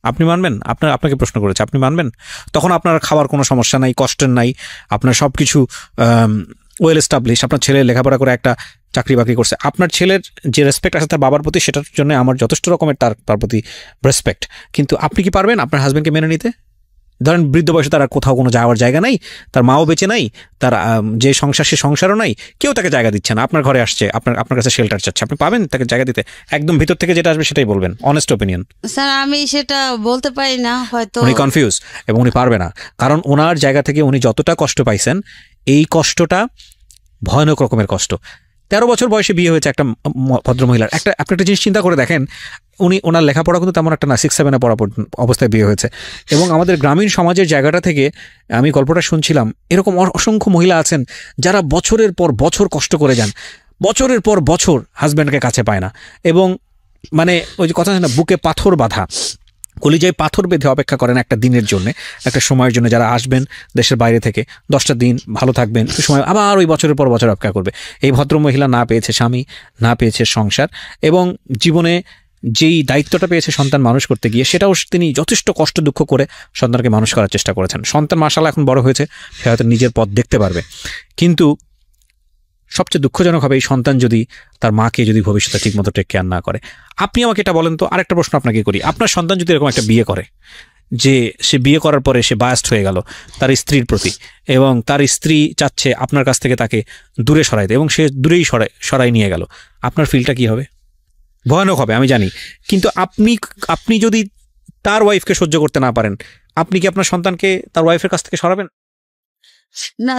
আপনি মানবেন? আপনাকে প্রশ্ন করেছে, আপনি মানবেন? তখন আপনার খাওয়ার কোনো সমস্যা নাই, কষ্টের নাই, আপনার সব কিছু ওয়েল এস্টাবলিশ, আপনার ছেলে লেখাপড়া করে একটা চাকরি বাকরি করছে, আপনার ছেলের যে রেসপেক্ট আছে তার বাবার প্রতি, সেটার জন্য আমার যথেষ্ট রকমের তার প্রতি রেসপেক্ট। কিন্তু আপনি কি পারবেন আপনার হাজবেন্ডকে মেনে নিতে? ধরেন বৃদ্ধ বয়সে তার কোথাও কোনো যাওয়ার জায়গা নাই, তার মাও বেঁচে নাই, তার যে সংসার সে সংসারও নাই, কেউ তাকে জায়গা দিচ্ছে না, আপনার ঘরে আসছে, আপনার কাছে শেল্টার চাচ্ছে, আপনি পাবেন তাকে জায়গা দিতে? একদম ভিতর থেকে যেটা আসবে সেটাই বলবেন, অনেস্ট ওপিনিয়ন। স্যার আমি সেটা বলতে পারি না, হয়তো উনি কনফিউজ এবং উনি পারবে না, কারণ ওনার জায়গা থেকে উনি যতটা কষ্ট পাইছেন, এই কষ্টটা ভয়ানক রকমের কষ্ট। 13 বছর বয়সে বিয়ে হয়েছে একটা ভদ্রমহিলার। আপনি একটা জিনিস চিন্তা করে দেখেন, ওনার লেখাপড়া কিন্তু তেমন একটা না, 6-7 পড়া অবস্থায় বিয়ে হয়েছে। এবং আমাদের গ্রামীণ সমাজের জায়গাটা থেকে আমি গল্পটা শুনছিলাম, এরকম অসংখ্য মহিলা আছেন যারা বছরের পর বছর কষ্ট করে যান, বছরের পর বছর হাজব্যান্ডকে কাছে পায় না, এবং মানে ওই যে কথা আছে না, বুকে পাথর বাঁধা, কলিজায় পাথর বেঁধে অপেক্ষা করেন একটা দিনের জন্য, একটা সময়ের জন্য, যারা আসবেন দেশের বাইরে থেকে, 10টা দিন ভালো থাকবেন, সময় আবার ওই বছরের পর বছর অপেক্ষা করবে। এই ভদ্রমহিলা না পেয়েছে স্বামী, না পেয়েছে সংসার, এবং জীবনে যেই দায়িত্বটা পেয়েছে সন্তান মানুষ করতে গিয়ে, সেটাও তিনি যথেষ্ট কষ্ট দুঃখ করে সন্তানকে মানুষ করার চেষ্টা করেছেন। সন্তান মাশাআল্লাহ এখন বড় হয়েছে, সে হয়তো নিজের পথ দেখতে পারবে, কিন্তু সবচেয়ে দুঃখজনক হবে এই সন্তান যদি তার মাকে যদি ভবিষ্যতে ঠিকমতো টেক কেয়ার না করে। আপনি আমাকে এটা বলেন তো, আরেকটা প্রশ্ন আপনাকে করি, আপনার সন্তান যদি এরকম একটা বিয়ে করে, যে সে বিয়ে করার পরে সে বায়াসড হয়ে গেল তার স্ত্রীর প্রতি, এবং তার স্ত্রী চাচ্ছে আপনার কাছ থেকে তাকে দূরে সরাইতে, এবং সে দূরেই সরাই নিয়ে গেল, আপনার ফিলটা কি হবে? ভয়ানক হবে আমি জানি, কিন্তু আপনি যদি তার ওয়াইফকে সহ্য করতে না পারেন, আপনি কি আপনার সন্তানকে তার ওয়াইফের কাছ থেকে সরাবেন? না।